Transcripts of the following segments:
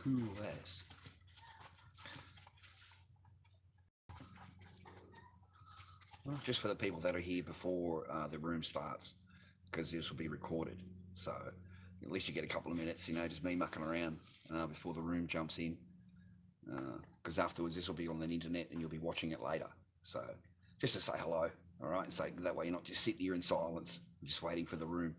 cool as. Well, just for the people that are here before the room starts, because this will be recorded. So at least you get a couple of minutes, just me mucking around before the room jumps in. Because afterwards this will be on the internet and you'll be watching it later. So just to say hello, all right? And say that way you're not just sitting here in silence, just waiting for the room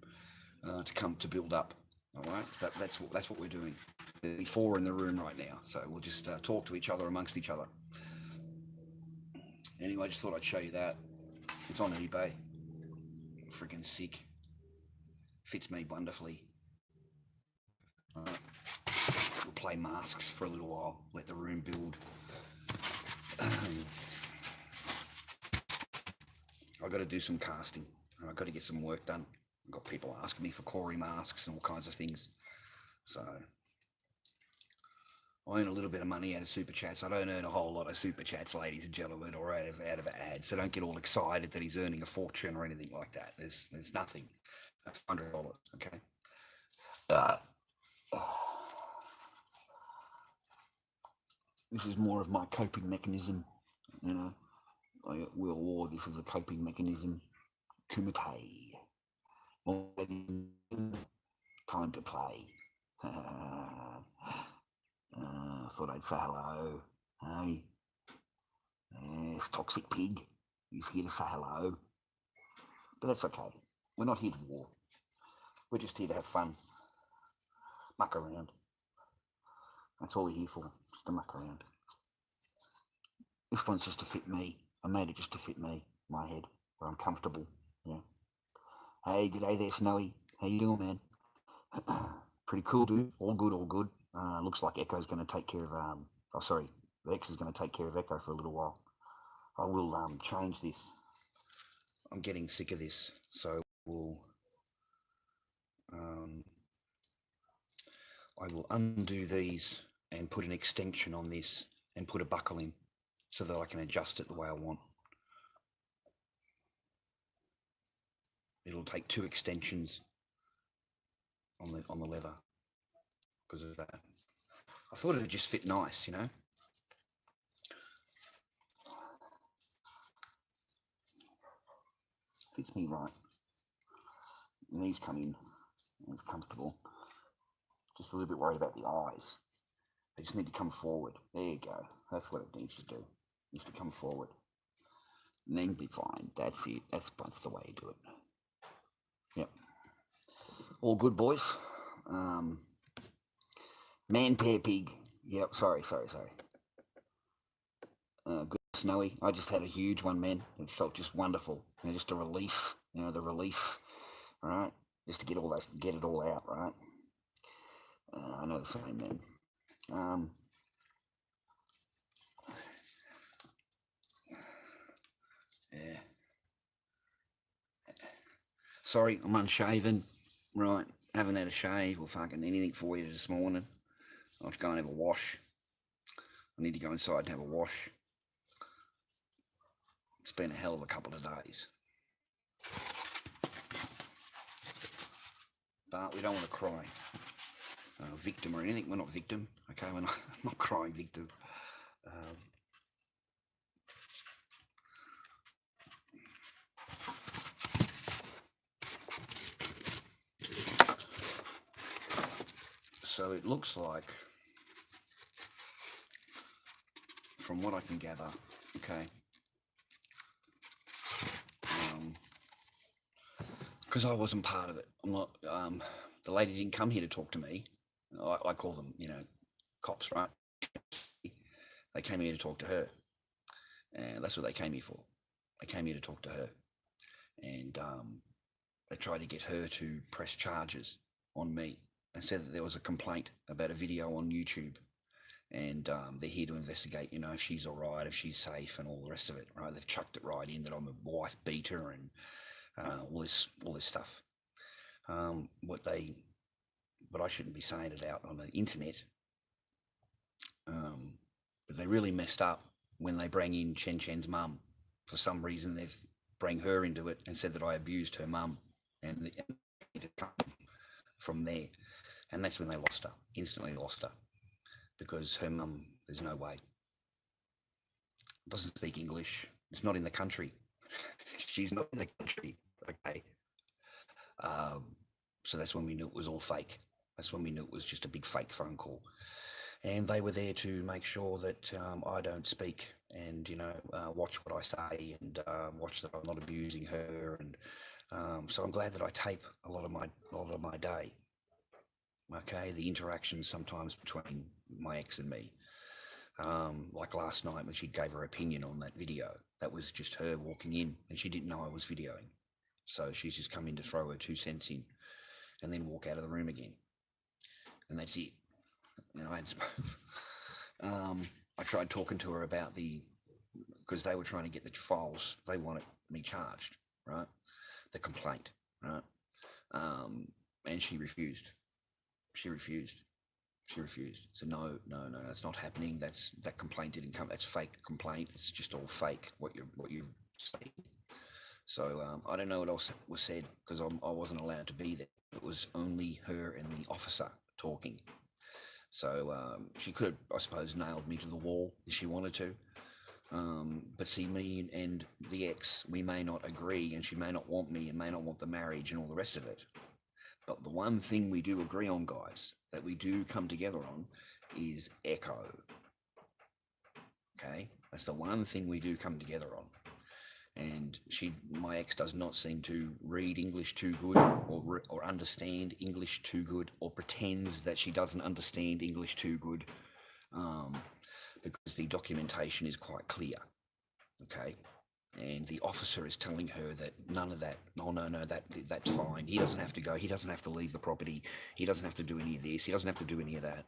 to come to build up. All right, that's what we're doing. There's 4 in the room right now, so we'll just talk to each other amongst each other. Anyway, I just thought I'd show you that. It's on eBay. Freaking sick. Fits me wonderfully. All right. We'll play masks for a little while. Let the room build. I've got to do some casting. I've got to get some work done. I've got people asking me for Corey masks and all kinds of things. So I earn a little bit of money out of Super Chats. I don't earn a whole lot of Super Chats, ladies and gentlemen, or out of ads. So don't get all excited that he's earning a fortune or anything like that. There's nothing. That's $100, okay? This is more of my coping mechanism, World War, this is a coping mechanism. Kumite. Time to play. Thought I'd say hello. Hey. Yes, Toxic Pig. He's here to say hello. But that's okay. We're not here to war. We're just here to have fun. Muck around. That's all we're here for, just to muck around. This one's just to fit me. I made it just to fit me, my head, where I'm comfortable. Yeah. Hey, g'day there, Snowy. How you doing, man? Pretty cool, dude. All good, all good. Looks like Echo's going to take care of, the X is going to take care of Echo for a little while. I will change this. I'm getting sick of this, so I will undo these and put an extension on this and put a buckle in so that I can adjust it the way I want. It'll take 2 extensions on the leather because of that. I thought it would just fit nice, Fits me right. And these come in. It's comfortable. Just a little bit worried about the eyes. They just need to come forward. There you go. That's what it needs to do. It needs to come forward. And then be fine. That's it. That's the way you do it. Yep. All good, boys. Man, pear, pig. Yep. Sorry. Good, Snowy. I just had a huge one, man. It felt just wonderful. Just a release. The release. All right. Just to get it all out, right? I know the same, man. Yeah. Sorry, I'm unshaven. Right. Haven't had a shave or fucking anything for you this morning. I'll have to go and have a wash. I need to go inside and have a wash. It's been a hell of a couple of days. But we don't want to cry victim or anything. We're not victim, okay? I'm not crying victim. So it looks like, from what I can gather, okay, because I wasn't part of it. I'm not. The lady didn't come here to talk to me. I call them, cops, right? They came here to talk to her, and that's what they came here for. They came here to talk to her, and they tried to get her to press charges on me and said that there was a complaint about a video on YouTube, and they're here to investigate, if she's all right, if she's safe, and all the rest of it, right? They've chucked it right in that I'm a wife beater and all this stuff. But I shouldn't be saying it out on the internet. But they really messed up when they bring in Chen Chen's mum. For some reason, they've bring her into it and said that I abused her mum, and it come from there. And that's when they lost her, instantly lost her. because her mum, there's no way, doesn't speak English. It's not in the country. She's not in the country. Okay. Um, so that's when we knew it was all fake. That's when we knew it was just a big fake phone call. And they were there to make sure that I don't speak and, watch what I say and watch that I'm not abusing her. And so I'm glad that I tape a lot of my day. Okay, the interactions sometimes between my ex and me. Like last night when she gave her opinion on that video, that was just her walking in and she didn't know I was videoing. So she's just come in to throw her 2 cents in and then walk out of the room again. And that's it. I tried talking to her about because they were trying to get the files, they wanted me charged, right? The complaint, right? And she refused. She refused. So no, that's not happening. That complaint didn't come. That's fake complaint. It's just all fake. What you say. So I don't know what else was said because I wasn't allowed to be there. It was only her and the officer talking. So she could have, I suppose, nailed me to the wall if she wanted to. But see, me and the ex, we may not agree, and she may not want me and may not want the marriage and all the rest of it. But the one thing we do agree on, guys, that we do come together on is echo. Okay? That's the one thing we do come together on. And my ex does not seem to read English too good or understand English too good or pretends that she doesn't understand English too good because the documentation is quite clear. Okay? And the officer is telling her that none of that, no, that's fine. He doesn't have to go. He doesn't have to leave the property. He doesn't have to do any of this. He doesn't have to do any of that.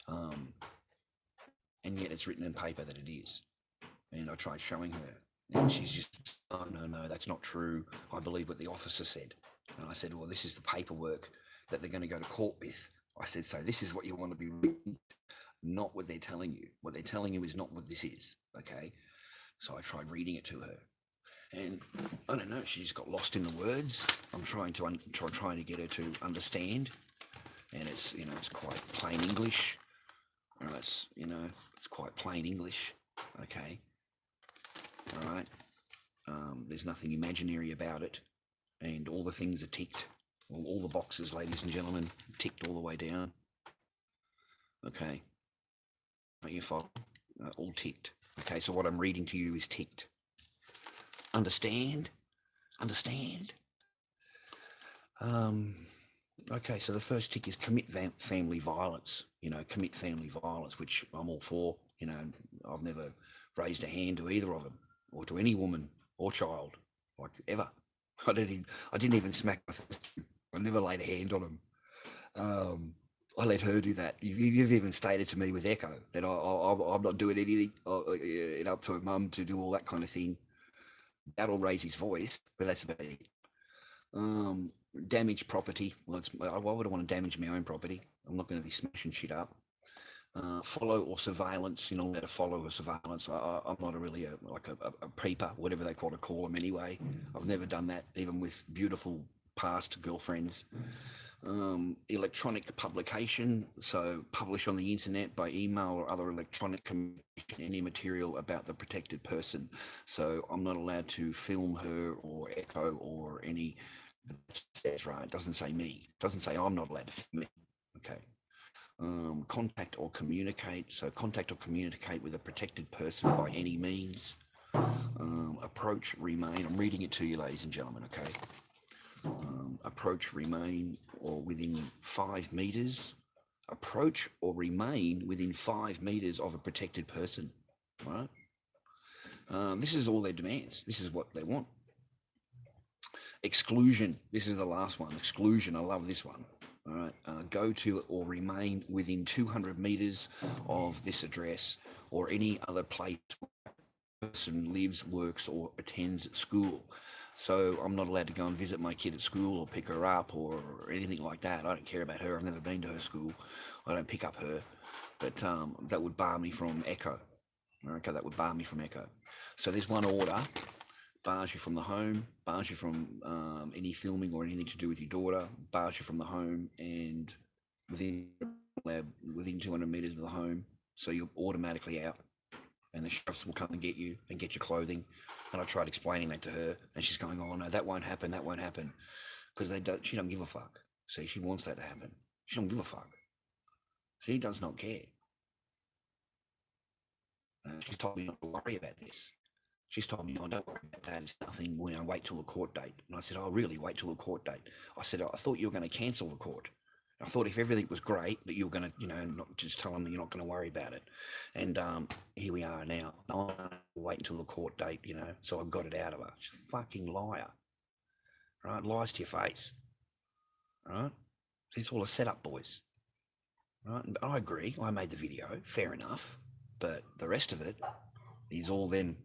And yet it's written in paper that it is. And I tried showing her. And she's just, oh, no, that's not true. I believe what the officer said. And I said, well, this is the paperwork that they're going to go to court with. I said, so this is what you want to be reading, not what they're telling you. What they're telling you is not what this is, okay? So I tried reading it to her. And I don't know, she just got lost in the words. I'm trying to get her to understand. And it's, it's quite plain English. It's quite plain English, okay? All right, there's nothing imaginary about it, and all the things are ticked. All the boxes, ladies and gentlemen, ticked all the way down. Okay, are you following? All ticked. Okay, so what I'm reading to you is ticked. Understand? Okay, so the first tick is commit family violence. Commit family violence, which I'm all for. I've never raised a hand to either of them, or to any woman or child, like ever. I didn't even smack my first two. I never laid a hand on them. I let her do that. You've even stated to me with Echo that I'm not doing anything. Up to her mum to do all that kind of thing. That'll raise his voice, but that's about it. Damage property. Well, why would I want to damage my own property? I'm not going to be smashing shit up. Follow or surveillance, you're not allowed to follow or surveillance. I'm not a peeper, whatever they want to call them anyway. I've never done that, even with beautiful past girlfriends. Electronic publication, so publish on the internet by email or other electronic communication any material about the protected person. So I'm not allowed to film her or Echo or any. That's right. It doesn't say me. It doesn't say I'm not allowed to film me. Okay. Contact or communicate. So contact or communicate with a protected person by any means. Approach, remain. I'm reading it to you, ladies and gentlemen, okay? Approach, remain, or within 5 meters. Approach or remain within 5 meters of a protected person, right? This is all their demands. This is what they want. Exclusion. This is the last one. Exclusion. I love this one. All right. Go to or remain within 200 meters of this address or any other place where a person lives, works, or attends school. So I'm not allowed to go and visit my kid at school or pick her up or anything like that. I don't care about her. I've never been to her school. I don't pick up her. But that would bar me from Echo. Okay, that would bar me from Echo. So there's one order. Bars you from the home, bars you from any filming or anything to do with your daughter, bars you from the home, and within 200 meters of the home, so you're automatically out, and the sheriffs will come and get you and get your clothing. And I tried explaining that to her, and she's going, "Oh no, that won't happen. That won't happen," because she don't give a fuck. See, she wants that to happen. She don't give a fuck. She does not care. She's told me not to worry about this. She's told me, "Oh, don't worry about that. It's nothing. Wait till the court date." And I said, "Oh, really? Wait till the court date?" I said, "I thought you were going to cancel the court. I thought if everything was great, that you were going to, not just tell them that you're not going to worry about it." And here we are now. No, wait until the court date, So I got it out of her. She's a fucking liar, right? Lies to your face, right? It's all a setup, boys, right? And I agree. I made the video. Fair enough. But the rest of it is all then.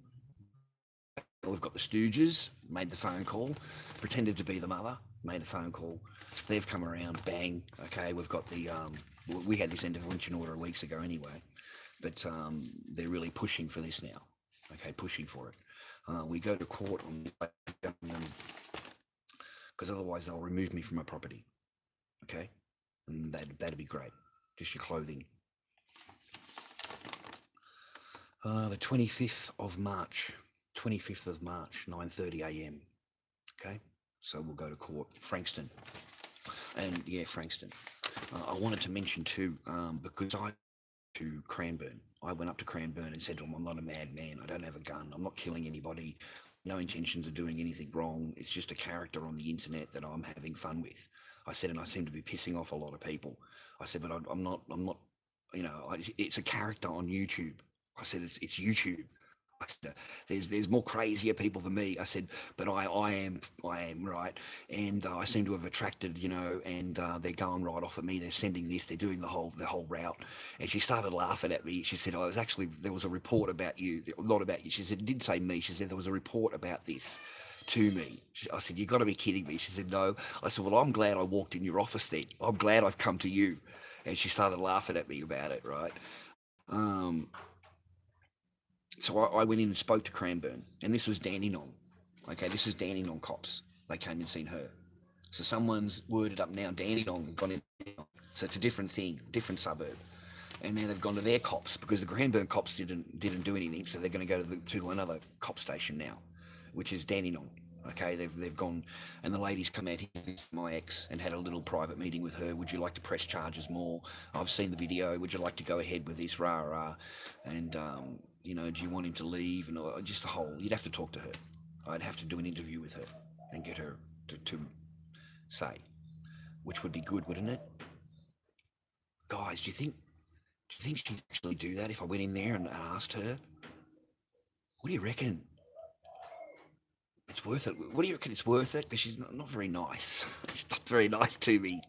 We've got the Stooges, made the phone call, pretended to be the mother, made a phone call. They've come around, bang. Okay, we've got the, we had this intervention order weeks ago anyway, but they're really pushing for this now. Okay, pushing for it. We go to court on because otherwise they'll remove me from my property. Okay, and that'd be great. Just your clothing. The 25th of March. 25th of March, 9:30 a.m. Okay, so we'll go to court, Frankston, and yeah, Frankston. I wanted to mention too, because to Cranbourne. I went up to Cranbourne and said to him, "I'm not a madman. I don't have a gun. I'm not killing anybody. No intentions of doing anything wrong. It's just a character on the internet that I'm having fun with." I said, and I seem to be pissing off a lot of people. I said, but I'm not. It's a character on YouTube. I said, it's YouTube. I said, there's more crazier people than me. I said, but I am right, and I seem to have attracted, and they're going right off at me. They're sending this. They're doing the whole route. And she started laughing at me. She said, there was a report about you, not about you. She said, it didn't say me. She said there was a report about this to me. I said, "You got to be kidding me." She said, "No." I said, "Well, I'm glad I walked in your office then. I'm glad I've come to you." And she started laughing at me about it, right? So I went in and spoke to Cranbourne, and this was Dandenong. Okay, this is Dandenong cops. They came and seen her. So someone's worded up now Dandenong and gone in. So it's a different thing, different suburb. And now they've gone to their cops because the Cranbourne cops didn't do anything. So they're going to go to another cop station now, which is Dandenong. Okay, they've gone, and the lady's come out here, my ex, and had a little private meeting with her. "Would you like to press charges more? I've seen the video. Would you like to go ahead with this? Rah rah." And do you want him to leave? And just a whole. You'd have to talk to her. I'd have to do an interview with her and get her to say, which would be good, wouldn't it? Guys, do you think she'd actually do that if I went in there and asked her? What do you reckon? It's worth it. What do you reckon it's worth it? Because she's not very nice. She's not very nice to me.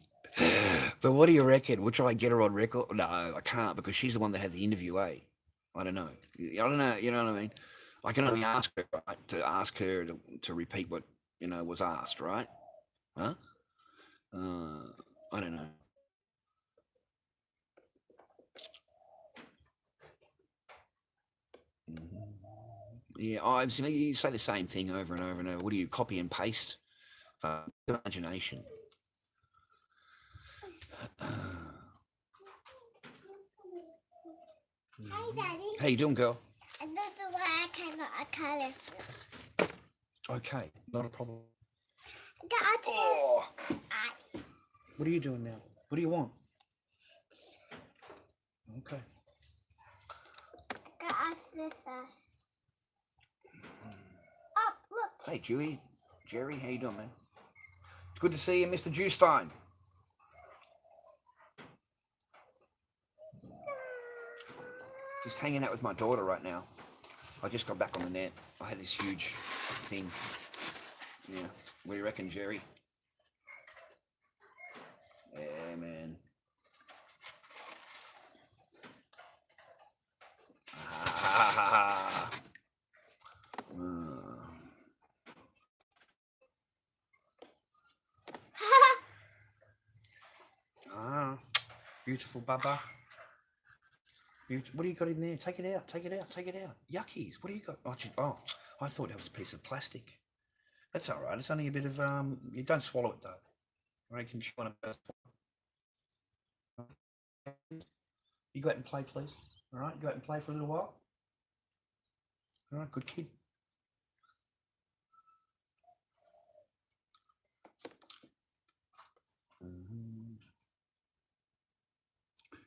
But what do you reckon? We'll try and get her on record. No, I can't because she's the one that had the interview, eh? I don't know. You know what I mean? I can only ask her, right? To ask her to repeat what, was asked, right? Huh? I don't know. Yeah, you say the same thing over and over and over. What do you copy and paste? Imagination. Hi, Daddy. How you doing, girl? And this is why I cannot color. Okay, not a problem. Daddy. Oh. What are you doing now? What do you want? Okay. Got scissors. Oh, look. Hey, Jerry, how you doing, man? It's good to see you, Mr. Jewstein. Just hanging out with my daughter right now. I just got back on the net. I had this huge thing. Yeah. What do you reckon, Jerry? Yeah, man. Beautiful Bubba. What do you got in there? Take it out. Yuckies. What do you got? Oh, I thought that was a piece of plastic. That's all right. It's only a bit of, you don't swallow it though. I reckon you want to. You go out and play, please. All right, go out and play for a little while. All right, good kid.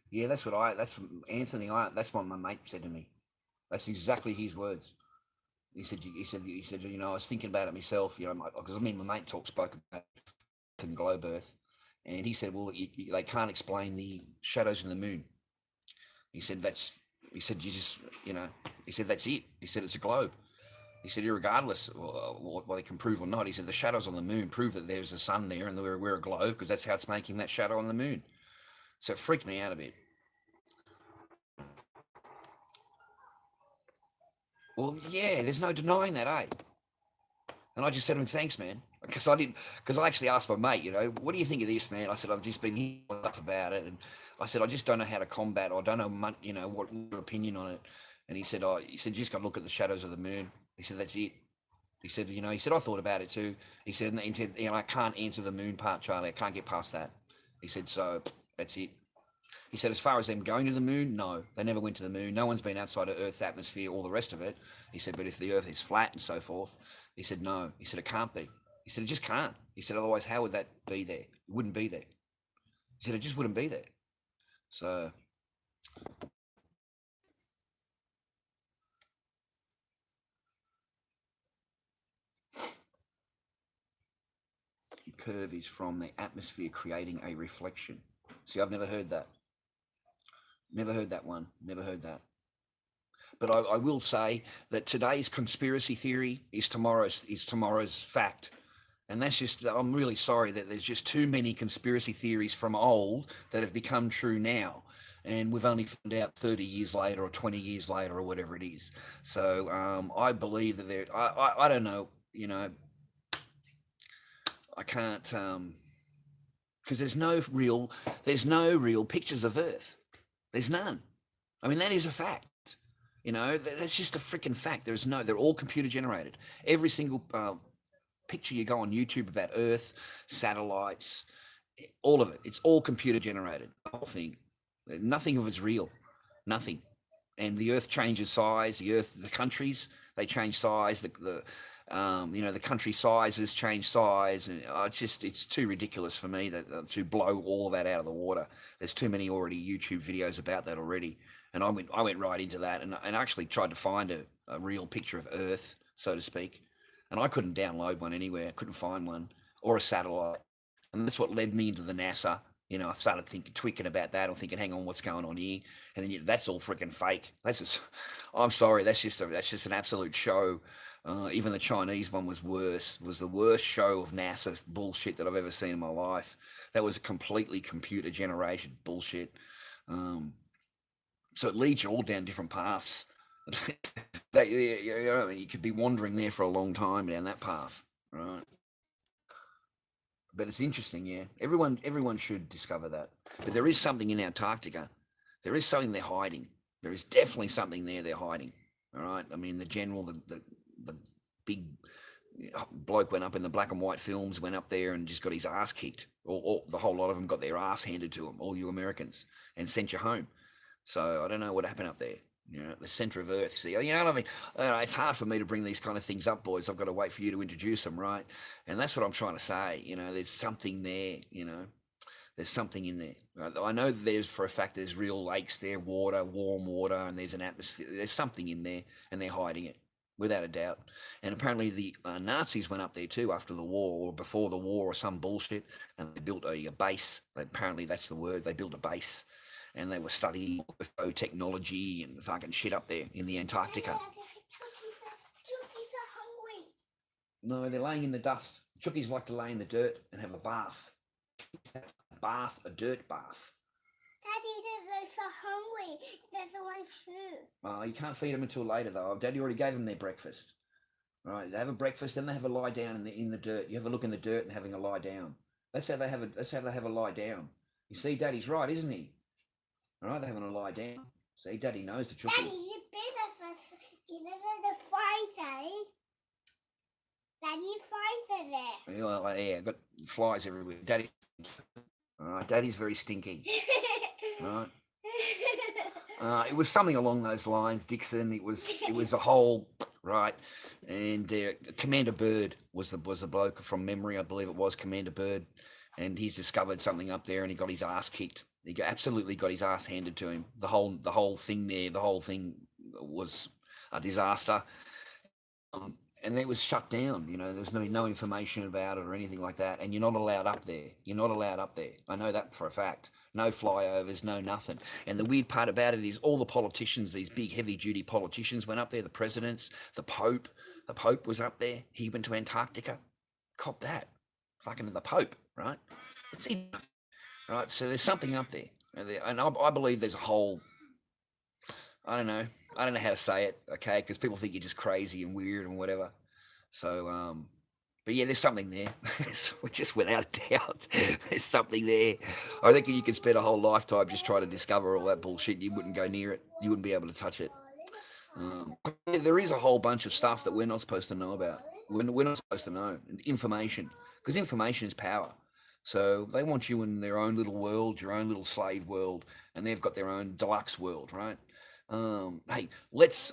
Yeah, that's Anthony. That's what my mate said to me. That's exactly his words. He said, you know, I was thinking about it myself, you know, because my mate spoke about Earth and globe Earth, and he said, well, they can't explain the shadows in the moon. He said, you just, you know, he said, that's it. He said, it's a globe. He said, irregardless of what they can prove or not, he said, the shadows on the moon prove that there's a sun there and we're a globe because that's how it's making that shadow on the moon. So it freaked me out a bit. Well, yeah, there's no denying that, eh? And I just said to him, thanks, man. Because I actually asked my mate, you know, what do you think of this, man? I said, I've just been hearing stuff about it. And I said, I just don't know how to combat, or I don't know much, you know, what your opinion on it. And he said, you just got to look at the shadows of the moon. He said, that's it. He said, you know, I thought about it too. He said, you know, I can't answer the moon part, Charlie. I can't get past that. He said, so that's it. He said, as far as them going to the moon, no, they never went to the moon. No one's been outside of Earth's atmosphere, all the rest of it. He said, but if the Earth is flat and so forth, he said, no. He said, it can't be. He said, it just can't. He said, otherwise, how would that be there? It wouldn't be there. He said, it just wouldn't be there. So the curve is from the atmosphere creating a reflection. See, I've never heard that. Never heard that one. Never heard that. But I will say that today's conspiracy theory is tomorrow's fact. And that's just, I'm really sorry that there's just too many conspiracy theories from old that have become true now. And we've only found out 30 years later or 20 years later or whatever it is. So I believe that I don't know, you know, I can't, because there's no real pictures of Earth. There's none. I mean, that is a fact. You know, that's just a freaking fact. They're all computer generated. Every single picture you go on YouTube about Earth, satellites, all of it, it's all computer generated. The whole thing. Nothing of it's real. Nothing. And the Earth changes size. The countries, they change size. You know, the country sizes change size, and it's too ridiculous for me to blow all of that out of the water. There's too many already YouTube videos about that already, and I went right into that, and actually tried to find a real picture of Earth, so to speak, and I couldn't download one anywhere. I couldn't find one or a satellite, and that's what led me into the NASA. You know, I started tweaking about that. I'm thinking, hang on, what's going on here? And then that's all freaking fake. That's just, I'm sorry, that's just an absolute show. Even the Chinese one was worse. Was the worst show of NASA bullshit that I've ever seen in my life. That was a completely computer generated bullshit. So it leads you all down different paths. You know, you could be wandering there for a long time down that path, right? But it's interesting, yeah. Everyone should discover that. But there is something in Antarctica. There is something they're hiding. There is definitely something there they're hiding. All right. I mean, the general, the big bloke went up in the black and white films, went up there and just got his ass kicked. Or the whole lot of them got their ass handed to them, all you Americans, and sent you home. So I don't know what happened up there. You know, the center of Earth. See, you know what I mean? It's hard for me to bring these kind of things up, boys. I've got to wait for you to introduce them, right? And that's what I'm trying to say. You know, there's something there. You know, there's something in there. Right? I know there's for a fact there's real lakes there, water, warm water, and there's an atmosphere. There's something in there, and they're hiding it, without a doubt. And apparently the Nazis went up there too after the war or before the war or some bullshit, and they built a base. Apparently that's the word. They built a base. And they were studying UFO technology and fucking shit up there in the Antarctica. Chookies are hungry. No, they're laying in the dust. Chookies like to lay in the dirt and have a bath. A dirt bath. Daddy, they're so hungry. There's one food. You can't feed them until later, though. Daddy already gave them their breakfast. All right, they have a breakfast, then they have a lie down in the dirt. You have a look in the dirt and having a lie down. That's how they have a lie down. You see, Daddy's right, isn't he? All right, they're having a lie down. See, Daddy knows the chookie. Daddy, you better you live in the flies, Daddy. Daddy, flies are there. Yeah, got flies everywhere. Daddy, all right, Daddy's very stinky. All right. It was something along those lines, Dixon. It was a whole right, and Commander Bird was the bloke from memory, I believe it was Commander Bird, and he's discovered something up there, and he got his ass kicked. Absolutely got his ass handed to him. The whole thing there, the whole thing was a disaster. And it was shut down. There's no information about it or anything like that. And you're not allowed up there. You're not allowed up there. I know that for a fact. No flyovers, no nothing. And the weird part about it is all the politicians, these big heavy-duty politicians went up there, the presidents, the Pope. The Pope was up there. He went to Antarctica. Cop that. Fucking the Pope, right? Right? So there's something up there. And I believe there's a whole... I don't know how to say it, okay? Because people think you're just crazy and weird and whatever. So, but yeah, there's something there. Just without a doubt, there's something there. I think you could spend a whole lifetime just trying to discover all that bullshit. You wouldn't go near it. You wouldn't be able to touch it. There is a whole bunch of stuff that we're not supposed to know about. We're not supposed to know. Information. Because information is power. So they want you in their own little world, your own little slave world, and they've got their own deluxe world, right? Hey, let's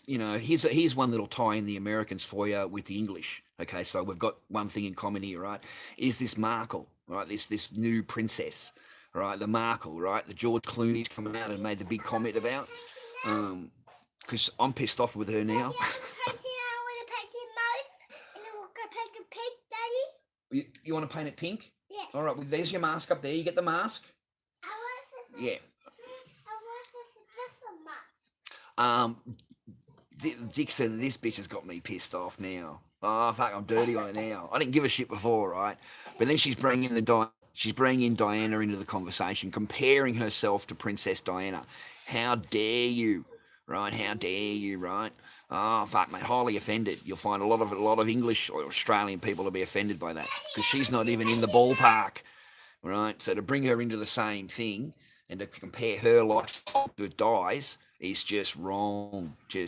here's one little tie in the Americans for you with the English. Okay, so we've got one thing in common here, right? Is this Markle, right? This new princess, right? The Markle, right? The George Clooney's come out and made the big comment about. Because I'm pissed off with her now. You want to paint it pink? Yes. All right, well, there's your mask up there. You get the mask? Yeah. Dixon, this bitch has got me pissed off now. Oh, fuck, I'm dirty on it now. I didn't give a shit before, right? But then she's bringing Diana into the conversation, comparing herself to Princess Diana. How dare you, right? How dare you, right? Oh, fuck, mate, highly offended. You'll find a lot of English or Australian people to be offended by that because she's not even in the ballpark, right? So to bring her into the same thing and to compare her lifestyle to Di's is just wrong. I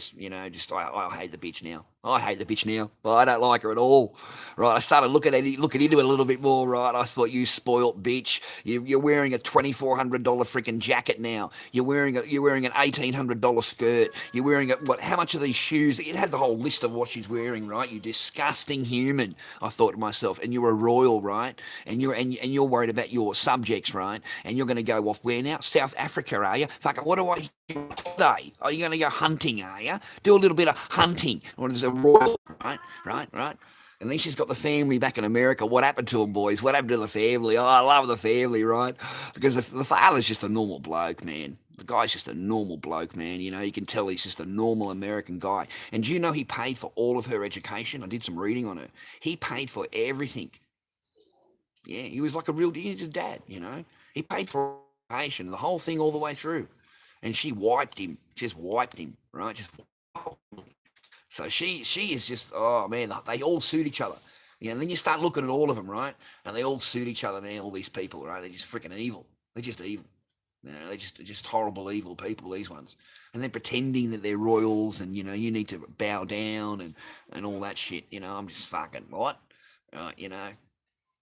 hate the bitch now. I hate the bitch now. I don't like her at all. Right, I started looking into it a little bit more, right? I thought, you spoilt bitch. You're wearing a $2,400 freaking jacket now. You're wearing an $1,800 skirt. You're wearing how much are these shoes? It had the whole list of what she's wearing, right? You disgusting human. I thought to myself, and you're a royal, right? And you're worried about your subjects, right? And you're going to go off where now? South Africa, are you? Fuck, what do I hear today? Are you going to go hunting, are you? Do a little bit of hunting. Or there's a royal, right? And then she's got the family back in America. What happened to them, boys? What happened to the family? Oh, I love the family, right? Because the father's just a normal bloke, man. The guy's just a normal bloke, man. You can tell he's just a normal American guy. And do you know he paid for all of her education? I did some reading on her. He paid for everything. Yeah, he was like he's a dad, He paid for education, the whole thing all the way through. And she wiped him, right? So she is just, oh man, they all suit each other. And then you start looking at all of them, right? And they all suit each other, man, all these people, right? They're just freaking evil. They're just evil. They're just horrible, evil people, these ones. And they're pretending that they're royals and, you need to bow down and all that shit. I'm just fucking, what?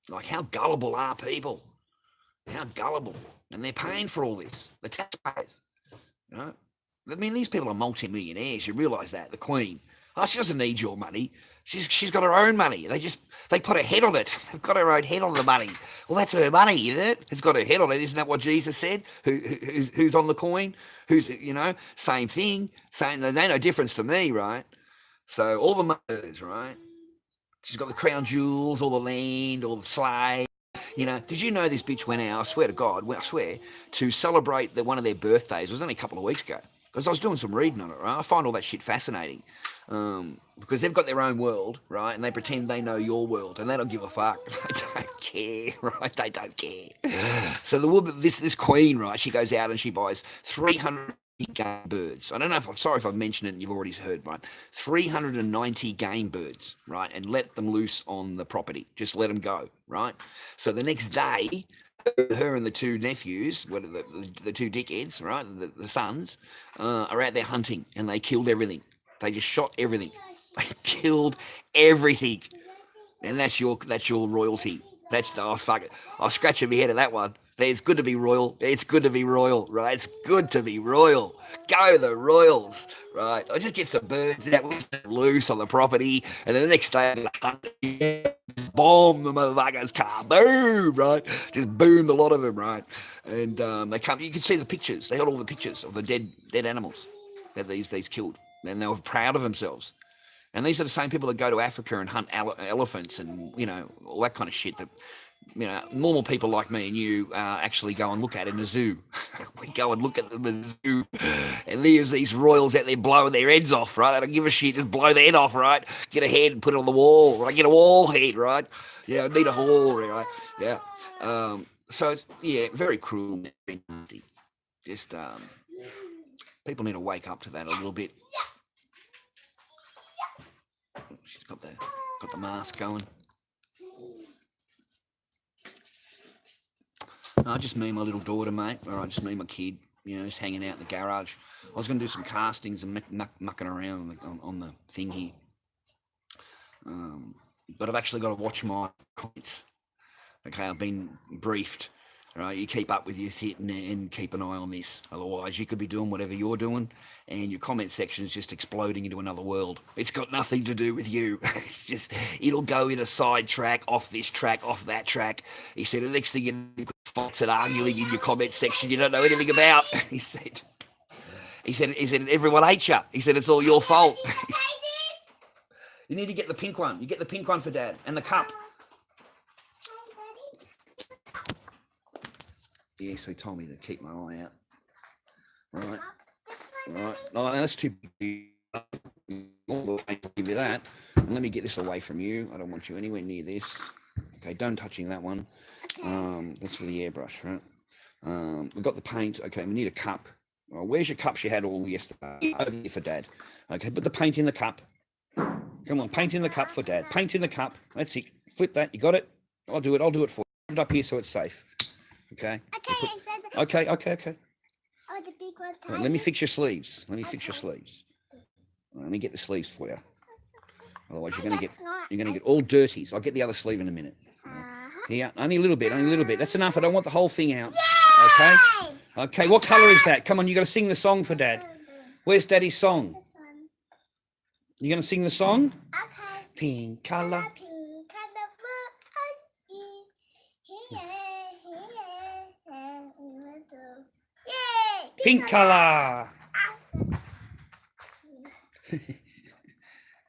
Like, how gullible are people? How gullible. And they're paying for all this. The taxpayers. I mean, these people are multi-millionaires. You realise that. The Queen. Oh, she doesn't need your money. She's got her own money. They put her head on it. They've got her own head on the money. Well, that's her money, isn't it? It's got her head on it. Isn't that what Jesus said? Who's on the coin? Same thing. Saying there's no difference to me, right? So all the mothers, right? She's got the crown jewels, all the land, all the slaves. Did you know this bitch went out, I swear to God, to celebrate one of their birthdays? It was only a couple of weeks ago. Because I was doing some reading on it, right? I find all that shit fascinating. Because they've got their own world, right? And they pretend they know your world. And they don't give a fuck. They don't care, right? They don't care. So this queen, right, she goes out and she buys 300 game birds. I don't know sorry if I've mentioned it and you've already heard, right? 390 game birds, right? And let them loose on the property. Just let them go, right? So the next day, her and the two nephews, the two dickheads, right, the sons, are out there hunting, and they killed everything. They just shot everything. They killed everything, and that's your royalty. Fuck it. I'll scratch my head at that one. It's good to be royal. It's good to be royal, right? It's good to be royal. Go the Royals, right? I just get some birds out loose on the property, and then the next day I'm going to hunt, bomb the motherfucker's car. Boom, right? Just boom a lot of them, right? And they come. You can see the pictures. They got all the pictures of the dead animals that these killed, and they were proud of themselves. And these are the same people that go to Africa and hunt elephants and, all that kind of shit that, normal people like me and you actually go and look at in a zoo. We go and look at them in a zoo. And there's these royals out there blowing their heads off, right? They don't give a shit, just blow their head off, right? Get a head and put it on the wall, right? Get a wall head, right? Yeah, I need a wall, right? Yeah. So, yeah, very cruel, very nasty. Just, people need to wake up to that a little bit. She's got the mask going. No, just me and my little daughter, mate. All right, just me and my kid, just hanging out in the garage. I was going to do some castings and mucking around on the thing here. But I've actually got to watch my comments. Okay, I've been briefed. All right, you keep up with your shit and keep an eye on this. Otherwise, you could be doing whatever you're doing, and your comment section is just exploding into another world. It's got nothing to do with you. It's just, it'll go in a side track, off this track, off that track. He said, the next thing you fights and arguing in your comment section you don't know anything about. He said, everyone hates you. He said, it's all your fault. You need to get the pink one. You get the pink one for Dad, and the cup. Yeah, so he told me to keep my eye out. Right. Oh, that's too big. I'll give you that. And let me get this away from you. I don't want you anywhere near this. Okay, don't touching that one. That's for the airbrush, right? We've got the paint. Okay, we need a cup. Oh, where's your cups you had all yesterday? Over here for Dad. Okay, put the paint in the cup. Come on, paint in the cup for Dad. Paint in the cup. That's it. Flip that. You got it? I'll do it for you. Put it up here so it's safe. Okay. Okay. Oh, the big one. Right, let me fix your sleeves. Let me get the sleeves for you. Otherwise, you're gonna get all dirties. I'll get the other sleeve in a minute. Here, only a little bit. That's enough. I don't want the whole thing out. Okay. Okay. What color is that? Come on, you got to sing the song for Dad. Where's Daddy's song? You gonna sing the song? Okay. Pink color. Pink color.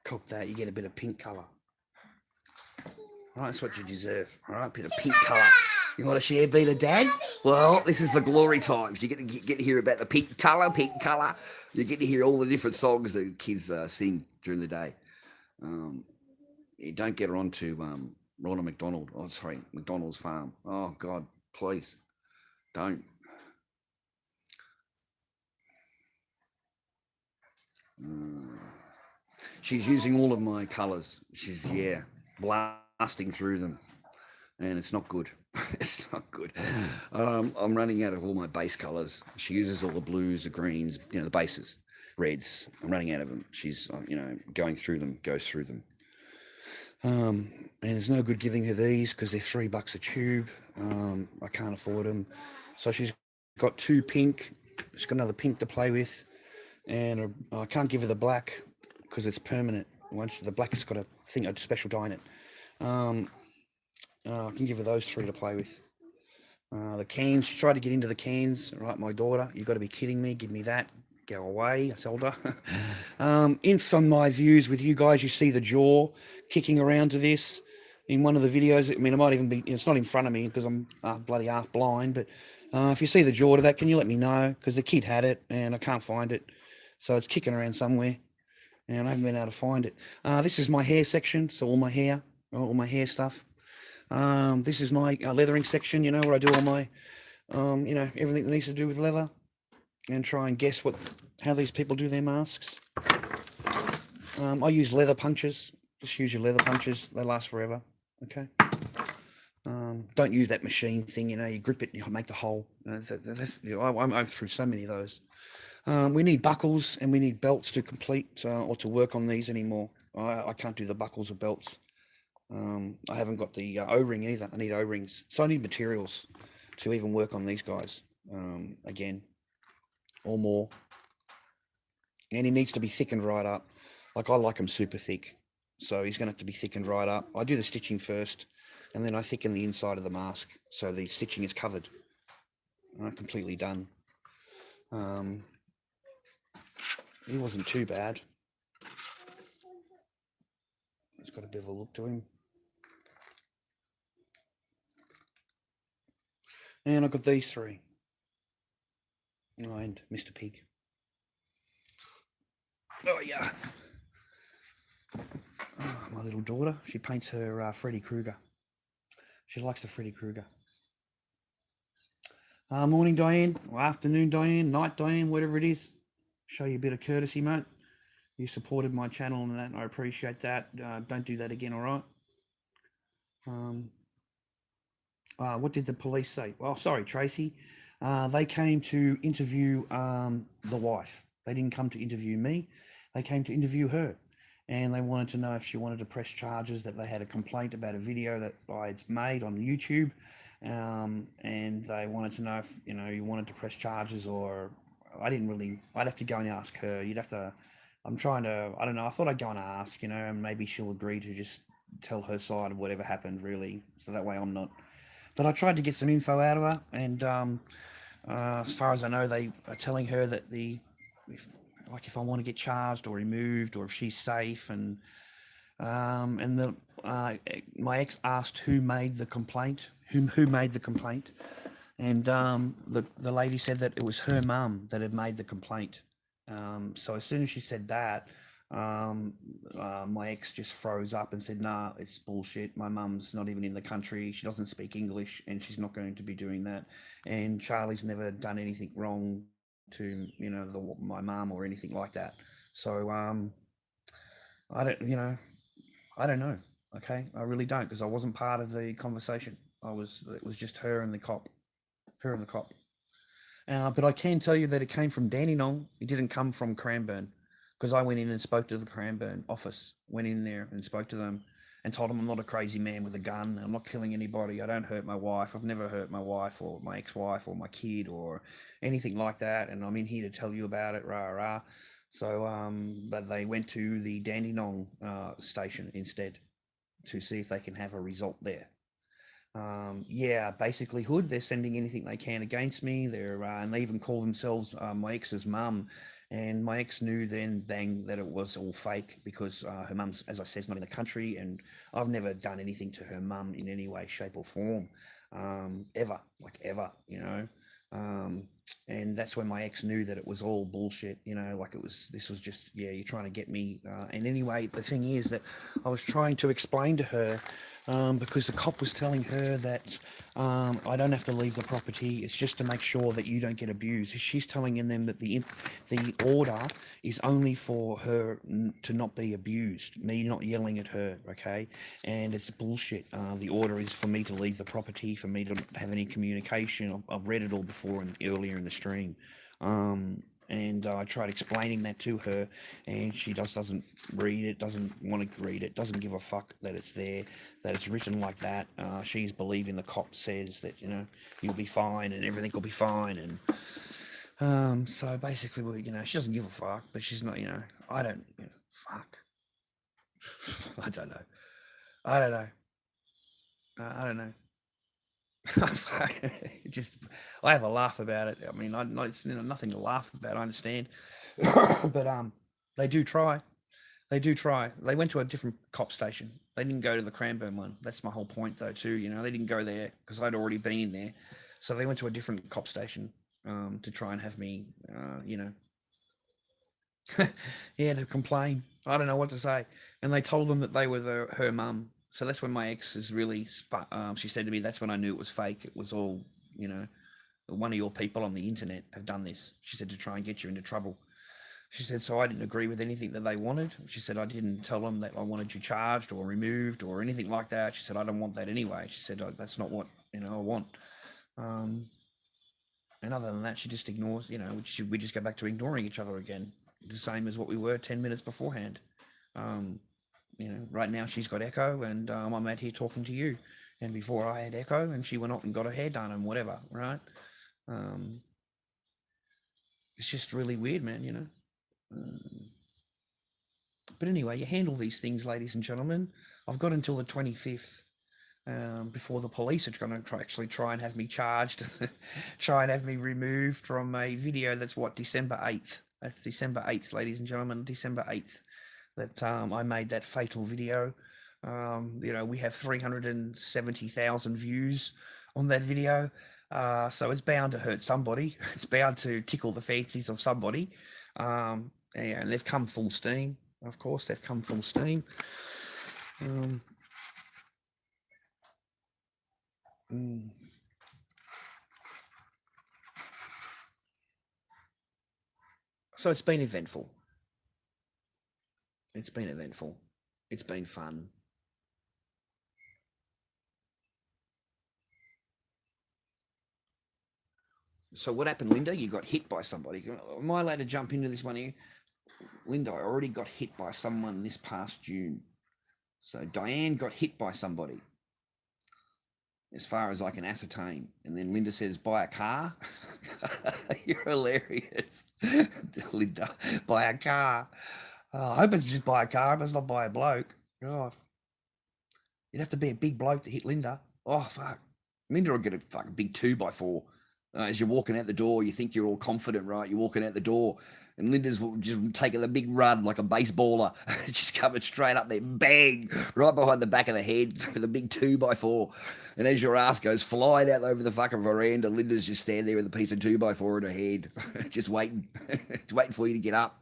Cop that. You get a bit of pink color. All right, that's what you deserve. All right, a bit of pink color. You want to share Beta Dad? Well, this is the glory times. You get to hear about the pink color. You get to hear all the different songs that kids sing during the day. You don't get her on to Ronald McDonald. Oh, sorry, McDonald's Farm. Oh, God, please. Don't. She's using all of my colours. She's, blasting through them. And it's not good. It's not good. I'm running out of all my base colours. She uses all the blues, the greens, the bases, reds. I'm running out of them. She's, going through them, goes through them. And it's no good giving her these because they're $3 a tube. I can't afford them. So she's got two pink. She's got another pink to play with. And I can't give her the black because it's permanent. Once the black's got a special dye in it. I can give her those three to play with. The cans, she tried to get into the cans. Right, my daughter, you've got to be kidding me. Give me that. Go away, I told her. From my views with you guys, you see the jaw kicking around to this in one of the videos. I mean, it might even be, it's not in front of me because I'm bloody half blind, but if you see the jaw to that, can you let me know? Because the kid had it and I can't find it. So it's kicking around somewhere and I haven't been able to find it. This is my hair section, so all my hair stuff. This is my leathering section, where I do all my, everything that needs to do with leather and try and guess how these people do their masks. I use leather punches. Just use your leather punches. They last forever. Okay. Don't use that machine thing, you grip it and you make the hole. I'm through so many of those. We need buckles and we need belts to complete or to work on these anymore. I can't do the buckles or belts. I haven't got the O-ring either. I need O-rings. So I need materials. to even work on these guys again or more. And he needs to be thickened right up. Like, I like him super thick, so he's going to have to be thickened right up. I do the stitching first, and then I thicken the inside of the mask so the stitching is covered. Completely done. He wasn't too bad. He's got a bit of a look to him. And I've got these three. Oh, and Mr. Pig. Oh, yeah. Oh, my little daughter, she paints her Freddy Krueger. She likes the Freddy Krueger. Morning, Diane, or afternoon, Diane, night, Diane, whatever it is. Show you a bit of courtesy, mate. You supported my channel and that, and I appreciate that. Don't do that again, all right? What did the police say? Well, sorry, Tracy. They came to interview the wife. They didn't come to interview me. They came to interview her. And they wanted to know if she wanted to press charges, that they had a complaint about a video that I had made on YouTube. And they wanted to know if, you wanted to press charges, or I'd have to go and ask her. You'd have to, I don't know, I thought I'd go and ask, and maybe she'll agree to just tell her side of whatever happened, really. So that way I'm not. But I tried to get some info out of her, and as far as I know, they are telling her that if I want to get charged or removed, or if she's safe, and my ex asked who made the complaint, who made the complaint, and the lady said that it was her mum that had made the complaint. So as soon as she said that, my ex just froze up and said, "Nah, it's bullshit. My mum's not even in the country. She doesn't speak English, and she's not going to be doing that. And Charlie's never done anything wrong to my mum or anything like that." So I don't know. Okay, I really don't, because I wasn't part of the conversation. It was just her and the cop. But I can tell you that it came from Dandenong. It didn't come from Cranbourne, because I went in and spoke to the Cranbourne office. Went in there and spoke to them and told them I'm not a crazy man with a gun. I'm not killing anybody. I don't hurt my wife. I've never hurt my wife or my ex-wife or my kid or anything like that. And I'm in here to tell you about it, rah, rah. So, but they went to the Dandenong station instead to see if they can have a result there. Basically, Hood, they're sending anything they can against me. And they even call themselves my ex's mum. And my ex knew then, bang, that it was all fake, because her mum's, as I said, is not in the country, and I've never done anything to her mum in any way, shape, or form, ever. And that's when my ex knew that it was all bullshit, this was just, you're trying to get me. And anyway, the thing is that I was trying to explain to her, because the cop was telling her that I don't have to leave the property. It's just to make sure that you don't get abused. She's telling them that the order is only for her to not be abused, me not yelling at her, okay? And it's bullshit. The order is for me to leave the property, for me to have any communication. I've read it all before earlier in the stream. And I tried explaining that to her, and she doesn't read it, doesn't want to read it, doesn't give a fuck that it's there, that it's written like that. She's believing the cop says that, you'll be fine and everything will be fine. And so basically, she doesn't give a fuck, but she's not, I don't, fuck. I don't know. I don't know. I have a laugh about it. I mean, it's nothing to laugh about. I understand, but they do try. They went to a different cop station. They didn't go to the Cranbourne one. That's my whole point, though. Too, they didn't go there because I'd already been there. So they went to a different cop station to try and have me, to complain. I don't know what to say. And they told them that they were her mum. So that's when my ex is really, she said to me, that's when I knew it was fake. It was all, one of your people on the internet have done this. She said, to try and get you into trouble. She said, so I didn't agree with anything that they wanted. She said, I didn't tell them that I wanted you charged or removed or anything like that. She said, I don't want that anyway. She said, that's not what, I want. And other than that, she just ignores, we just go back to ignoring each other again. The same as what we were 10 minutes beforehand. Right now she's got echo, and I'm out here talking to you, and before I had echo, and she went off and got her hair done and whatever, right? It's just really weird, man, you know. But anyway, you handle these things, ladies and gentlemen. I've got until the 25th before the police are going to actually try and have me charged, try and have me removed from a video that's December 8th. That's December 8th, ladies and gentlemen, December 8th, that I made that fatal video. You know, we have 370,000 views on that video. So it's bound to hurt somebody. It's bound to tickle the fancies of somebody. And they've come full steam. Of course, they've come full steam. So it's been eventful. It's been eventful. It's been fun. So what happened, Linda? You got hit by somebody. Am I allowed to jump into this one here? Linda, I already got hit by someone this past June. So Diane got hit by somebody, as far as I can ascertain. And then Linda says, buy a car. You're hilarious. Linda, buy a car. I hope it's just buy a car, but it's not buy a bloke. God. You'd have to be a big bloke to hit Linda. Oh, fuck. Linda will get a fucking big 2x4. As you're walking out the door, you think you're all confident, right? You're walking out the door, and Linda's just taking the big run like a baseballer. Just coming straight up there, bang, right behind the back of the head with a big 2x4. And as your ass goes flying out over the fucking veranda, Linda's just standing there with a piece of 2x4 in her head, just waiting, waiting for you to get up.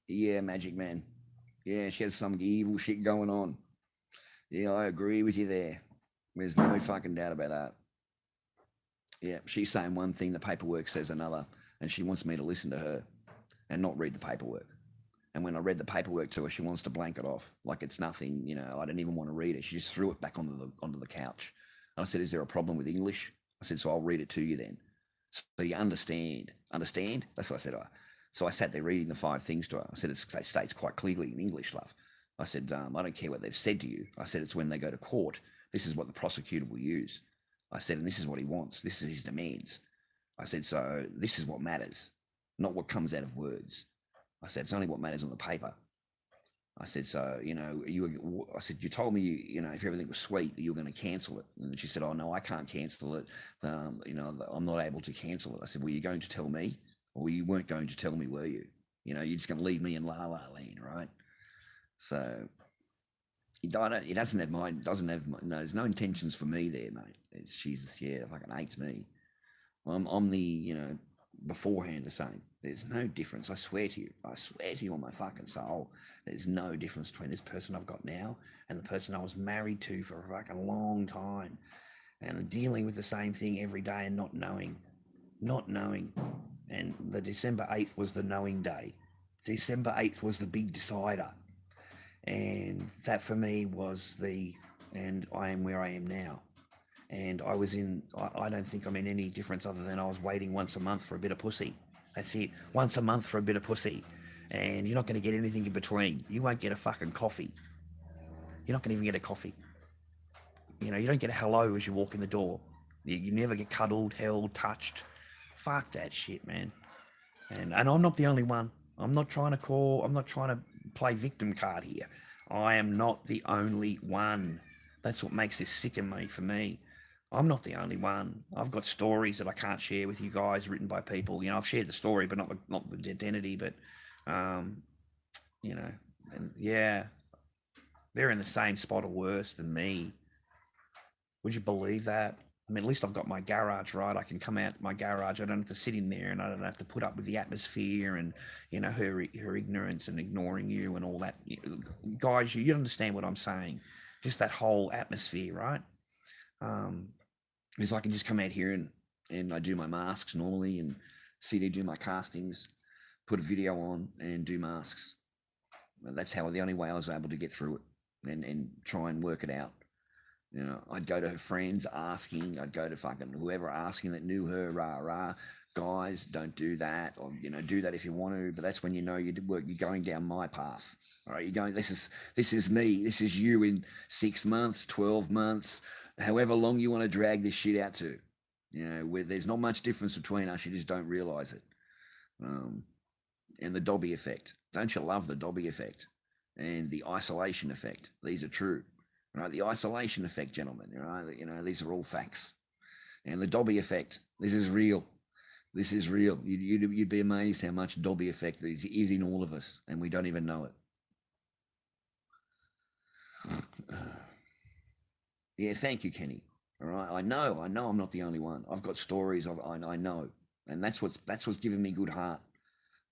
Yeah, Magic Man. Yeah, she has some evil shit going on. Yeah, I agree with you there. There's no fucking doubt about that. Yeah, she's saying one thing, the paperwork says another, and she wants me to listen to her and not read the paperwork. And when I read the paperwork to her, she wants to blank it off like it's nothing. You know, I didn't even want to read it. She just threw it back onto the couch. And I said, is there a problem with English? I said, so I'll read it to you then. So you understand? Understand? That's what I said. So I sat there reading the 5 things to her. I said, it states quite clearly in English, love. I said, I don't care what they've said to you. I said, it's when they go to court. This is what the prosecutor will use. I said, and this is what he wants. This is his demands. I said, so this is what matters, not what comes out of words. I said, it's only what matters on the paper. I said, so, you know, I said, you told me, you know, if everything was sweet, that you were going to cancel it. And she said, oh, no, I can't cancel it. You know, I'm not able to cancel it. I said, well, you're going to tell me? Or you weren't going to tell me, were you? You know, you're just going to leave me in la la land, right? So he doesn't have no, there's no intentions for me there, mate. She's, yeah, fucking hates me. I'm the, you know, beforehand the same. There's no difference. I swear to you on my fucking soul, there's no difference between this person I've got now and the person I was married to for a fucking long time, and dealing with the same thing every day and not knowing. And the December 8th was the knowing day. December 8th was the big decider. And that for me was and I am where I am now. And I don't think I'm in any difference other than I was waiting once a month for a bit of pussy. That's it. Once a month for a bit of pussy. And you're not going to get anything in between. You won't get a fucking coffee. You're not going to even get a coffee. You know, you don't get a hello as you walk in the door. You never get cuddled, held, touched. Fuck that shit, man. And I'm not the only one. I'm not trying to play victim card here. I am not the only one. That's what makes this sick in me, for me. I'm not the only one. I've got stories that I can't share with you guys, written by people. You know, I've shared the story, but not the identity. But, you know, and yeah, they're in the same spot or worse than me. Would you believe that? I mean, at least I've got my garage, right? I can come out my garage. I don't have to sit in there, and I don't have to put up with the atmosphere and, you know, her ignorance and ignoring you and all that. Guys, you understand what I'm saying. Just that whole atmosphere, right? Because I can just come out here and I do my masks normally and see they do my castings, put a video on and do masks. And that's the only way I was able to get through it and try and work it out. You know, I'd go to her friends asking. I'd go to fucking whoever asking that knew her. Rah rah. Guys, don't do that, or do that if you want to. But that's when you're going down my path. All right, you're going. This is me. This is you in 6 months, 12 months, however long you want to drag this shit out to. Where there's not much difference between us. You just don't realise it. And the Dobby effect. Don't you love the Dobby effect? And the isolation effect. These are true. Right? The isolation effect, gentlemen. Right? These are all facts. And the Dobby effect. This is real. This is real. You'd be amazed how much Dobby effect there is in all of us, and we don't even know it. Yeah, thank you, Kenny. All right, I know I'm not the only one. I've got stories I know, and that's what's given me good heart,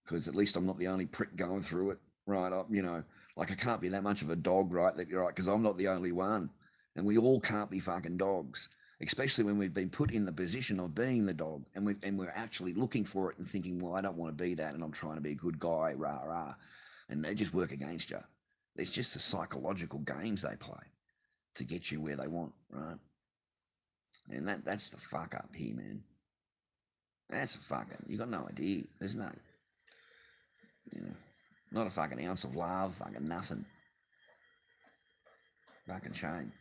because at least I'm not the only prick going through it, right? I can't be that much of a dog, right? Because I'm not the only one, and we all can't be fucking dogs. Especially when we've been put in the position of being the dog, and we're actually looking for it and thinking, well, I don't want to be that, and I'm trying to be a good guy, rah rah, and they just work against you. There's just the psychological games they play to get you where they want, right? And that's the fuck up here, man. That's the fucking. You got no idea. There's no, not a fucking ounce of love, fucking nothing. Fucking shame.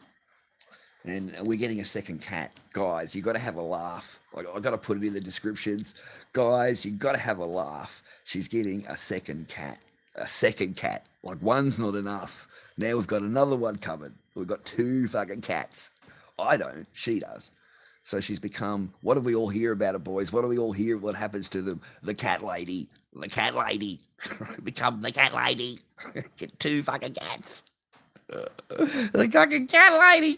And we're getting a second cat. Guys, you got to have a laugh. I got to put it in the descriptions. Guys, you got to have a laugh. She's getting a second cat. A second cat. Like, one's not enough. Now we've got another one coming. We've got 2 fucking cats. I don't. She does. So she's become, what do we all hear about it, boys? What do we all hear? What happens to them? The cat lady. The cat lady. Become the cat lady. Get 2 fucking cats. The fucking cat lady.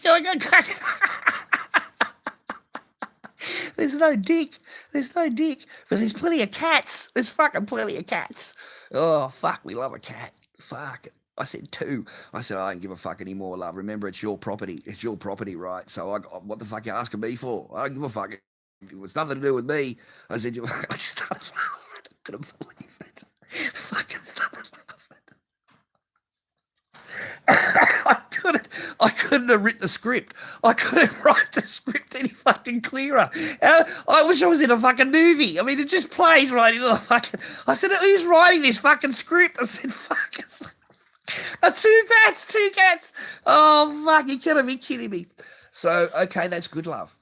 There's no dick. But there's plenty of cats. There's fucking plenty of cats. Oh, fuck, we love a cat. Fuck. I said 2. I said, I don't give a fuck anymore, love. Remember, it's your property. It's your property, right? So what the fuck you asking me for? I don't give a fuck. It's nothing to do with me. I said, I started laughing. I couldn't believe it. Fucking started laughing. I couldn't have written the script. I couldn't write the script any fucking clearer. I wish I was in a fucking movie. I mean, it just plays right into the fucking. I said, who's writing this fucking script? I said, fuck it. 2 cats. Oh, fuck, you gotta be kidding me. So, okay, that's good, love.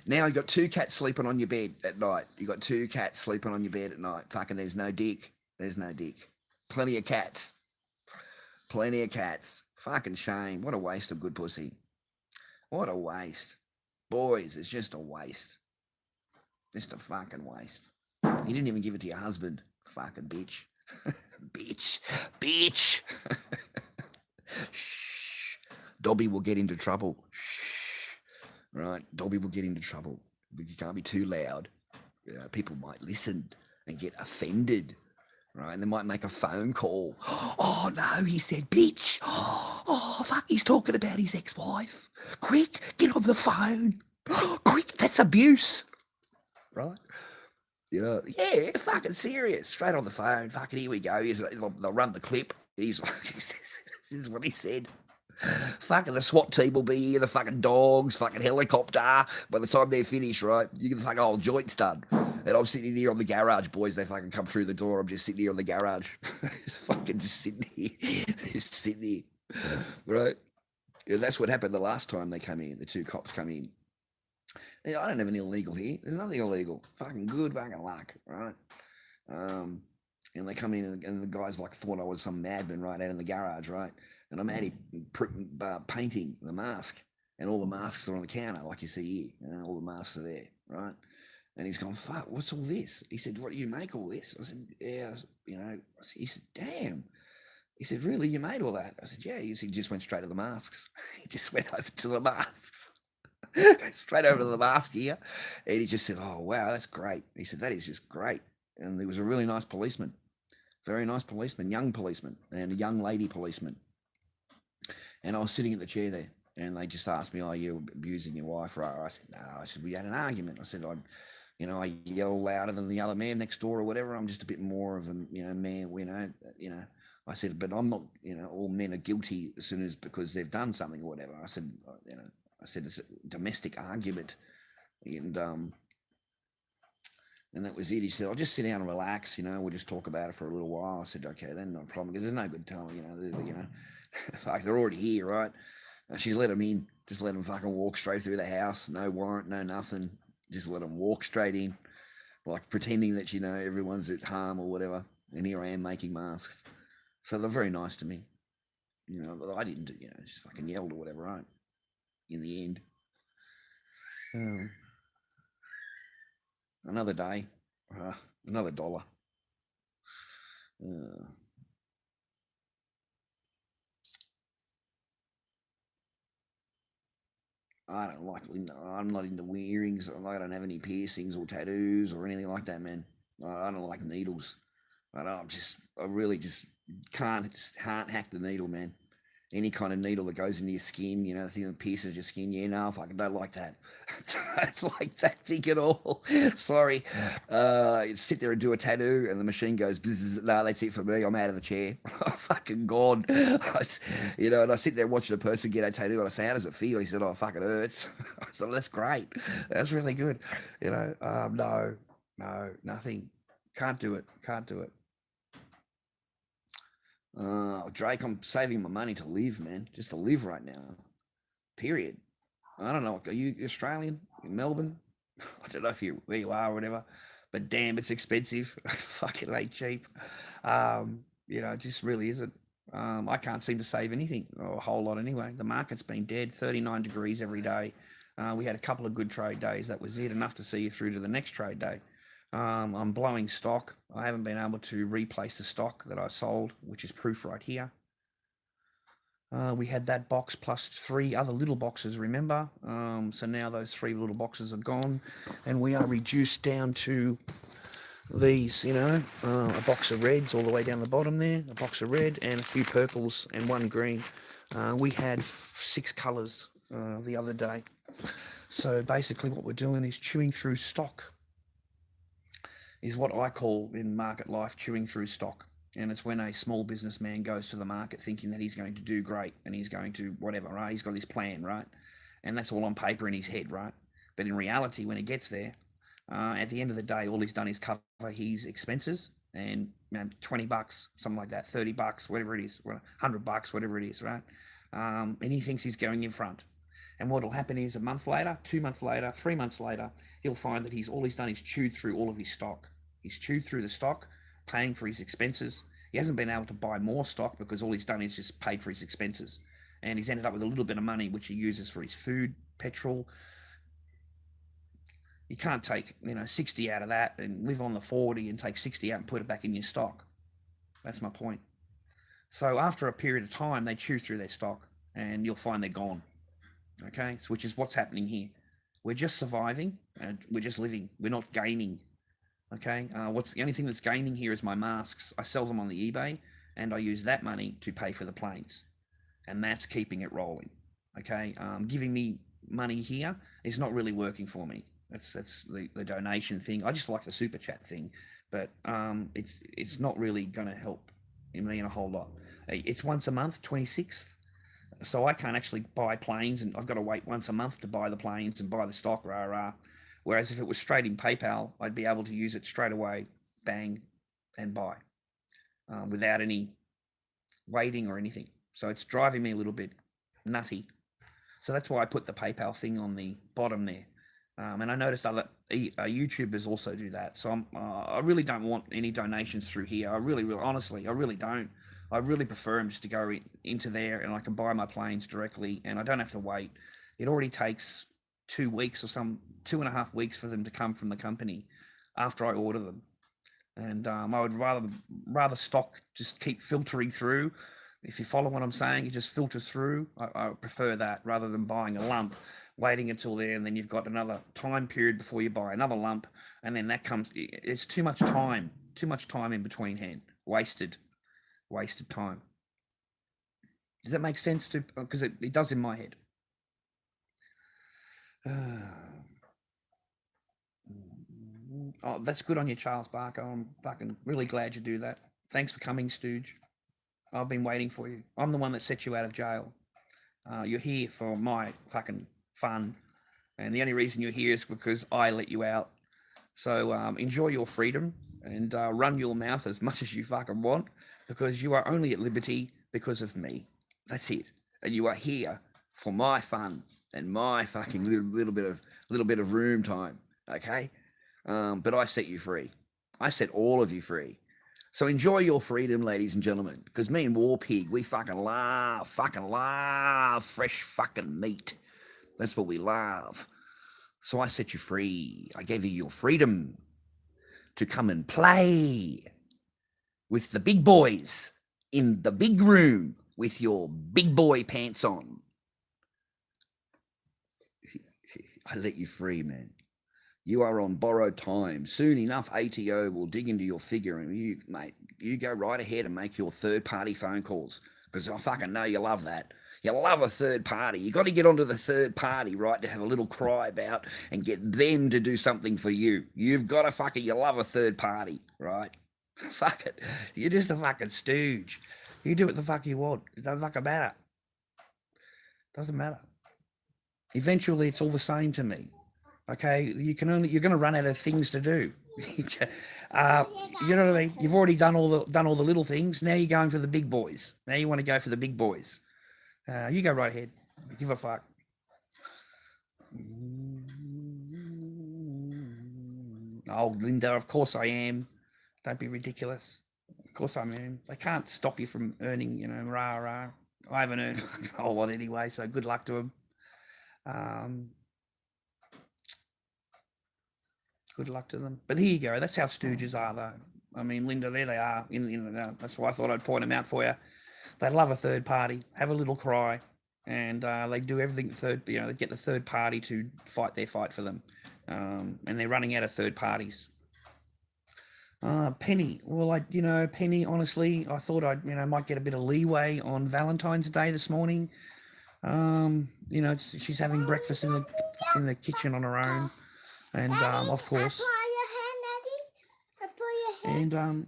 Now you got 2 cats sleeping on your bed at night. You got 2 cats sleeping on your bed at night. Fucking, there's no dick. Plenty of cats. Fucking shame. What a waste of good pussy. What a waste. Boys, it's just a waste. Just a fucking waste. You didn't even give it to your husband. Fucking bitch. bitch. Shh. Dobby will get into trouble. Shh. Right? Dobby will get into trouble. But you can't be too loud. People might listen and get offended. Right, and they might make a phone call. Oh, no, he said, bitch. Oh, fuck, he's talking about his ex-wife. Quick, get on the phone. Quick, that's abuse. Right? Yeah, fucking serious. Straight on the phone. Fucking, here we go. They'll run the clip. This is what he said. Fucking the SWAT team will be here, the fucking dogs, fucking helicopter. By the time they're finished, right, you get the fucking whole joint's done. And I'm sitting here on the garage, boys. They fucking come through the door. I'm just sitting here on the garage. just sitting here. Right? Yeah, that's what happened the last time they come in. The 2 cops come in. I don't have an illegal here. There's nothing illegal. Fucking good fucking luck, right? And they come in, and the guys thought I was some madman right out in the garage, right? And I'm out here painting the mask, and all the masks are on the counter, like you see here. All the masks are there, right? And he's gone, fuck, what's all this? He said, what do you make all this? I said, yeah, he said, damn. He said, really, you made all that? I said, yeah. He just went straight to the masks. He just went over to the masks. Straight over to the mask here. And he just said, oh, wow, that's great. He said, that is just great. And there was a really nice policeman. Very nice policeman, young policeman, and a young lady policeman. And I was sitting at the chair there, and they just asked me, oh, you're abusing your wife, right? I said, no. I said, we had an argument. I said, I yell louder than the other man next door or whatever. I'm just a bit more of a, man, I said, but I'm not, all men are guilty as soon as because they've done something or whatever. I said, it's a domestic argument. And that was it. He said, I'll just sit down and relax, we'll just talk about it for a little while. I said, okay, then no problem, because there's no good telling, like they're already here, right? She's let them in, just let them fucking walk straight through the house, no warrant, no nothing, just let them walk straight in, like pretending that, everyone's at harm or whatever, and here I am making masks. So they're very nice to me. I didn't, just fucking yelled or whatever, right? In the end. Another day, another $1. I don't like, I'm not into earrings. I don't have any piercings or tattoos or anything like that, man. I don't like needles. I really just can't hack the needle, man. Any kind of needle that goes into your skin, the thing that pierces your skin, I don't like that. Don't like that thing at all. Sorry. You sit there and do a tattoo and the machine goes, no, that's it for me. I'm out of the chair. Oh, fucking gone. And I sit there watching a person get a tattoo and I say, how does it feel? He said, oh, fuck, it hurts. I said, that's great. That's really good. No, nothing. Can't do it. Drake, I'm saving my money to live, man. Just to live right now. Period. I don't know. Are you Australian? In Melbourne? I don't know where you are or whatever. But damn, it's expensive. Fucking ain't cheap. It just really isn't. I can't seem to save anything, or a whole lot anyway. The market's been dead, 39 degrees every day. We had a couple of good trade days. That was it, enough to see you through to the next trade day. I'm blowing stock. I haven't been able to replace the stock that I sold, which is proof right here. We had that box plus 3 other little boxes, remember? So now those 3 little boxes are gone, and we are reduced down to these, a box of reds all the way down the bottom there, a box of red and a few purples and 1 green. We had 6 colours the other day. So basically what we're doing is chewing through stock. Is what I call in market life chewing through stock. And it's when a small businessman goes to the market thinking that he's going to do great and he's going to whatever, right? He's got this plan, right? And that's all on paper in his head, right? But in reality, when he gets there, at the end of the day, all he's done is cover his expenses and $20, something like that, $30, whatever it is, $100, whatever it is, right? And he thinks he's going in front. And what will happen is a month later, 2 months later, 3 months later, he'll find that all he's done is chewed through all of his stock. He's chewed through the stock, paying for his expenses. He hasn't been able to buy more stock because all he's done is just paid for his expenses. And he's ended up with a little bit of money, which he uses for his food, petrol. You can't take, 60 out of that and live on the 40 and take 60 out and put it back in your stock. That's my point. So after a period of time, they chew through their stock and you'll find they're gone. Okay, so which is what's happening here. We're just surviving and we're just living. We're not gaining. Okay, the only thing that's gaining here is my masks. I sell them on the eBay and I use that money to pay for the planes, and that's keeping it rolling. Okay, giving me money here is not really working for me. That's the donation thing. I just like the super chat thing, but it's not really going to help me in a whole lot. It's once a month, 26th. So I can't actually buy planes, and I've got to wait once a month to buy the planes and buy the stock, Whereas if it was straight in PayPal, I'd be able to use it straight away, bang, and buy, without any waiting or anything. So it's driving me a little bit nutty. So that's why I put the PayPal thing on the bottom there. And I noticed other YouTubers also do that. So I really don't want any donations through here. Honestly, I really don't. I really prefer them just to go into there and I can buy my planes directly and I don't have to wait. It already takes 2 weeks or 2.5 weeks for them to come from the company after I order them. And I would rather stock just keep filtering through. If you follow what I'm saying, it just filters through. I prefer that rather than buying a lump, waiting until there, and then you've got another time period before you buy another lump, and then that comes. It's too much time in between hand, wasted time. Does that make sense? Because it does in my head. Oh, that's good on you, Charles Barker. I'm fucking really glad you do that. Thanks for coming, Stooge. I've been waiting for you. I'm the one that set you out of jail. You're here for my fucking fun. And the only reason you're here is because I let you out. So enjoy your freedom and run your mouth as much as you fucking want, because you are only at liberty because of me. That's it. And you are here for my fun and my fucking little bit of room time. Okay? But I set you free. I set all of you free. So enjoy your freedom, ladies and gentlemen, because me and War Pig, we fucking love fresh fucking meat. That's what we love. So I set you free. I gave you your freedom to come and play with the big boys in the big room with your big boy pants on. I let you free, man. You are on borrowed time. Soon enough, ATO will dig into your figure, and you, mate, you go right ahead and make your third-party phone calls, because I fucking know you love that. You love a third party. You got to get onto the third party, right, to have a little cry about and get them to do something for you. You've got to you love a third party, right? Fuck it. You're just a fucking stooge. You do what the fuck you want. It doesn't fucking matter. Doesn't matter. Eventually, it's all the same to me. Okay, you're going to run out of things to do. You know what I mean? You've already done all the little things. Now you're going for the big boys. Now you want to go for the big boys. You go right ahead. Give a fuck. Oh, Linda, of course I am. Don't be ridiculous. Of course I am. They can't stop you from earning, rah. I haven't earned a whole lot anyway, so good luck to them. Good luck to them. But here you go. That's how stooges are, though. I mean, Linda, there they are. That's why I thought I'd point them out for you. They love a third party, have a little cry, and they do everything they get the third party to fight their fight for them. And they're running out of third parties. Penny. Well, Penny, honestly, I thought I might get a bit of leeway on Valentine's Day this morning. She's having breakfast in the kitchen on her own. And, of course, and,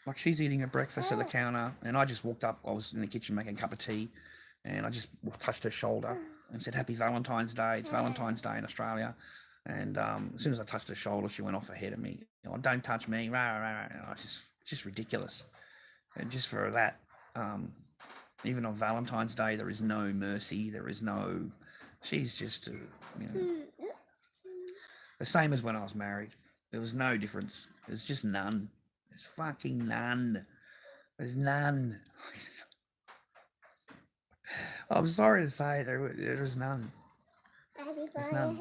like, she's eating her breakfast at the counter, and I just walked up. I was in the kitchen making a cup of tea, and I just touched her shoulder and said, "Happy Valentine's Day." It's Valentine's Day in Australia. And as soon as I touched her shoulder, she went off ahead of me. "Don't touch me." Rah, rah, rah. It's just ridiculous. And just for that, even on Valentine's Day, there is no mercy. There is no... She's just, the same as when I was married. There was no difference. There's just none. There's fucking none. There's none. I'm sorry to say there's none. There's none.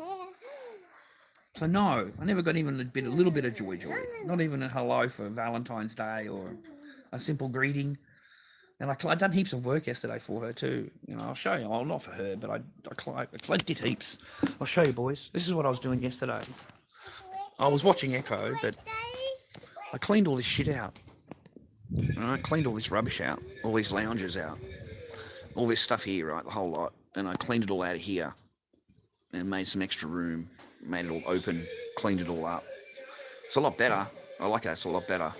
So no, I never got even a little bit of joy. Not even a hello for Valentine's Day or a simple greeting. And I done heaps of work yesterday for her too. I'll show you. Well, not for her, but I did heaps. I'll show you, boys. This is what I was doing yesterday. I was watching Echo, but I cleaned all this shit out. I cleaned all this rubbish out, all these lounges out, all this stuff here, right, the whole lot. And I cleaned it all out of here and made some extra room, made it all open, cleaned it all up. It's a lot better. I like that. It's a lot better.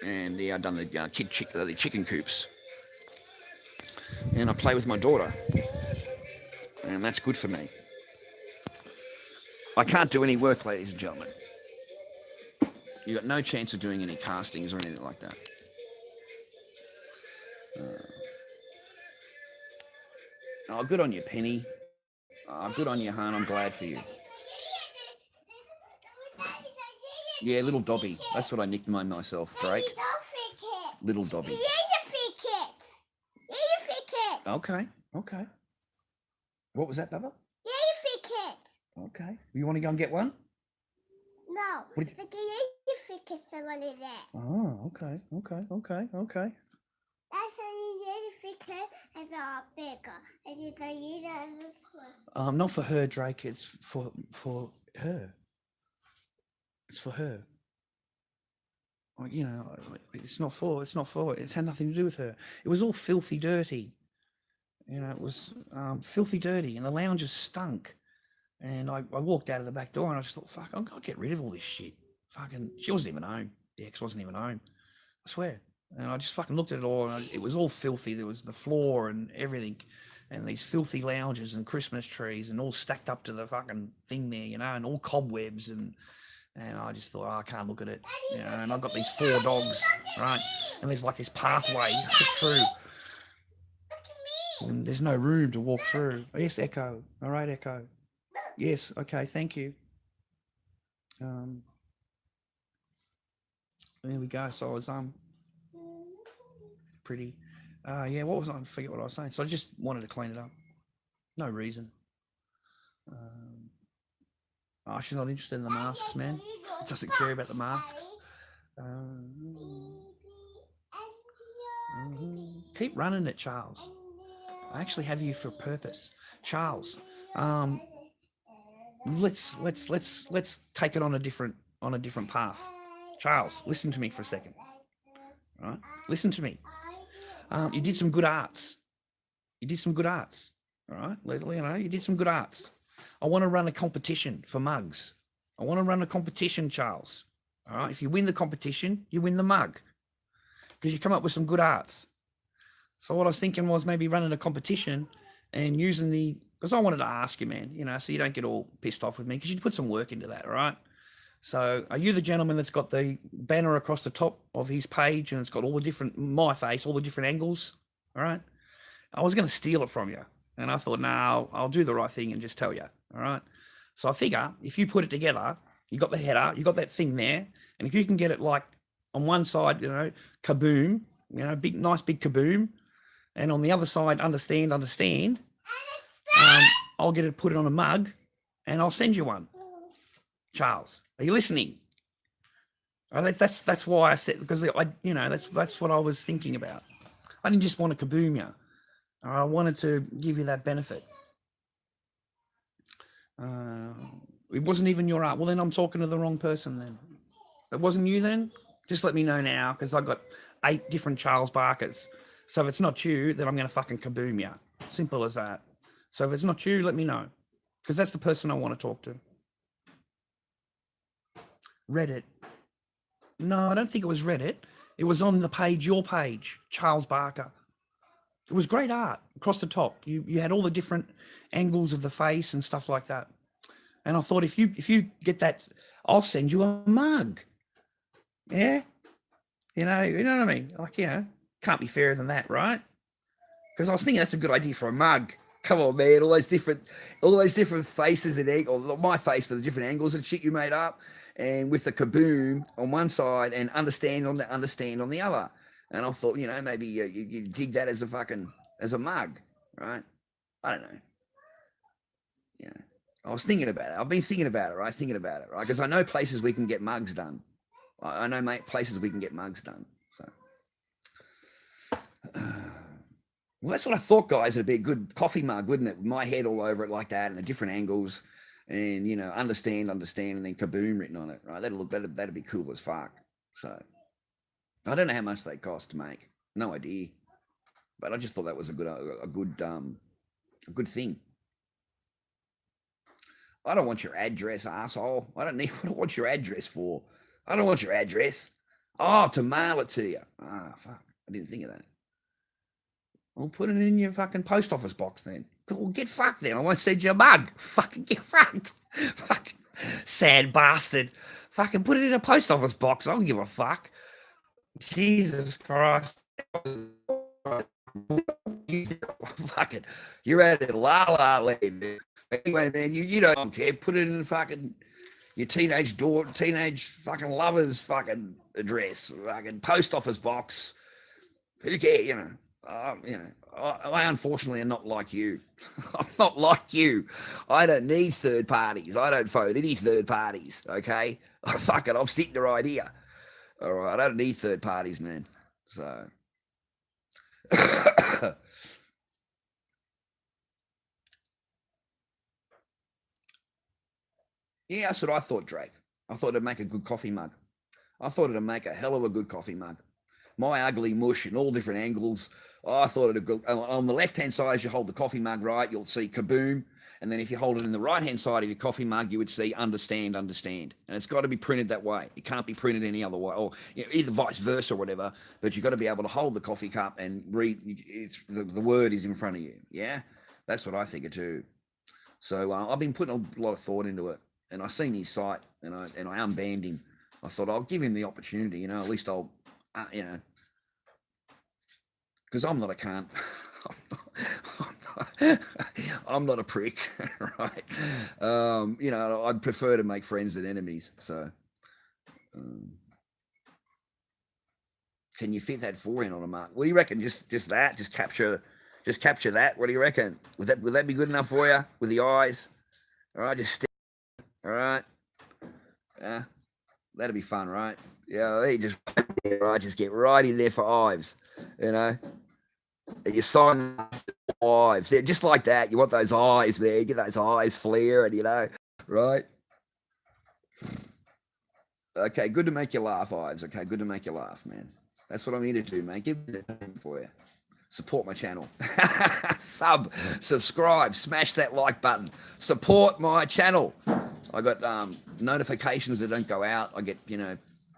And I've done the chicken coops. And I play with my daughter. And that's good for me. I can't do any work, ladies and gentlemen. You got no chance of doing any castings or anything like that. Good on you, Penny. Good on you, hon. I'm glad for you. Yeah, little Dobby. That's what I nicknamed myself, Drake. Little Dobby. Okay. What was that, Bubba? Okay. You want to go and get one? No. Oh, okay. That's and are bigger, and you can eat it as a Swiss. Not for her, Drake. It's for her. It's for her. It's not for. It had nothing to do with her. It was all filthy dirty. It was filthy dirty, and the lounges stunk. And I walked out of the back door, and I just thought, fuck, I'll get rid of all this shit. Fucking, she wasn't even home. The ex wasn't even home. swear. And I just fucking looked at it all, and it was all filthy. There was the floor and everything, and these filthy lounges and Christmas trees, and all stacked up to the fucking thing there, you know, and all cobwebs, and I just thought, oh, I can't look at it, you know. And I've got these 4 dogs, right, and there's like this pathway through, and there's no room to walk through. Oh, yes, Echo. All right, Echo. Yes, okay, thank you. There we go. So I was pretty. Yeah, what was I? I forget what I was saying. So I just wanted to clean it up. No reason. Oh, she's not interested in the masks, man. Doesn't care about the masks. Keep running it, Charles. I actually have you for a purpose, Charles. Let's take it on a different path. Charles, listen to me for a second. All right, listen to me. You did some good arts. All right, you know, you did some good arts. I want to run a competition for mugs. I want to run a competition, Charles. All right, if you win the competition, you win the mug, because you come up with some good arts. So what I was thinking was maybe running a competition and using because I wanted to ask you, man, you know, so you don't get all pissed off with me, because you put some work into that, all right? So are you the gentleman that's got the banner across the top of his page and it's got all the different, my face, all the different angles, all right? I was going to steal it from you, and I thought, no, I'll do the right thing and just tell you, all right? So I figure if you put it together, you got the header, you got that thing there, and if you can get it like on one side, you know, kaboom, you know, big, nice big kaboom, and on the other side, understand, I'll get it, put it on a mug, and I'll send you one. Charles, are you listening? That's why I said, because you know, that's what I was thinking about. I didn't just want to kaboom you. I wanted to give you that benefit. It wasn't even your art. Well, then I'm talking to the wrong person then. It wasn't you then? Just let me know now, because I've got 8 different Charles Barkers. So if it's not you, then I'm going to fucking kaboom you. Simple as that. So if it's not you, let me know, because that's the person I want to talk to. Reddit. No, I don't think it was Reddit. It was on the page, your page, Charles Barker. It was great art across the top. You had all the different angles of the face and stuff like that. And I thought, if you get that, I'll send you a mug. Yeah, you know what I mean. Like, you know, can't be fairer than that, right? Because I was thinking that's a good idea for a mug. Come on, man! All those different faces and angles. My face for the different angles and shit you made up, and with the kaboom on one side and understand on the other. And I thought, you know, maybe you dig that as a mug, right? I don't know. You know, I was thinking about it. I've been thinking about it, right? Because I know places we can get mugs done. I know, mate, places we can get mugs done. So, well, that's what I thought, guys. It'd be a good coffee mug, wouldn't it? My head all over it like that, and the different angles, and, you know, understand, and then kaboom written on it, right? That'd be cool as fuck. So, I don't know how much they cost to make. No idea. But I just thought that was a good thing. I don't want your address, asshole. What do I want your address for? I don't want your address. Oh, to mail it to you. Ah, fuck. I didn't think of that. I'll put it in your fucking post office box then. Well, get fucked then. I won't send you a mug. Fucking get fucked. Fucking sad bastard. Fucking put it in a post office box. I don't give a fuck. Jesus Christ. Fucking, you're at it, la la land, man. Anyway, man, you don't care. Put it in fucking your teenage fucking lover's fucking address, fucking post office box. Who cares, you know? I unfortunately am not like you. I'm not like you. I don't need third parties. I don't phone any third parties. Okay, fuck it. I'm sticking to right here. All right, I don't need third parties, man. So. Yeah, that's what I thought, Drake. I thought it'd make a good coffee mug. I thought it'd make a hell of a good coffee mug. my ugly mush in all different angles. I thought it'd go on the left-hand side as you hold the coffee mug right, you'll see kaboom. And then if you hold it in the right-hand side of your coffee mug, you would see understand, understand. And it's got to be printed that way. It can't be printed any other way, or either vice versa or whatever. But you've got to be able to hold the coffee cup and read. It's the word is in front of you. Yeah, that's what I think it too. So I've been putting a lot of thought into it. And I seen his site, and I unbanned him. I thought I'll give him the opportunity. At least I'll, because I'm not a cunt. I'm not a prick, right? I'd prefer to make friends than enemies. So, can you fit that forehand on a mark? What do you reckon? Just that? Just capture that? What do you reckon? Would that be good enough for you with the eyes? All right, just stick. All right. Yeah, that'd be fun, right? Yeah, they just get right in there for Ives, And you sign Ives. They're just like that. You want those eyes, man. Get those eyes flaring, right? Okay, good to make you laugh, Ives. Okay, good to make you laugh, man. That's what I'm here to do, man. Give me the time for you. Support my channel. Subscribe, smash that like button. Support my channel. I got notifications that don't go out. I get,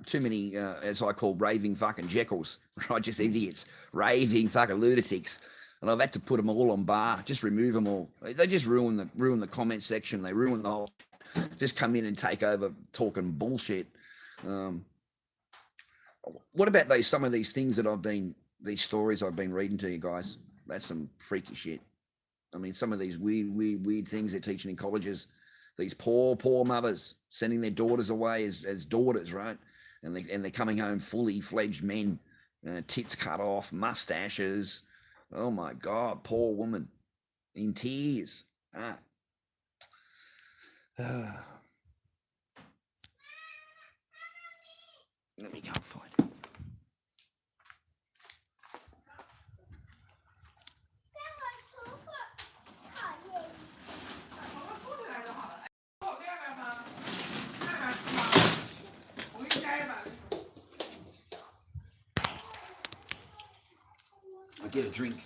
too many, as I call, raving fucking jekylls, right? Just idiots, raving fucking lunatics. And I've had to put them all on bar, just remove them all. They just ruin the comment section. They ruin the whole, just come in and take over talking bullshit. What about some of these things that these stories I've been reading to you guys? That's some freaky shit. I mean, some of these weird things they're teaching in colleges. These poor mothers sending their daughters away as daughters, right? And they're coming home fully fledged men, tits cut off, mustaches. Oh my God, poor woman, in tears. Let me go find it. I get a drink.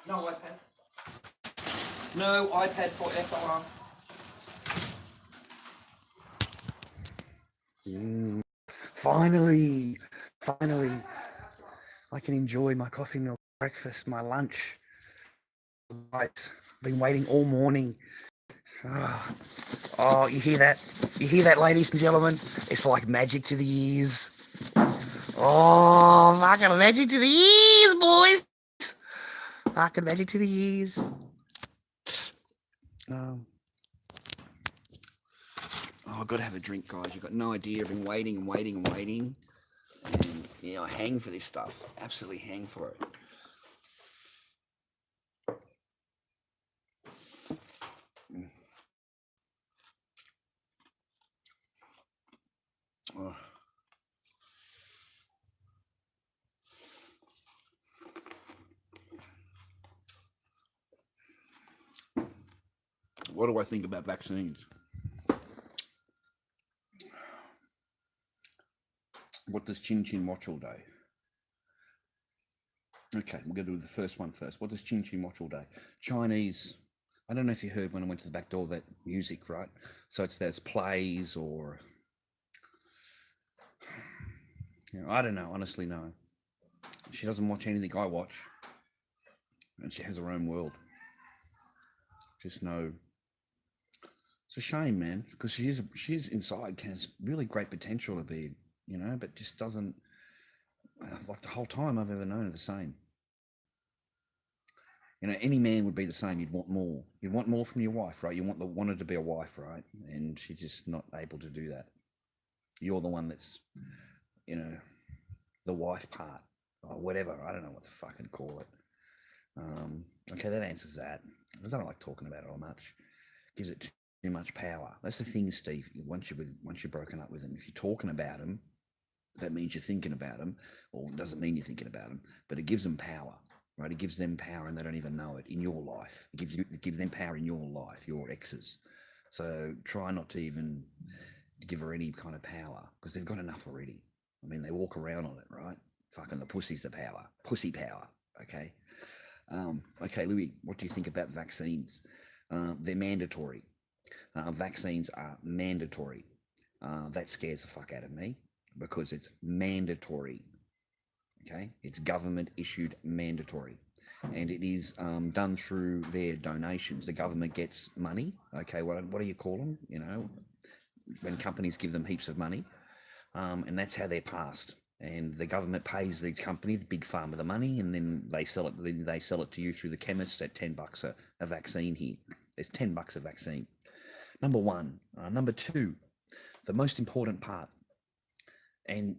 No iPad. No iPad for FLR. Finally, I can enjoy my coffee milk breakfast, my lunch. Right, been waiting all morning. Oh, you hear that? You hear that, ladies and gentlemen? It's like magic to the ears. Oh, fucking magic to the ears, boys. Fucking magic to the ears. I've got to have a drink, guys. You've got no idea. I've been waiting and waiting and waiting. And, I hang for this stuff. Absolutely hang for it. Oh. What do I think about vaccines? What does Chin Chin watch all day? Okay, we're going to do the first one first. What does Chin Chin watch all day? Chinese. I don't know if you heard when I went to the back door that music, right? So there's plays or You know, I don't know, honestly, no. She doesn't watch anything I watch, and she has her own world. Just know. It's a shame, man, because she is inside has really great potential to be, you know, but just doesn't. Like the whole time I've ever known her, the same. You know, any man would be the same. You'd want more. You'd want more from your wife, right? You want her to be a wife, right? And she's just not able to do that. You're the one that's, you know, the wife part or whatever. I don't know what to fucking call it. Okay, that answers that. Because I don't like talking about it all much. Gives it too much power. That's the thing, Steve. Once you're broken up with them, if you're talking about them, that means you're thinking about them, or it doesn't mean you're thinking about them, but it gives them power. Right, it gives them power, and they don't even know it in your life. It gives them power in your life, your exes. So try not to even give her any kind of power, because they've got enough already. I mean, they walk around on it, right? Fucking the pussy's the power, pussy power. Okay. Okay, Louis, what do you think about vaccines? They're mandatory. Vaccines are mandatory. That scares the fuck out of me because it's mandatory. Okay, it's government issued mandatory, and it is done through their donations. The government gets money. Okay, what do you call them? You know, when companies give them heaps of money, and that's how they're passed. And the government pays the company, the big pharma, the money, and then they sell it. Then they sell it to you through the chemist at $10 a vaccine. Here, there's $10 a vaccine. Number one. Number two, the most important part, and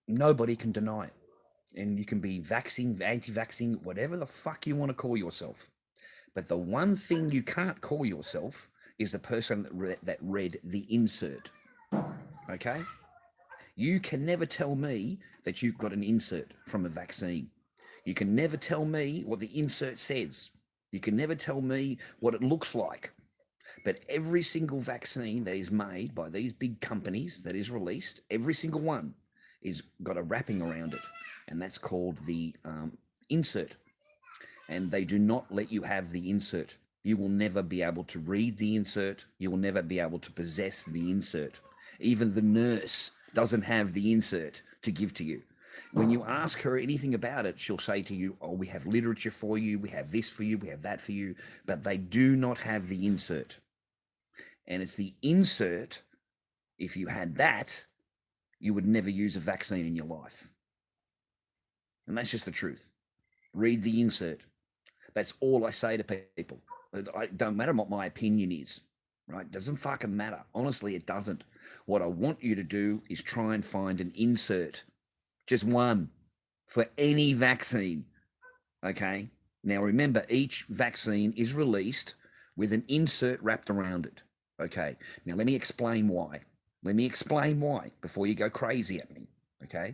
nobody can deny it. And you can be vaccine, anti-vaccine, whatever the fuck you want to call yourself. But the one thing you can't call yourself is the person that read the insert. Okay? You can never tell me that you've got an insert from a vaccine. You can never tell me what the insert says. You can never tell me what it looks like. But every single vaccine that is made by these big companies that is released, every single one is got a wrapping around it. And that's called the insert. And they do not let you have the insert. You will never be able to read the insert. You will never be able to possess the insert. Even the nurse doesn't have the insert to give to you. When you ask her anything about it, she'll say to you, oh, we have literature for you, we have this for you, we have that for you, but they do not have the insert. And it's the insert, if you had that, you would never use a vaccine in your life. And that's just the truth. Read the insert. That's all I say to people. It don't matter what my opinion is, right? It doesn't fucking matter. Honestly, it doesn't. What I want you to do is try and find an insert, just one, for any vaccine, okay? Now, remember, each vaccine is released with an insert wrapped around it, okay? Now, let me explain why. Let me explain why before you go crazy at me, okay?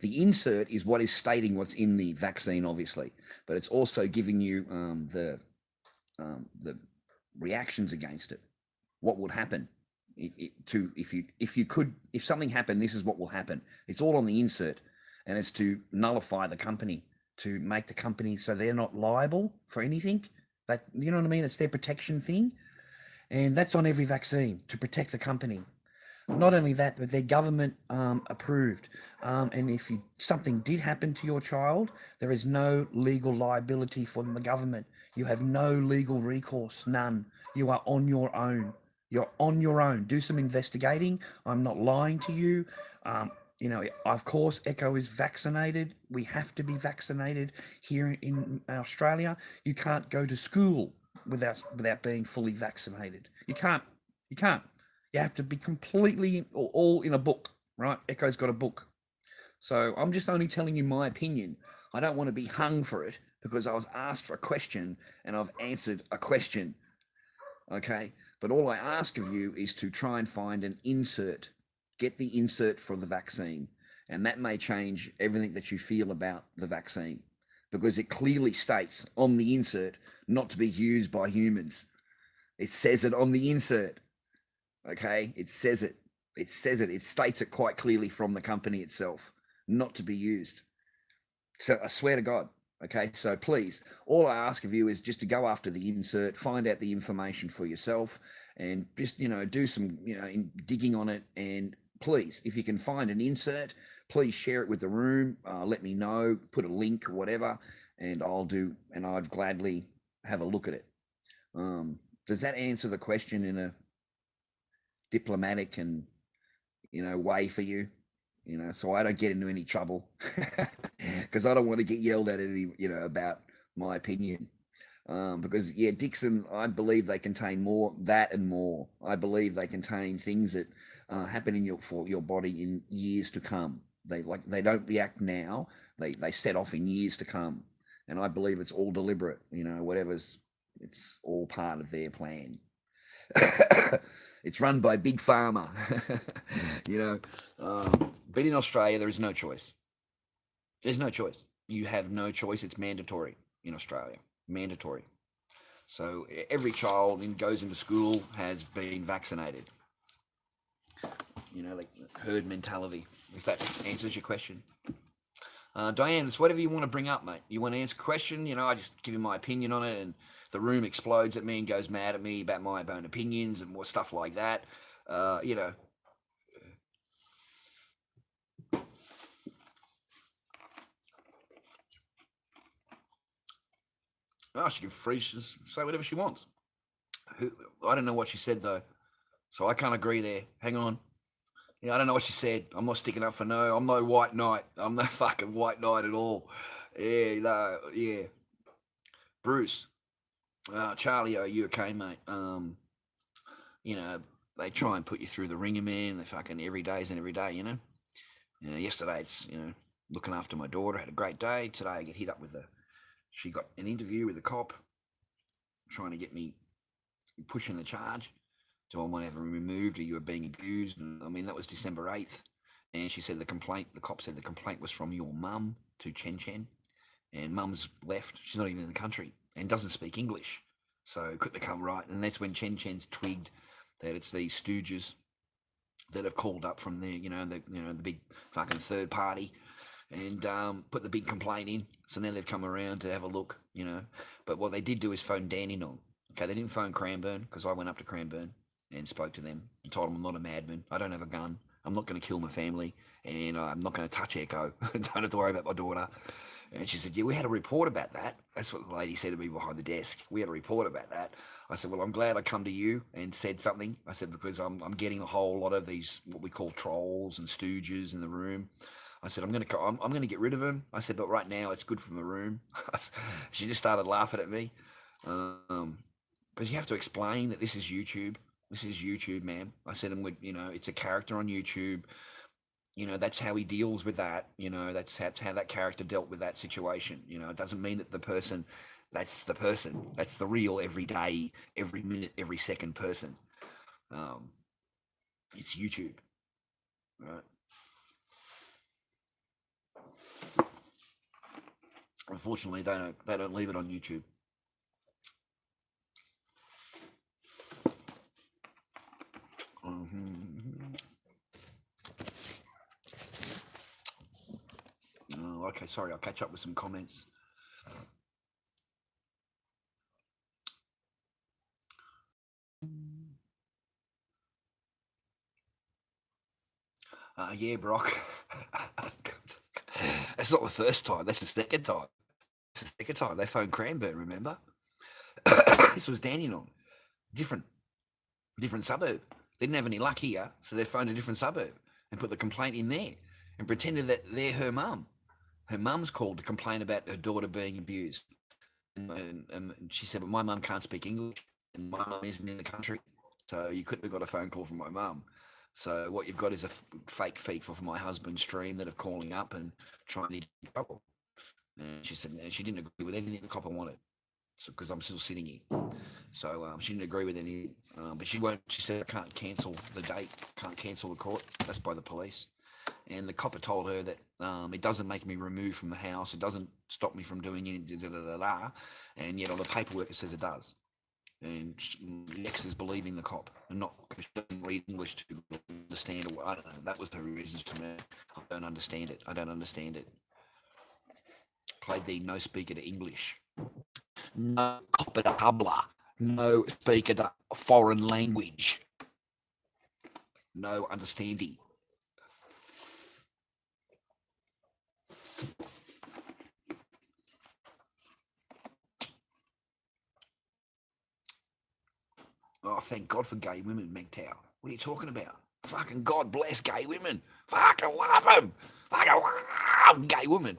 The insert is what is stating what's in the vaccine, obviously, but it's also giving you the reactions against it. What would happen if something happened? This is what will happen. It's all on the insert, and it's to nullify the company, to make the company so they're not liable for anything. That, you know what I mean? It's their protection thing, and that's on every vaccine to protect the company. Not only that, but they're government approved. And if something did happen to your child, there is no legal liability from the government. You have no legal recourse, none. You are on your own. You're on your own. Do some investigating. I'm not lying to you. You know, of course, Echo is vaccinated. We have to be vaccinated here in Australia. You can't go to school without being fully vaccinated. You can't. You have to be completely all in a book, right? Echo's got a book. So I'm just only telling you my opinion. I don't want to be hung for it because I was asked for a question and I've answered a question, okay? But all I ask of you is to try and find an insert. Get the insert for the vaccine. And that may change everything that you feel about the vaccine because it clearly states on the insert not to be used by humans. It says it on the insert. Okay, it says it. It states it quite clearly from the company itself, not to be used. So I swear to God, okay, so please, all I ask of you is just to go after the insert, find out the information for yourself, and just, do some, digging on it. And please, if you can find an insert, please share it with the room. Let me know, put a link or whatever, and I'd gladly have a look at it. Does that answer the question in a diplomatic and, way for you? So I don't get into any trouble because I don't want to get yelled at about my opinion. Because Dixon, I believe they contain more, that and more. I believe they contain things that happen in your body in years to come. They don't react now. They set off in years to come, and I believe it's all deliberate. It's all part of their plan. It's run by Big Pharma, but in Australia there is no choice. There's no choice. You have no choice. It's mandatory in Australia. Mandatory. So every child goes into school has been vaccinated. Like herd mentality, if that answers your question. Diane, it's whatever you want to bring up, mate. You want to answer a question, I just give you my opinion on it, and the room explodes at me and goes mad at me about my own opinions and more stuff like that. Oh, she can say whatever she wants. I don't know what she said, though, so I can't agree there. Hang on. I don't know what she said. I'm not sticking up for no. I'm no white knight. I'm no fucking white knight at all. Yeah. Bruce. Charlie, are you okay, mate? They try and put you through the ringer, man. They fucking every day, yesterday it's, looking after my daughter. Had a great day. Today I get hit up with she got an interview with a cop trying to get me pushing the charge. Do I want to have her removed, or you were being abused? And, that was December 8th. And she said the cop said the complaint was from your mum to Chen Chen. And mum's left. She's not even in the country and doesn't speak English. So couldn't have come right. And that's when Chen Chen's twigged that it's these stooges that have called up from the big fucking third party and put the big complaint in. So now they've come around to have a look, But what they did do is phone Dandenong. Okay, they didn't phone Cranbourne, because I went up to Cranbourne and spoke to them and told them I'm not a madman. I don't have a gun. I'm not going to kill my family, and I'm not going to touch Echo. Don't have to worry about my daughter. And she said, yeah, we had a report about that. That's what the lady said to me behind the desk. We had a report about that. I said, well, I'm glad I come to you and said something. I said, because I'm getting a whole lot of these, what we call trolls and stooges in the room. I said, I'm going to get rid of them. I said, but right now it's good for the room. She just started laughing at me. Because you have to explain that this is YouTube. This is YouTube, man. I said, and it's a character on YouTube. That's how he deals with that. That's how that character dealt with that situation. It doesn't mean that that's the person. That's the real, everyday, every minute, every second person. It's YouTube, right? Unfortunately, they don't leave it on YouTube. Oh, okay, sorry, I'll catch up with some comments. Yeah, Brock. That's not the first time. That's the second time. It's the second time they phoned Cranbourne, remember? This was Dandenong. Different suburb. They didn't have any luck here, so they phoned a different suburb and put the complaint in there and pretended that they're her mum. Her mum's called to complain about her daughter being abused. And she said, but my mum can't speak English and my mum isn't in the country. So you couldn't have got a phone call from my mum. So what you've got is a fake feed for my husband's stream that are calling up and trying to get in trouble. And she said she didn't agree with anything the copper wanted. Because I'm still sitting here. So she didn't agree with any, but she won't. She said, I can't cancel the date, can't cancel the court. That's by the police. And the copper told her that it doesn't make me removed from the house. It doesn't stop me from doing anything, and yet on the paperwork it says it does. And the ex is believing the cop and not because she doesn't read English to understand. I don't know. That was her reasons to me. I don't understand it. Played the no speaker to English. No copper to habla. No speaker to foreign language. No understanding. Oh, thank God for gay women, MGTOW. What are you talking about? Fucking God bless gay women. Fucking love them. Fucking love gay women.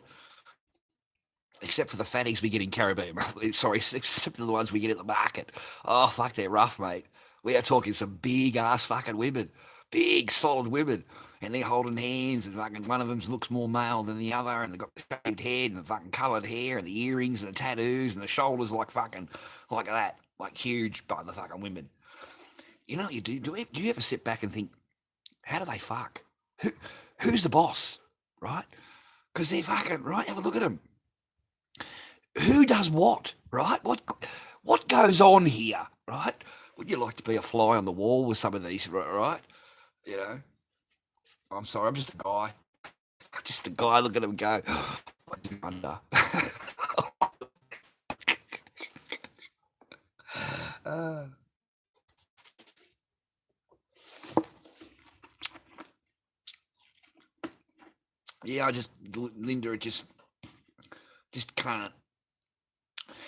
Except for the fatties we get in Caribbean. Sorry, except for the ones we get at the market. Oh, fuck, they're rough, mate. We are talking some big-ass fucking women. Big, solid women. And they're holding hands, and fucking one of them looks more male than the other, and they've got the shaved head, and the fucking coloured hair, and the earrings, and the tattoos, and the shoulders like fucking, like that. Like huge by the fucking women. You know what you do? Do you ever sit back and think, how do they fuck? Who's the boss, right? Because they're fucking, right? Have a look at them. Who does what, right? What goes on here, right? Would you like to be a fly on the wall with some of these, right? You know? I'm sorry, I'm just a guy. Just a guy looking at him go, I do wonder. Yeah, Linda, it just can't.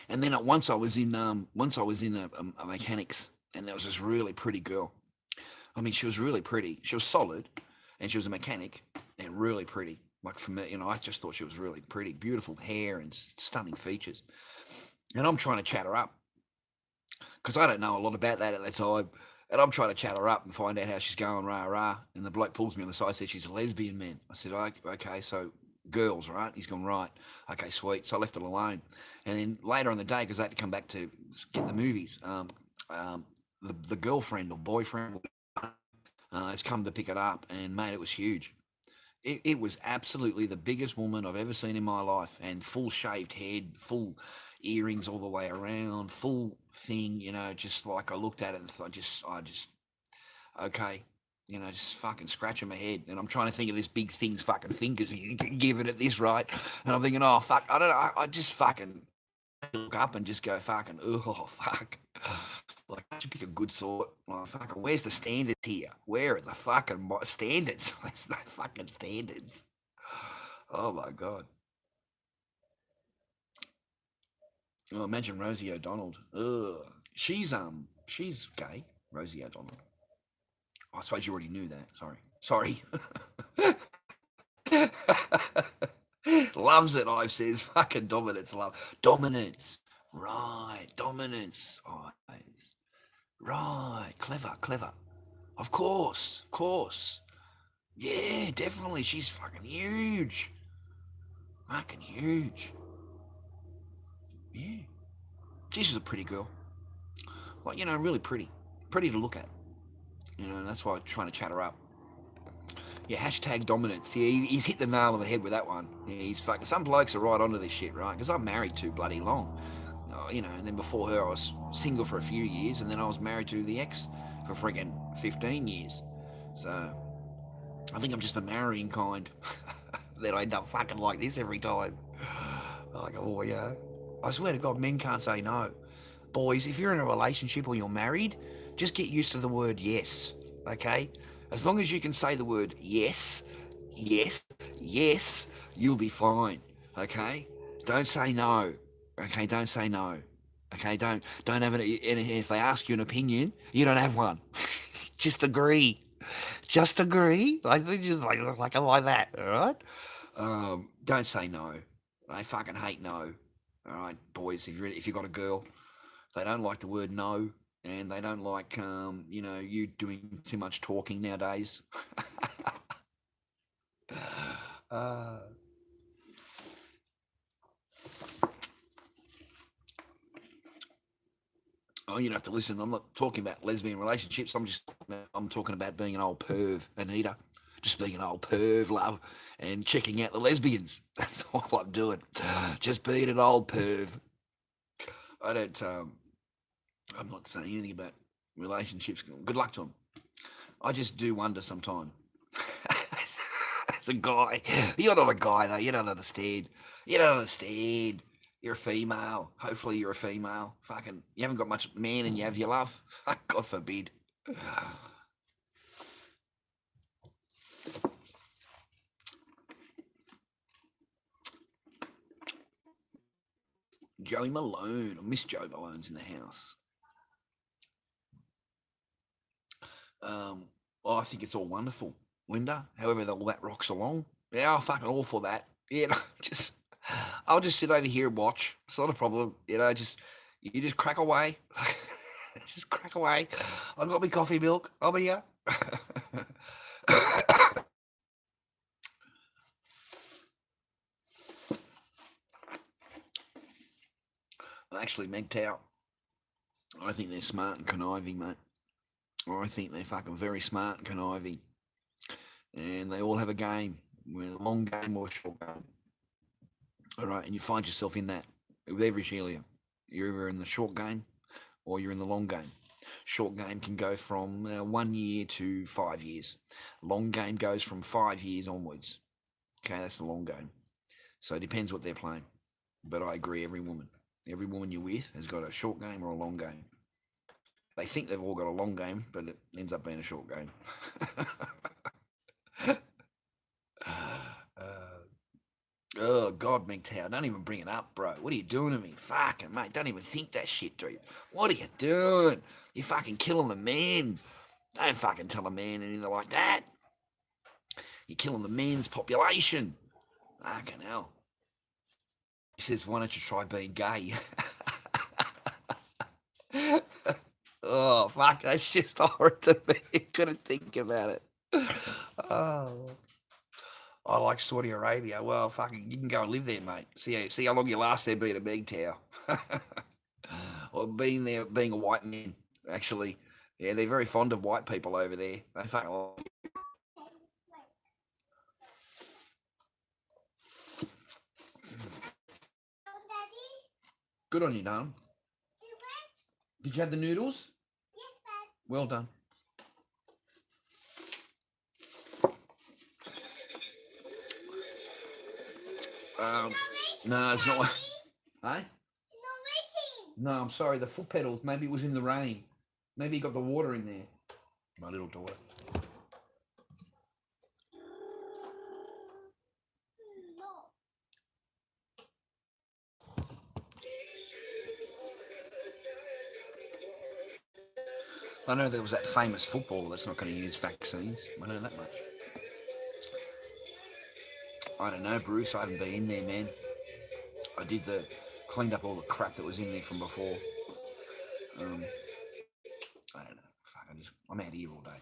And then once I was in a mechanics, and there was this really pretty girl. I mean, she was really pretty. She was solid, and she was a mechanic, and really pretty. Like for me, I just thought she was really pretty, beautiful hair and stunning features. And I'm trying to chat her up because I don't know a lot about that at that time. And I'm trying to chat her up and find out how she's going, rah, rah. And the bloke pulls me on the side, says she's a lesbian, man. I said, okay, so girls, right? He's gone, right. Okay, sweet. So I left it alone. And then later in the day, because I had to come back to get the movies, the girlfriend or boyfriend has come to pick it up, and, mate, it was huge. It was absolutely the biggest woman I've ever seen in my life, and full shaved head, full earrings all the way around, full thing, just like I looked at it and thought, I just, okay, just fucking scratching my head. And I'm trying to think of this big thing's fucking fingers, and you can give it at this, right? And I'm thinking, oh, fuck, I don't know, I just fucking look up and just go fucking, oh, fuck. Like, I should pick a good sort. Like, fucking, where's the standards here? Where are the fucking standards? There's no fucking standards. Oh, my God. Oh, imagine Rosie O'Donnell. Ugh. She's gay, Rosie O'Donnell. I suppose you already knew that. Sorry. Loves it, Ive says. Fucking dominance, love. Dominance. Right, dominance. Oh, right, clever. Of course. Yeah, definitely. She's fucking huge. Fucking huge. Yeah. She's a pretty girl. Like, really pretty. Pretty to look at. And that's why I'm trying to chat her up. Yeah, hashtag dominance. Yeah, he's hit the nail on the head with that one. Yeah, he's fucking. Some blokes are right onto this shit, right? Because I'm married too bloody long. And then before her, I was single for a few years, and then I was married to the ex for friggin' 15 years. So, I think I'm just the marrying kind. That I end up fucking like this every time. Like, I swear to God, men can't say no. Boys, if you're in a relationship or you're married, just get used to the word yes, okay? As long as you can say the word yes, you'll be fine, okay? Don't say no, okay? Don't say no, okay? Don't have an, and if they ask you an opinion, you don't have one. Just agree. Just agree, like that, all right? Don't say no. I fucking hate no. All right, boys. If you've got a girl, they don't like the word no, and they don't like you doing too much talking nowadays. Oh, you don't have to listen. I'm not talking about lesbian relationships. I'm talking about being an old perv, Anita. Just being an old perv, love, and checking out the lesbians. That's all I'm doing. Just being an old perv. I don't. I'm not saying anything about relationships. Good luck to them. I just do wonder sometimes. As a guy, you're not a guy though. You don't understand. You're a female. Hopefully you're a female. Fucking, you haven't got much man and you have your love. God forbid. Joey Malone. I miss Joey Malone's in the house. Well, I think it's all wonderful, Linda. However, all that rocks along. Yeah, I'm fucking all for that. Yeah, no, I'll just sit over here and watch. It's not a problem. You just crack away. Just crack away. I've got my coffee milk. I'll be here. Actually, MGTOW, I think they're smart and conniving, mate. I think they're fucking very smart and conniving. And they all have a game, a long game or a short game. All right, and you find yourself in that with every Shelia. You're either in the short game or you're in the long game. Short game can go from 1 year to 5 years. Long game goes from 5 years onwards. Okay, that's the long game. So it depends what they're playing. But I agree, every woman you're with has got a short game or a long game. They think they've all got a long game, but it ends up being a short game. Oh, God, MGTOW, don't even bring it up, bro. What are you doing to me? Fucking, mate, don't even think that shit, dude. What are you doing? You're fucking killing the man. Don't fucking tell a man anything like that. You're killing the man's population. Fucking hell. He says, why don't you try being gay? Oh, fuck, that's just horrid to me. I couldn't think about it. Oh, I like Saudi Arabia. Well, fucking, you can go and live there, mate. See how long you last there being a MGTOW. Or being there, being a white man, actually. Yeah, they're very fond of white people over there. They fucking like it. Good on you, darling. Did you have the noodles? Yes, Dad. Well done. No, it's not. Hey? No, I'm sorry. The foot pedals. Maybe it was in the rain. Maybe you got the water in there. My little daughter. I know there was that famous footballer that's not going to use vaccines. I know that much. I don't know, Bruce. I haven't been in there, man. I cleaned up all the crap that was in there from before. I don't know. Fuck, I'm out here all day.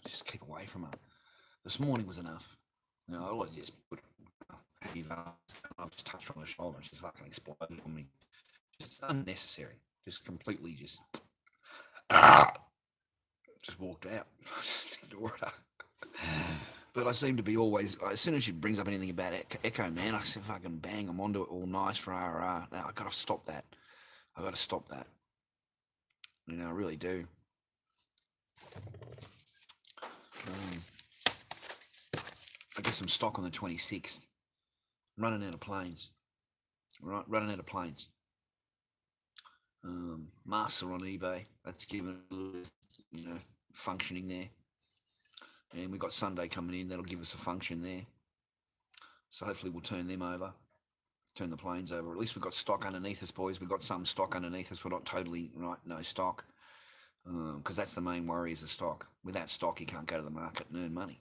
Just keep away from her. This morning was enough. You know, I just put heavy valves. I just touched her on the shoulder and she's fucking exploded on me. Just unnecessary. Just completely just walked out. Just ignored her. But I seem to be always, as soon as she brings up anything about Echo, man, I say fucking bang, I'm onto it all nice for her. Now, I got to stop that. You know, I really do. I get some stock on the 26th. I'm running out of planes. Right, running out of planes. Masks are on eBay. That's given a little, functioning there. And we've got Sunday coming in. That'll give us a function there. So hopefully we'll turn them over. Turn the planes over. At least we've got stock underneath us, boys. We've got some stock underneath us. We're not totally, no stock. Because that's the main worry is the stock. Without stock, you can't go to the market and earn money.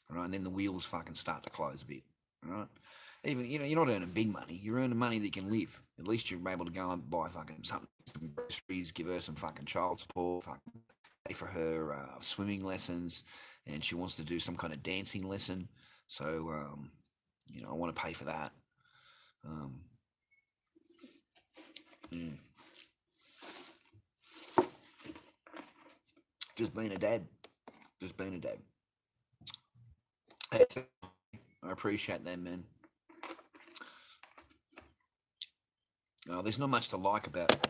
Right? And then the wheels fucking start to close a bit. Right? Even, you're not earning big money. You're earning money that you can live. At least you're able to go and buy fucking some groceries, give her some fucking child support, fucking pay for her swimming lessons, and she wants to do some kind of dancing lesson. So, I want to pay for that. Just being a dad. I appreciate that, man. There's not much to like about it.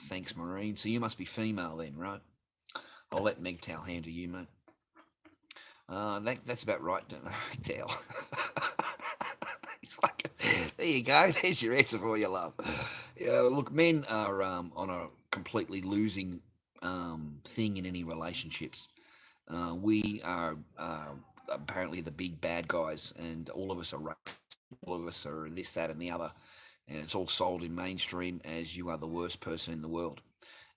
Thanks, Maureen. So you must be female then, right? I'll let MGTOW handle you, mate. That's about right, don't I? MGTOW. It's like, there you go. There's your answer for all your love. Look, men are on a completely losing thing in any relationships. We are apparently the big bad guys, and all of us are all of us are this, that, and the other, and it's all sold in mainstream as you are the worst person in the world,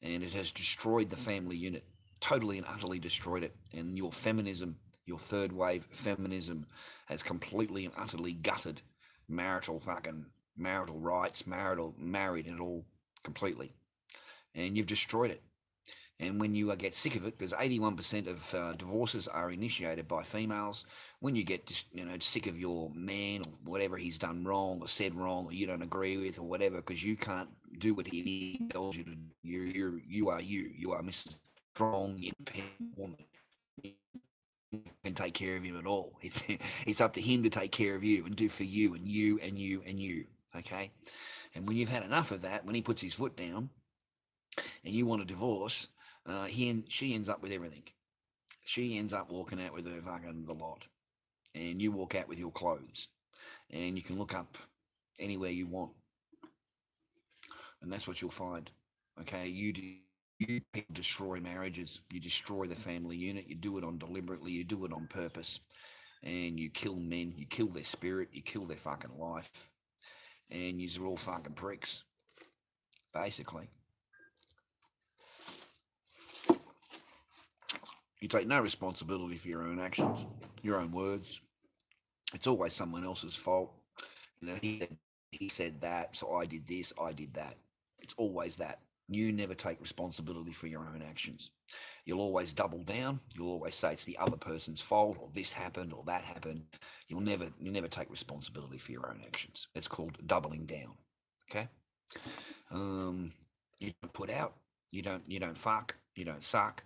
and it has destroyed the family unit, totally and utterly destroyed it, and your feminism, your third wave feminism, has completely and utterly gutted marital rights, married and all completely, and you've destroyed it. And when you get sick of it, because 81% of divorces are initiated by females, when you get sick of your man or whatever he's done wrong or said wrong or you don't agree with or whatever, because you can't do what he tells you to do, you are Mrs. Strong, independent woman. You can take care of him at all. It's up to him to take care of you and do for you and you and you and you. Okay, and when you've had enough of that, when he puts his foot down, and you want a divorce, she ends up with everything. She ends up walking out with her fucking the lot, and you walk out with your clothes, and you can look up anywhere you want, and that's what you'll find. Okay, you destroy marriages, you destroy the family unit, you do it on deliberately, you do it on purpose, and you kill men, you kill their spirit, you kill their fucking life, and you're all fucking pricks, basically. You take no responsibility for your own actions, your own words. It's always someone else's fault. He said that, so I did this, I did that. It's always that. You never take responsibility for your own actions. You'll always double down. You'll always say it's the other person's fault, or this happened, or that happened. You'll never take responsibility for your own actions. It's called doubling down. Okay. You don't put out. You don't fuck. You don't suck.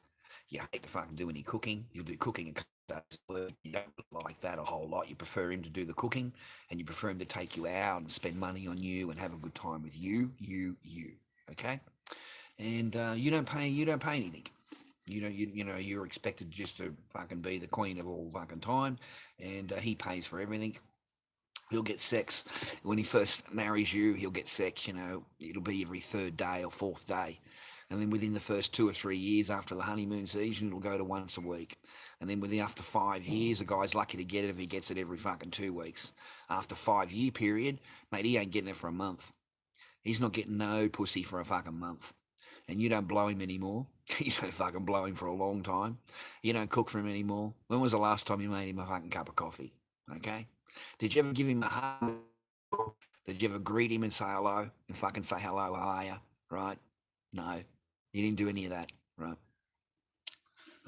You hate to fucking do any cooking. You'll do cooking a couple days a week. You don't like that a whole lot. You prefer him to do the cooking, and you prefer him to take you out and spend money on you and have a good time with you. Okay, and you don't pay anything. You're expected just to fucking be the queen of all fucking time, and he pays for everything. He'll get sex when he first marries you. He'll get sex. It'll be every third day or fourth day. And then within the first 2 or 3 years after the honeymoon season, it'll go to once a week. And then after 5 years, the guy's lucky to get it if he gets it every fucking 2 weeks. After 5-year period, mate, he ain't getting it for a month. He's not getting no pussy for a fucking month. And you don't blow him anymore. You don't fucking blow him for a long time. You don't cook for him anymore. When was the last time you made him a fucking cup of coffee? Okay? Did you ever give him a hug? Did you ever greet him and say hello? And fucking say hello, how are you? Right? No. You didn't do any of that, right?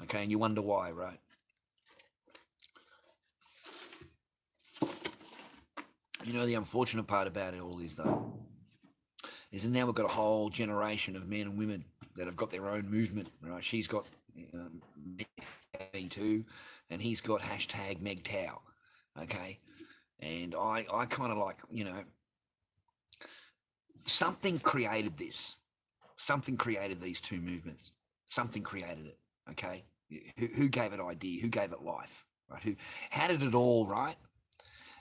Okay, and you wonder why, right? The unfortunate part about it all is, though, is that now we've got a whole generation of men and women that have got their own movement, right? She's got Me Too, and he's got #MegTow, okay? And I kind of like, something created this. Something created these two movements. Something created it, okay? Who gave it idea? Who gave it life, right? How did it all, right?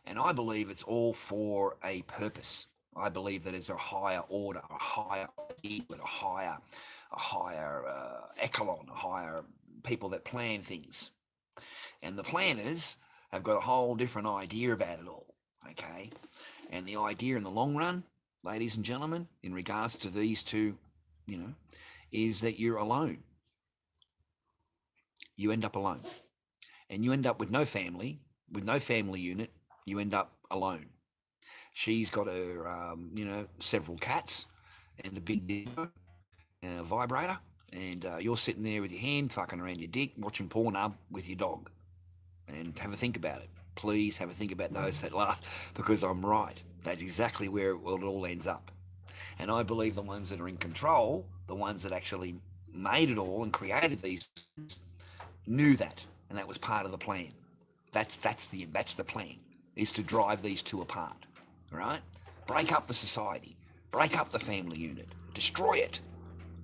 And I believe it's all for a purpose. I believe that it's a higher order, a higher idea, a higher echelon, a higher people that plan things. And the planners have got a whole different idea about it all, okay? And the idea in the long run, ladies and gentlemen, in regards to these two, is that you're alone. You end up alone. And you end up with no family unit. You end up alone. She's got her, several cats and a big vibrator. And you're sitting there with your hand fucking around your dick, watching Pornhub with your dog. And have a think about it. Please have a think about those that last, because I'm right. That's exactly where it all ends up. And I believe the ones that are in control, the ones that actually made it all and created these, knew that, and that was part of the plan. That's the plan, is to drive these two apart, right? Break up the society, break up the family unit, destroy it,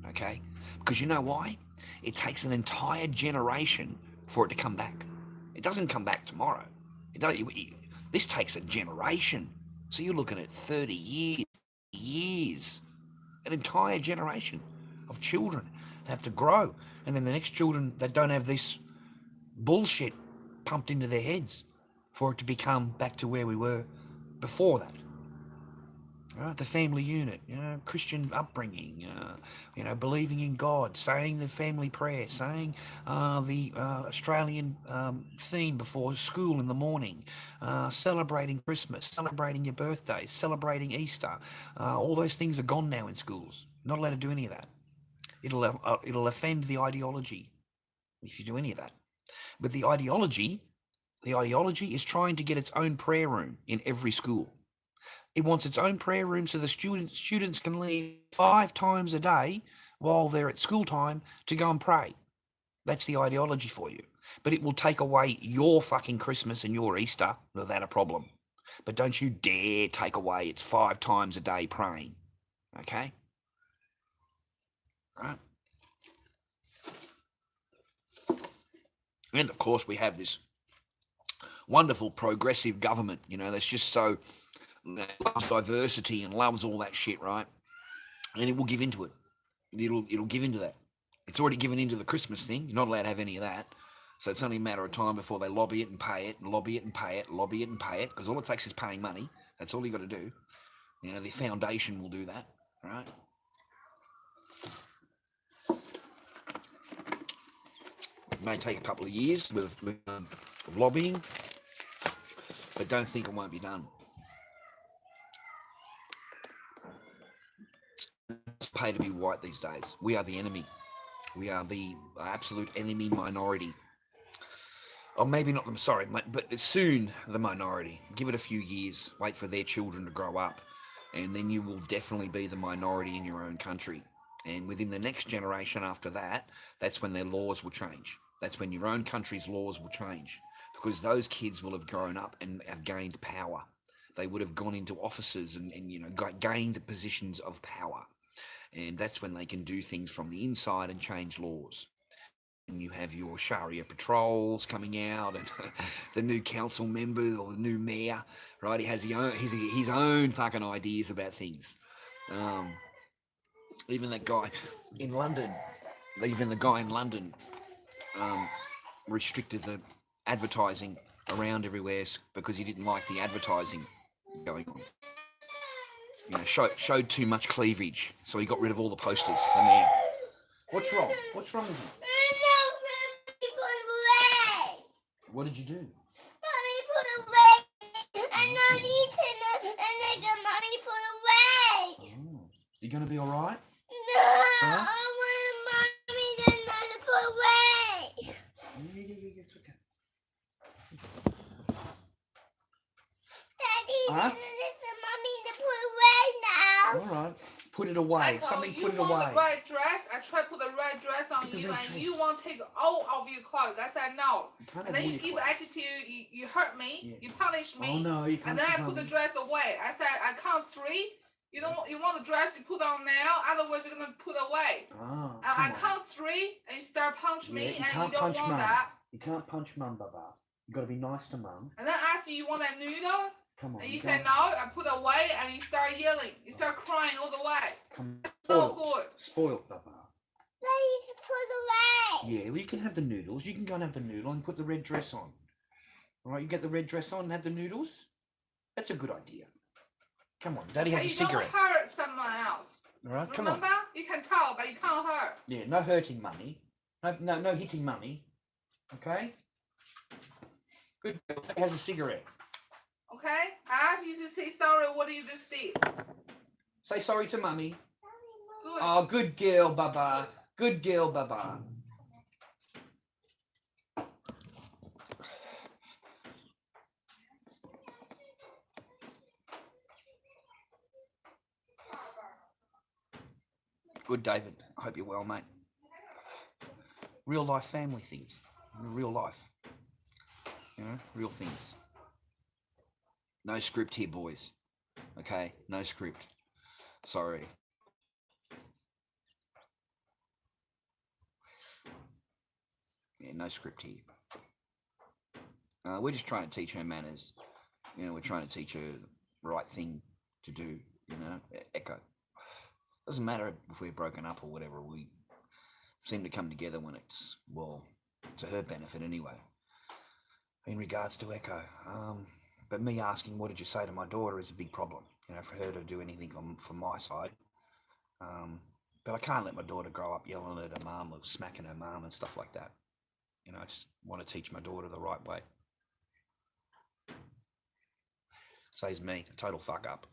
okay? Because you know why? It takes an entire generation for it to come back. It doesn't come back tomorrow. This takes a generation. So you're looking at 30 years, an entire generation of children that have to grow, and then the next children that don't have this bullshit pumped into their heads for it to become back to where we were before that. The family unit, Christian upbringing, believing in God, saying the family prayer, saying the Australian theme before school in the morning, celebrating Christmas, celebrating your birthdays, celebrating Easter. All those things are gone now in schools. Not allowed to do any of that. It'll offend the ideology if you do any of that. But the ideology is trying to get its own prayer room in every school. It wants its own prayer room so the students can leave 5 times a day while they're at school time to go and pray. That's the ideology for you. But it will take away your fucking Christmas and your Easter without a problem. But don't you dare take away its 5 times a day praying. Okay? Right? And of course we have this wonderful progressive government, that's just so loves diversity and loves all that shit, right? And it will give into it. It'll give into that. It's already given into the Christmas thing. You're not allowed to have any of that. So it's only a matter of time before they lobby it and pay it, and lobby it and pay it, lobby it and pay it, because all it takes is paying money. That's all you got to do. The foundation will do that, right? It may take a couple of years with lobbying, but don't think it won't be done. It's pay to be white these days. We are the enemy. We are the absolute enemy minority. Or maybe not, I'm sorry, but soon the minority. Give it a few years. Wait for their children to grow up. And then you will definitely be the minority in your own country. And within the next generation after that, that's when their laws will change. That's when your own country's laws will change. Because those kids will have grown up and have gained power. They would have gone into offices and gained positions of power. And that's when they can do things from the inside and change laws. And you have your Sharia patrols coming out, and the new council member or the new mayor, right? He has his own fucking ideas about things. Even that guy in London, restricted the advertising around everywhere because he didn't like the advertising going on. Showed too much cleavage, so he got rid of all the posters. The man. What's wrong? What's wrong with you? What did you do? Mommy put away. I'm not eating it, and then mommy put away. Oh. You gonna be all right? No, huh? I want mommy and not to put away. Yeah, it's okay. Daddy, this is mommy to put away now. All right, put it away. Something put it away. You want the red dress? I tried to put the red dress on you, and you want to take all of your clothes. I said no. And then you give attitude. You hurt me. Yeah. You punish me. Oh no, you can't. And then I put the dress away. I said I count 3. You want the dress to put on now, otherwise you're gonna put away. Oh, I count 3, and you start punch me, and you don't want Mum. that. You can't punch Mum, Baba. You got to be nice to Mum. And then I asked you want that noodle? Come on. And you said no. I put it away, and you start yelling. You start crying all the way. Come on. So good. Spoiled, Baba. Daddy's put away. Yeah, well you can have the noodles. You can go and have the noodle and put the red dress on. All right, you get the red dress on and have the noodles. That's a good idea. Come on, Daddy has a cigarette. You don't hurt someone else. All right, come Remember? on. You can tell, but you can't hurt. Yeah, no hurting Mummy. No hitting Mummy. Okay? Good girl. Daddy has a cigarette. Okay? I asked you to say sorry. What do you just did? Say sorry to Mummy. Good. Oh, good girl, Baba. Good girl, Baba. Good, David. I hope you're well, mate. Real life family things. Real life. Real things. No script here, boys. Okay? No script. Sorry. Yeah, no script here. We're just trying to teach her manners. We're trying to teach her the right thing to do. Echo. Doesn't matter if we're broken up or whatever. We seem to come together when it's, well, to her benefit anyway. in regards to Echo. But me asking, what did you say to my daughter, is a big problem, you know, for her to do anything from my side. But I can't let my daughter grow up yelling at her mum or smacking her mum and stuff like that. You know, I just want to teach my daughter the right way. Says me, a total fuck up.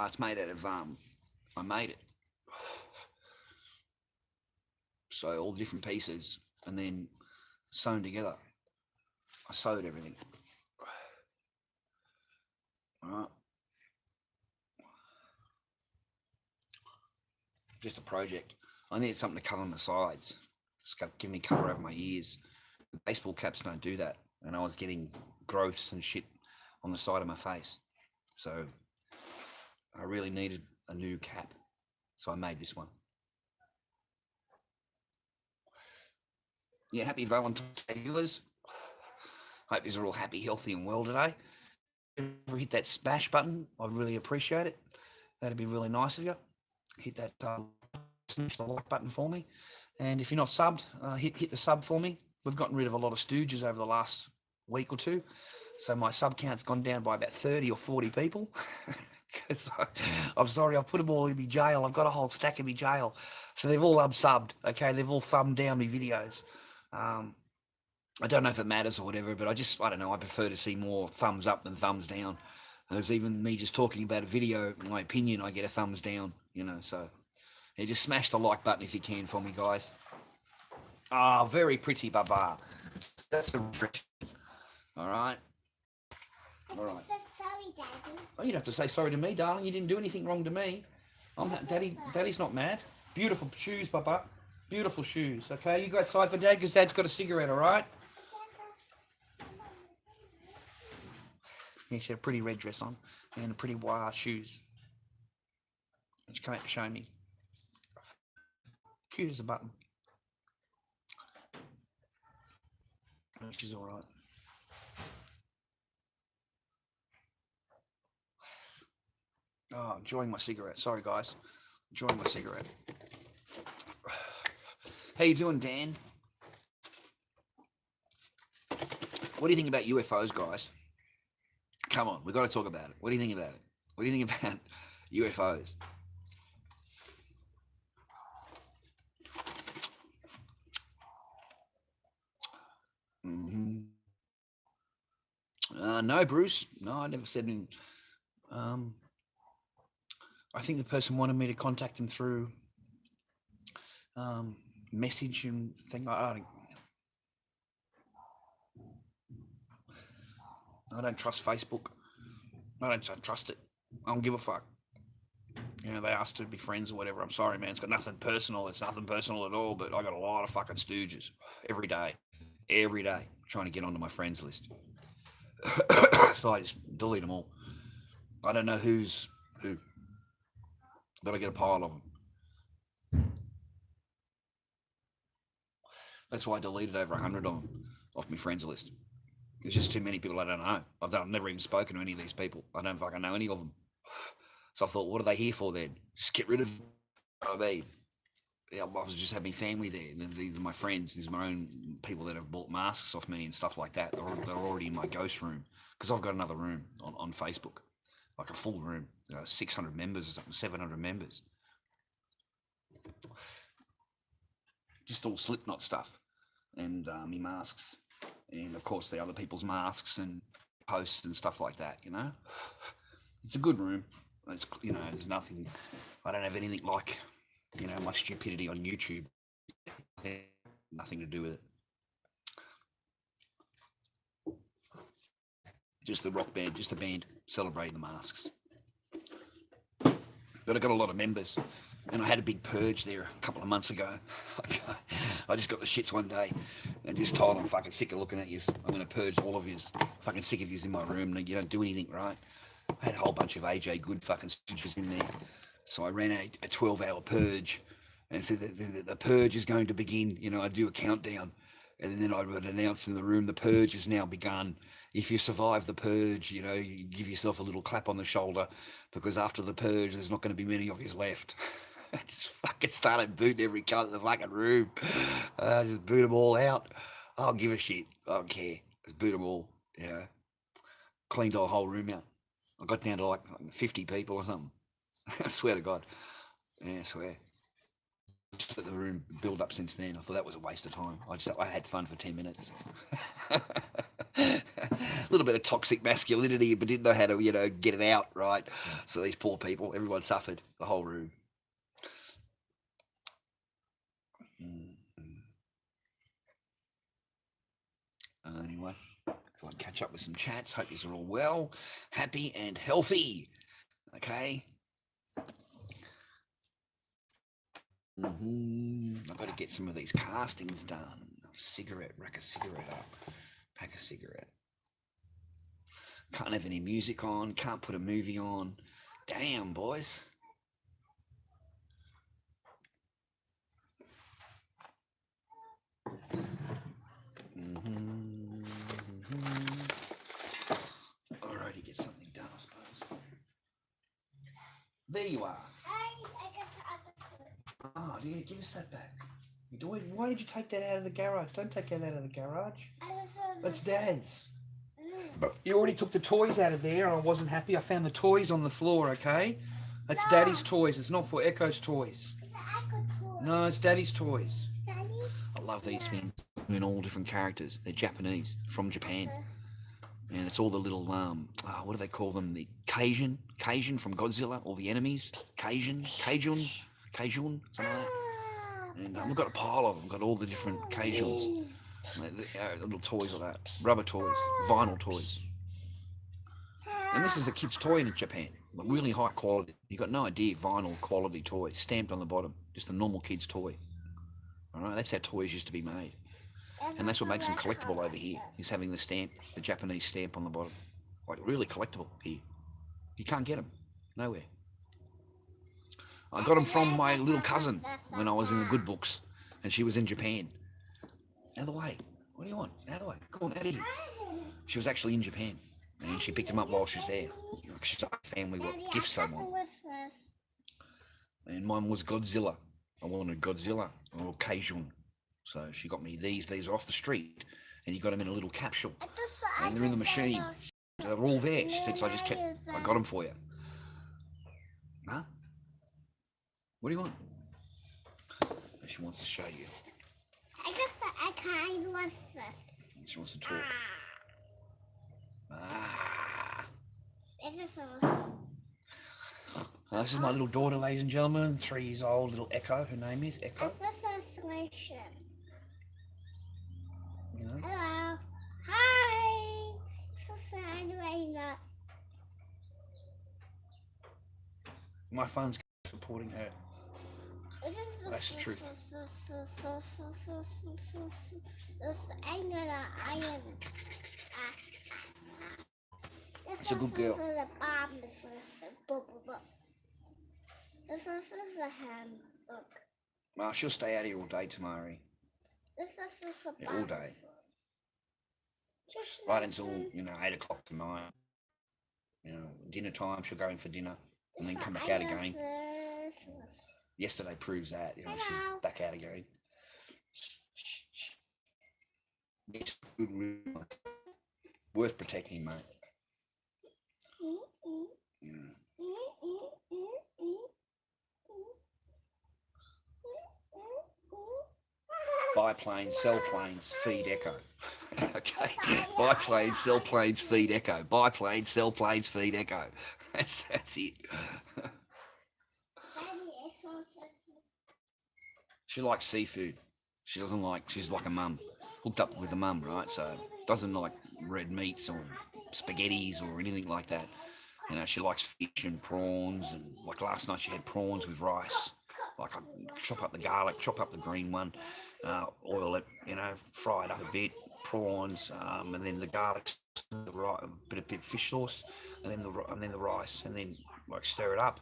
It's made out of, I made it. So all the different pieces and then sewn together. I sewed everything. All right. Just a project. I needed something to cover my sides. Just give me cover over my ears. The baseball caps don't do that. And I was getting growths and shit on the side of my face. So I really needed a new cap. So I made this one. Yeah, happy Valentine's Day, viewers. Hope you're all happy, healthy and well today. If you hit that smash button, I'd really appreciate it. That'd be really nice of you. Hit that smash the like button for me. And if you're not subbed, hit the sub for me. We've gotten rid of a lot of stooges over the last week or two. So my sub count's gone down by about 30 or 40 people. I'm sorry, I've put them all in my jail. I've got a whole stack in my jail. So they've all unsubbed, okay? They've all thumbed down my videos. I don't know if it matters or whatever, but I don't know, I prefer to see more thumbs up than thumbs down. There's even me just talking about a video, in my opinion, I get a thumbs down, you know, so yeah, just smash the like button if you can for me, guys. Ah, very pretty, Baba. That's the restriction. All right. All right. Sorry, Daddy. Oh, you'd have to say sorry to me, darling. You didn't do anything wrong to me. Daddy's not mad. Beautiful shoes, Papa. Beautiful shoes. Okay, you go outside for Dad because Dad's got a cigarette. All right. Yeah, she had a pretty red dress on and a pretty wire shoes. And she came out to show me. Cute as a button. She's all right. Oh, enjoying my cigarette. Sorry, guys. Enjoying my cigarette. How you doing, Dan? What do you think about UFOs, guys? Come on, we've got to talk about it. What do you think about it? What do you think about UFOs? No, Bruce. No, I never said anything. I think the person wanted me to contact him through message and thing. I don't trust Facebook. I don't trust it. I don't give a fuck. You know, they asked to be friends or whatever. I'm sorry, man. It's got nothing personal. It's nothing personal at all. But I got a lot of fucking stooges every day, trying to get onto my friends list. So I just delete them all. I don't know who's who, but I get a pile of them. That's why I deleted over 100 of them off my friends list. There's just too many people I don't know. I've never even spoken to any of these people. I don't fucking know any of them. So I thought, what are they here for then? Just get rid of them. I mean, yeah, I was just having family there. And these are my friends. These are my own people that have bought masks off me and stuff like that. They're already in my ghost room because I've got another room on Facebook, like a full room, 600 members or something, 700 members. Just all Slipknot stuff and me masks. And of course the other people's masks and posts and stuff like that, you know. It's a good room. It's, you know, there's nothing, I don't have anything like, you know, my stupidity on YouTube. Nothing to do with it. Just the rock band, just the band celebrating the masks. But I got a lot of members And I had a big purge there a couple of months ago. I just got the shits one day and just told them, fucking sick of looking at you. I'm going to purge all of you. Fucking sick of you in my room and you don't do anything right. I had a whole bunch of AJ Good fucking stitches in there. So I ran a 12-hour purge and said the purge is going to begin. You know, I'd do a countdown and then I would announce in the room, the purge has now begun. If you survive the purge, you know, you give yourself a little clap on the shoulder because after the purge, there's not going to be many of you left. I just fucking started booting every cunt in the fucking room. Just boot them all out. I don't give a shit. I don't care. Just boot them all. You know. Cleaned the whole room out. I got down to like 50 people or something. I swear to God. Yeah, I swear. Just let the room build up since then. I thought that was a waste of time. I had fun for 10 minutes. A little bit of toxic masculinity, but didn't know how to, you know, get it out, right? So these poor people, everyone suffered, the whole room. Anyway, so I'll catch up with some chats. Hope you're all well, happy and healthy. Okay. I've got to get some of these castings done. Rack a cigarette up. Pack a cigarette. Can't have any music on. Can't put a movie on. Damn, boys. Alrighty, get something done, I suppose. There you are. Oh, do you give us that back? Why did you take that out of the garage? Don't take that out of the garage. That's Dad's. But you already took the toys out of there and I wasn't happy. I found the toys on the floor, okay? That's Daddy's toys. It's not for Echo's toys. It's an Echo toy. No, it's Daddy's toys. Daddy? I love these things in all different characters. They're Japanese, from Japan. And it's all the little, what do they call them? The Cajun from Godzilla, all the enemies. Cajun, something like that. And we've got a pile of them. We've got all the different Cajuns. Little toys like that. Rubber toys, vinyl toys. And this is a kid's toy in Japan. Really high quality. You got no idea, vinyl quality toy. Stamped on the bottom. Just a normal kid's toy. Alright, that's how toys used to be made. And that's what makes them collectible over here, is having the stamp, the Japanese stamp on the bottom. Like, really collectible here. You can't get them. Nowhere. I got them from my little cousin when I was in the good books, and she was in Japan. Out of the way. What do you want? Out of the way. Go on, out of here. She was actually in Japan, and she picked them up while she was there. She's like a family gift someone. And mine was Godzilla. I wanted Godzilla, or Cajun. So she got me these. These are off the street, and you got them in a little capsule, and they're in the machine. They're all there. She said, so I got them for you. Huh? What do you want? She wants to show you. I kind of want this. She wants to talk. This is my little daughter, ladies and gentlemen. 3 years old, little Echo. Her name is Echo. You know? Hello. Hi. So sad right now. My phone's supporting her. That's the truth. It's a good girl. This is a handbook. Well, she'll stay out here all day tomorrow. This is a all day. Right until, 8 o'clock tonight. Dinner time, she'll go in for dinner and then come back out again. Yesterday proves that, she's back out again. It's good, worth protecting, mate. Buy planes, sell planes, feed Echo. Okay. Buy planes, sell planes, feed Echo. Buy planes, sell planes, feed Echo. That's it. She likes seafood. She's like a mum. Hooked up with a mum, right? So doesn't like red meats or spaghettis or anything like that. She likes fish and prawns, and like last night she had prawns with rice. Like I chop up the garlic, chop up the green one, oil it, you know, fry it up a bit, prawns, and then the garlic, a bit of fish sauce, and then the rice, and then like stir it up,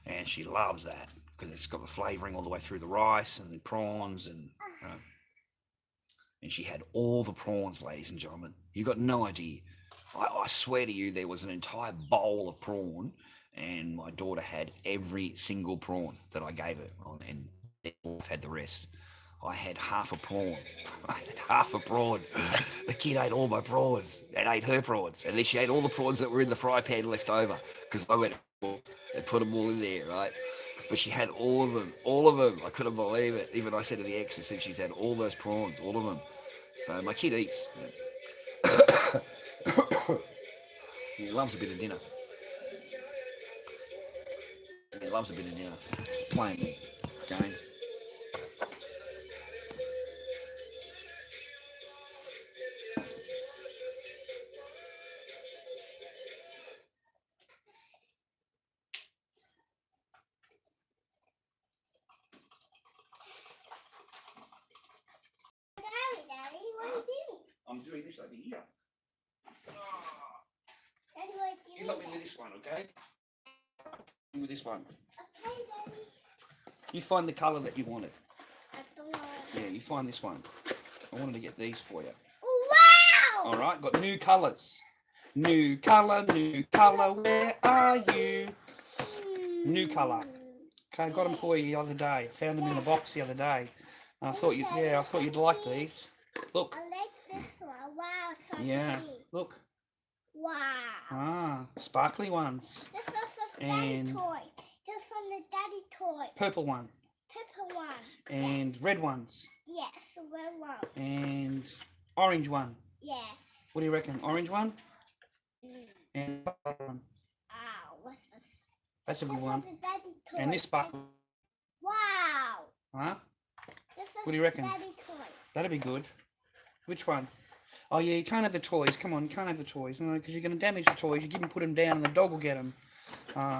and she loves that because it's got the flavouring all the way through the rice and the prawns, and she had all the prawns, ladies and gentlemen. You got no idea. I swear to you, there was an entire bowl of prawn, and my daughter had every single prawn that I gave her, and I've had the rest. I had half a prawn. I had half a prawn. The kid ate all my prawns and ate her prawns, and then she ate all the prawns that were in the fry pan left over because I went and put them all in there, right? But she had all of them. I couldn't believe it. Even I said to the ex, I said she's had all those prawns, all of them. So my kid eats. He loves a bit of dinner. He loves a bit of dinner. Playing me game. Daddy, what are you doing? I'm doing this over here. Daddy, what are you doing? You help me with this one, okay? With this one. Okay, Daddy. You find the colour that you wanted. I don't know. Yeah, you find this one. I wanted to get these for you. Wow! Alright, got new colours. New colour, where are you? New colour. Okay, I got them for you the other day. I found them in the box the other day. I thought you'd like these. Look. I like this one. Wow, so Yeah. pretty. Look. Wow. Ah, sparkly ones. This was a daddy toy. This one the daddy toy. Purple one. Purple one. And red ones. Yes, red one. And orange one. Yes. What do you reckon? Orange one? And one. Ow, what's this? That's a good This one. one's a daddy toy. And this sparkle. Wow. Huh? This is What do you reckon? Daddy toy. That'd be good. Which one? Oh yeah, you can't have the toys. Come on, you can't have the toys. No, because you're going to damage the toys. You give them, put them down, and the dog will get them.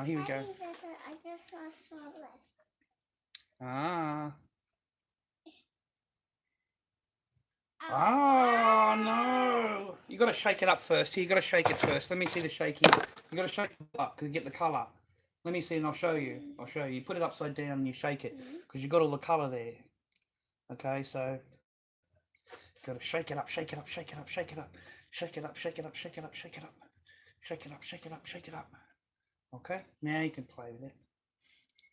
Here we go. I just saw this. Ah. Ow. Oh no! You got to shake it up first. Here, you got to shake it first. Let me see the shaking. You got to shake it up to get the colour. Let me see, and I'll show you. I'll show you. You put it upside down and you shake it because you got all the colour there. Okay, so you got to shake it up, shake it up, shake it up, shake it up, shake it up, shake it up, shake it up, shake it up, shake it up, shake it up, shake it up. Okay, now you can play with it.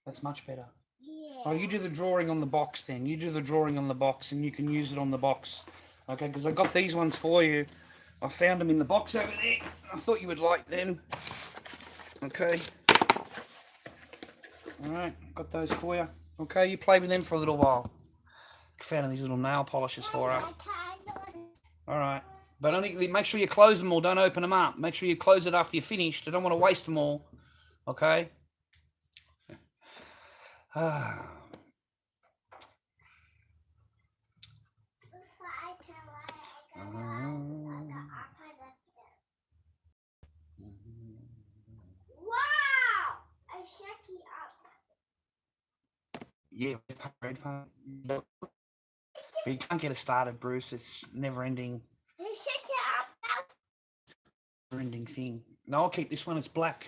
That's much better. Yeah. Oh, you do the drawing on the box then. You do the drawing on the box and you can use it on the box. Okay, because I got these ones for you. I found them in the box over there. I thought you would like them. Okay. Alright, got those for you. Okay, you play with them for a little while. Found these little nail polishes for her. Alright. But only make sure you close them all, don't open them up. Make sure you close it after you're finished. I don't want to waste them all. Okay? Wow! I shake it up. Yeah, but you can't get it started, Bruce. It's never-ending, I shake it up. never-ending thing. No, I'll keep this one. It's black.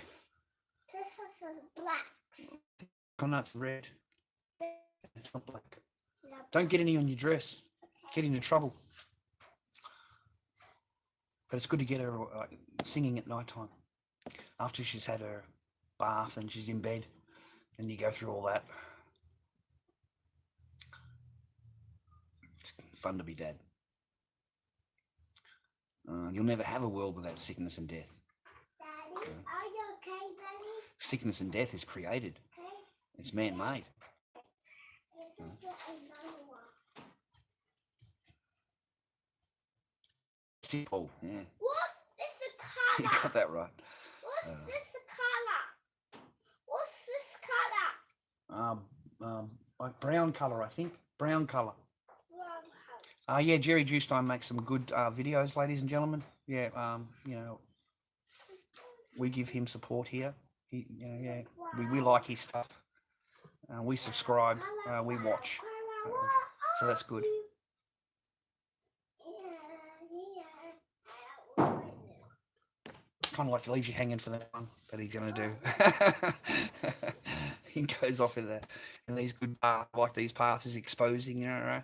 This one is black. Oh, no, it's red. It's not black. Don't get any on your dress. Get into trouble. But it's good to get her singing at night time. After she's had her bath and she's in bed, and you go through all that. It's fun to be dad. You'll never have a world without sickness and death. Daddy, are you okay, Daddy? Sickness and death is created. Okay. It's man-made. Let's get another one. Simple, yeah. What's this You color? got that right. What's this color? What's this color? Like brown colour, I think. Brown colour. Brown color. Yeah, Jerry Juicetime makes some good videos, ladies and gentlemen. Yeah, you know, we give him support here. We like his stuff. We subscribe, we watch. So that's good. Kind of like leaves you hanging for that one that he's going to do. He goes off in these good paths, like these paths is exposing, you know.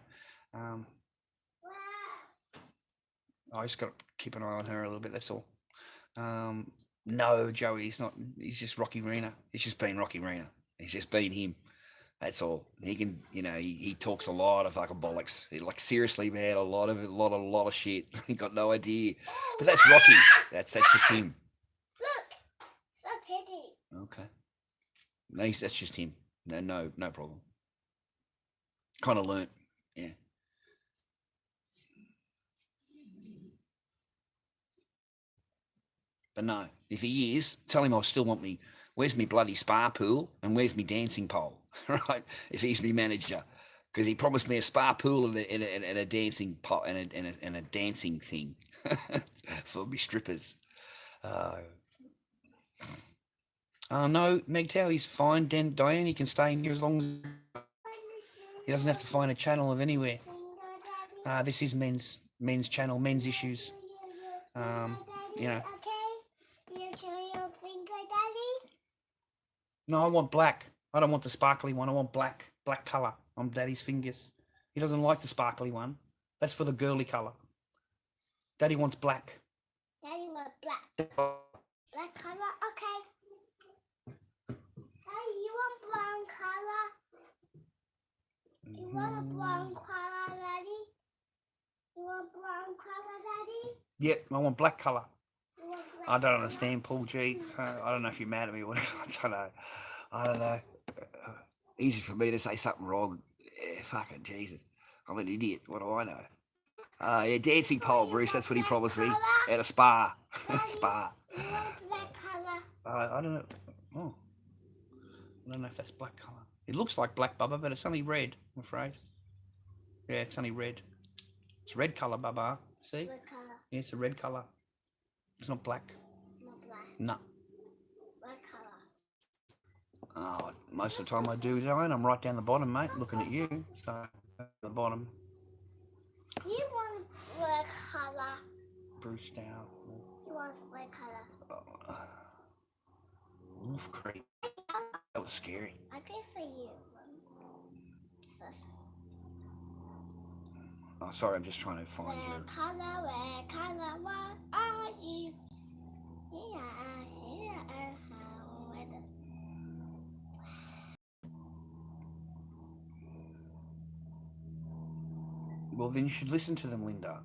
I just got to keep an eye on her a little bit, that's all. No, Joey, he's not. He's just Rocky Rena. He's just been Rocky Rena. He's just been him. That's all. He can, you know, he talks a lot of fucking bollocks. Like seriously, man, a lot of shit. He got no idea. But that's Rocky. That's just him. Look, so pretty. Okay. No, that's just him. No problem. Kind of learnt, yeah. But no, if he is, tell him I still want me. Where's me bloody spa pool and where's me dancing pole, right? If he's me manager, because he promised me a spa pool and a dancing pole and a dancing thing for me strippers. No, Megtow, he's fine. Diane, he can stay in here as long as he doesn't have to find a channel of anywhere. This is men's channel, men's issues. You know. No, I want black. I don't want the sparkly one. I want black colour on Daddy's fingers. He doesn't like the sparkly one. That's for the girly colour. Daddy wants black. Daddy wants black. Black colour? Okay. Hey, you want brown colour? You want a brown colour, Daddy? You want brown colour, Daddy? Yep, I want black colour. I don't understand, Paul G. I don't know if you're mad at me or whatever. I don't know. Easy for me to say something wrong. Yeah, fucking Jesus. I'm an idiot. What do I know? Yeah, dancing pole, Bruce. That's what he promised me. At a spa. Spa. Black colour. I don't know. Oh. I don't know if that's black colour. It looks like black, Bubba, but it's only red, I'm afraid. Yeah, it's only red. It's red colour, Bubba. See? Red colour. Yeah, it's a red colour. It's not black. Not black. No. Red colour. Oh, most of the time I do, Diane. I'm right down the bottom, mate, looking at you. So, at the bottom. You want red colour. Bruce Dow. You want red colour. Wolf Creek. That was scary. I pay for you. Oh, sorry, I'm just trying to find you. Red colour, what are you? Here, Well, then you should listen to them, Linda.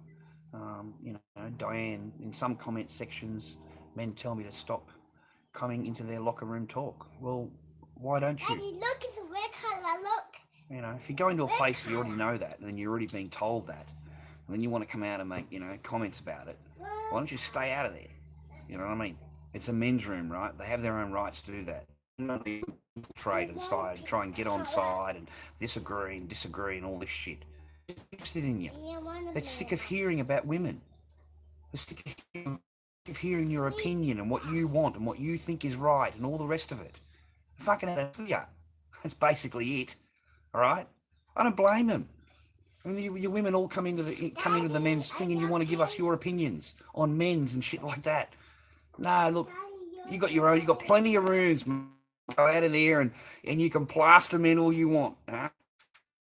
You know, Diane, in some comment sections, men tell me to stop coming into their locker room talk. Well, why don't you? Daddy, look, it's a red colour, look. You know, if you go into a place and you already know that, and then you're already being told that, and then you want to come out and make, you know, comments about it, why don't you stay out of there? You know what I mean? It's a men's room, right? They have their own rights to do that. Not trade and try and get on side and disagree and all this shit. They're interested in you. They're sick of hearing about women. They're sick of hearing your opinion and what you want and what you think is right and all the rest of it. Fucking hallelujah. That's basically it. All right? I don't blame them. I mean, you women all come into the men's thing and you want to give us your opinions on men's and shit like that. No, look, you got your own. You got plenty of rooms. Go out of there and you can plaster men all you want. Huh?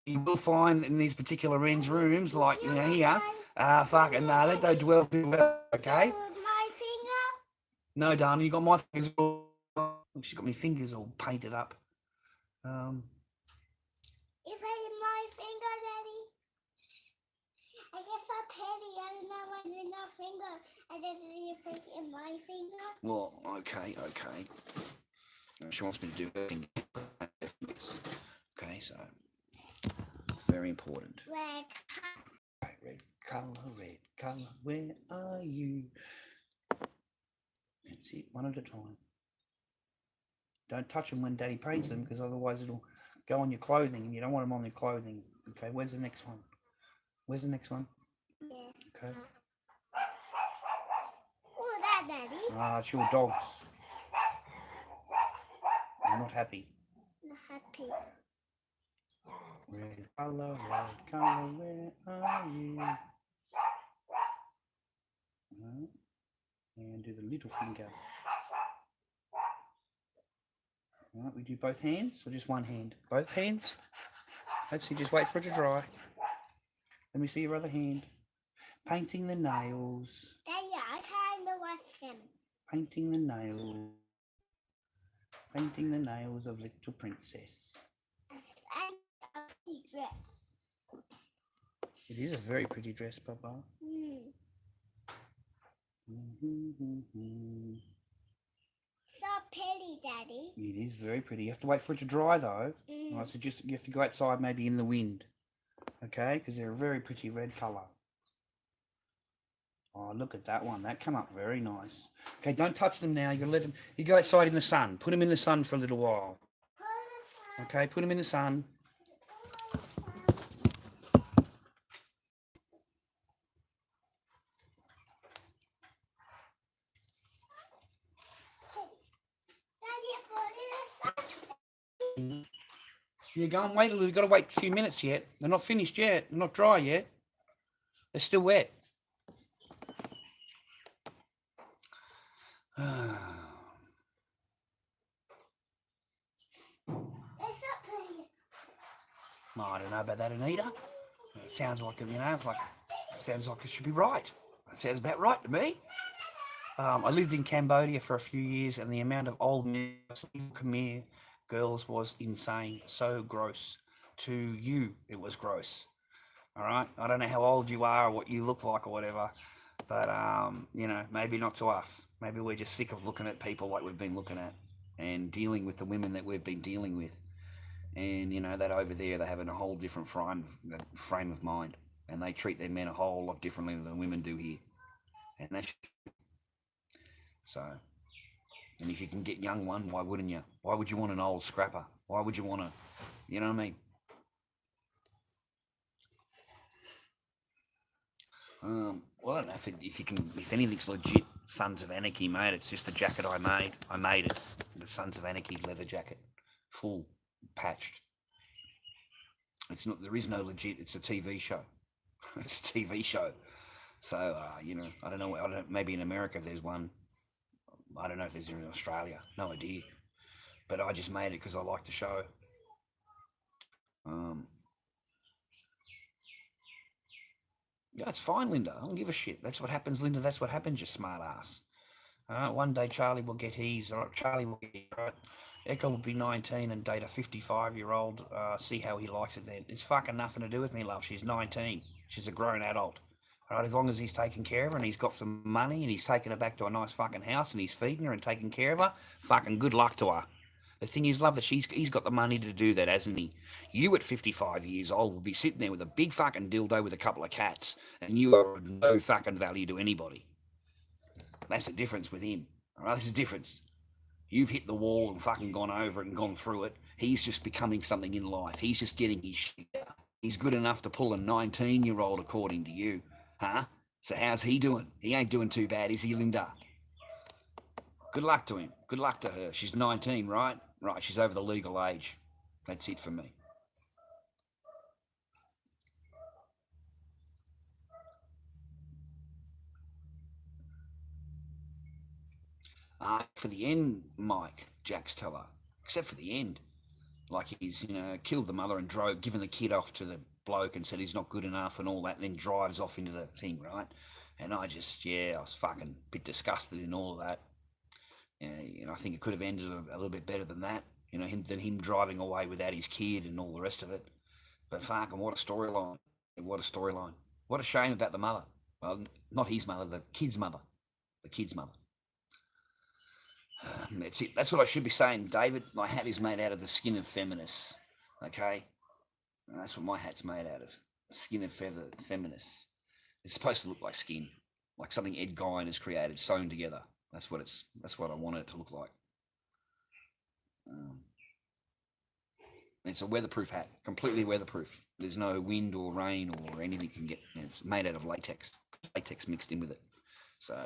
You will find in these particular men's rooms, like, you know, here, fucking, no, they don't dwell too well, okay? My finger? No, darling, you got my fingers all, she's got my fingers all painted up. You painted my finger, Daddy? I guess I'm petty. I don't know why there's no finger. I just need to paint it in my finger. Well, okay. She wants me to do her finger. Okay, so, very important. Red colour, where are you? That's it, one at a time. Don't touch them when Daddy paints them, because otherwise it'll go on your clothing, and you don't want them on your clothing. Okay, where's the next one? Yeah. Okay. What's that, Daddy? It's your dogs. I'm not happy. Not happy. Red colour, where are you? Right. And do the little finger. Right, we do both hands or just one hand? Both hands. Let's see, just wait for it to dry. Let me see your other hand. Painting the nails. Daddy, I kind of watch them. Painting the nails. Painting the nails of little princess. And a pretty dress. It is a very pretty dress, Papa. So pretty, Daddy. It is very pretty. You have to wait for it to dry, though. Right, so just you have to go outside, maybe in the wind, okay? Because they're a very pretty red colour. Oh, look at that one. That came up very nice. Okay, don't touch them now. You let them. You go outside in the sun. Put them in the sun for a little while. Okay, put them in the sun. You go and wait a little. You've got to wait a few minutes yet. They're not finished yet. They're not dry yet. They're still wet. I don't know about that, Anita. It sounds like, sounds like it should be right. That sounds about right to me. I lived in Cambodia for a few years, and the amount of old Khmer girls was insane. So gross. To you, it was gross. All right? I don't know how old you are or what you look like or whatever, but, maybe not to us. Maybe we're just sick of looking at people like we've been looking at and dealing with the women that we've been dealing with. And, that over there, they're having a whole different frame of mind. And they treat their men a whole lot differently than women do here. And that's... So, and if you can get young one, why wouldn't you? Why would you want an old scrapper? Why would you want to, you know what I mean? Well, I don't know if anything's legit. Sons of Anarchy, mate. It's just a jacket I made. I made it. The Sons of Anarchy leather jacket. Full. Patched. It's not. There is no legit. It's a TV show. It's a TV show. So I don't know. Maybe in America there's one. I don't know if there's in Australia. No idea. But I just made it because I like the show. Yeah, it's fine, Linda. I don't give a shit. That's what happens, Linda. That's what happens, you smart ass. One day Charlie will get his. All right, Charlie will get right. Echo will be 19 and date a 55-year-old. See how he likes it then. It's fucking nothing to do with me, love. She's 19. She's a grown adult. All right, as long as he's taking care of her and he's got some money and he's taking her back to a nice fucking house and he's feeding her and taking care of her, fucking good luck to her. The thing is, love, that he's got the money to do that, hasn't he? You at 55 years old will be sitting there with a big fucking dildo with a couple of cats and you are of no fucking value to anybody. That's the difference with him. All right, that's the difference. You've hit the wall and fucking gone over it and gone through it. He's just becoming something in life. He's just getting his shit out. He's good enough to pull a 19-year-old according to you. Huh? So how's he doing? He ain't doing too bad, is he, Linda? Good luck to him. Good luck to her. She's 19, right? Right, she's over the legal age. That's it for me. For the end, Mike, Jack's tell her. Except for the end. Like he's, killed the mother and given the kid off to the bloke and said he's not good enough and all that, and then drives off into the thing, right? And I was fucking a bit disgusted in all of that. I think it could have ended a little bit better than that, than him driving away without his kid and all the rest of it. But fucking what a storyline. What a storyline. What a shame about the mother. Well, not his mother, the kid's mother. The kid's mother. That's it. That's what I should be saying, David. My hat is made out of the skin of feminists. Okay? And that's what my hat's made out of. The skin of feminists. It's supposed to look like skin. Like something Ed Gein has created, sewn together. That's what I wanted it to look like. It's a weatherproof hat. Completely weatherproof. There's no wind or rain or anything can get. It's made out of latex. Latex mixed in with it. So...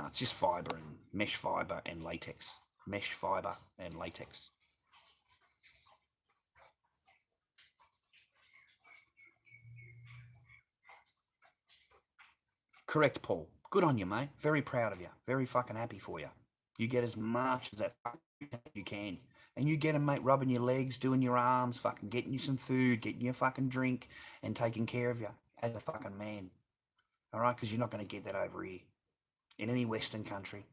it's just fibre and mesh fibre and latex. Mesh fibre and latex. Correct, Paul. Good on you, mate. Very proud of you. Very fucking happy for you. You get as much of that you can. And you get them, mate, rubbing your legs, doing your arms, fucking getting you some food, getting you a fucking drink, and taking care of you as a fucking man. All right? Because you're not going to get that over here. In any Western country.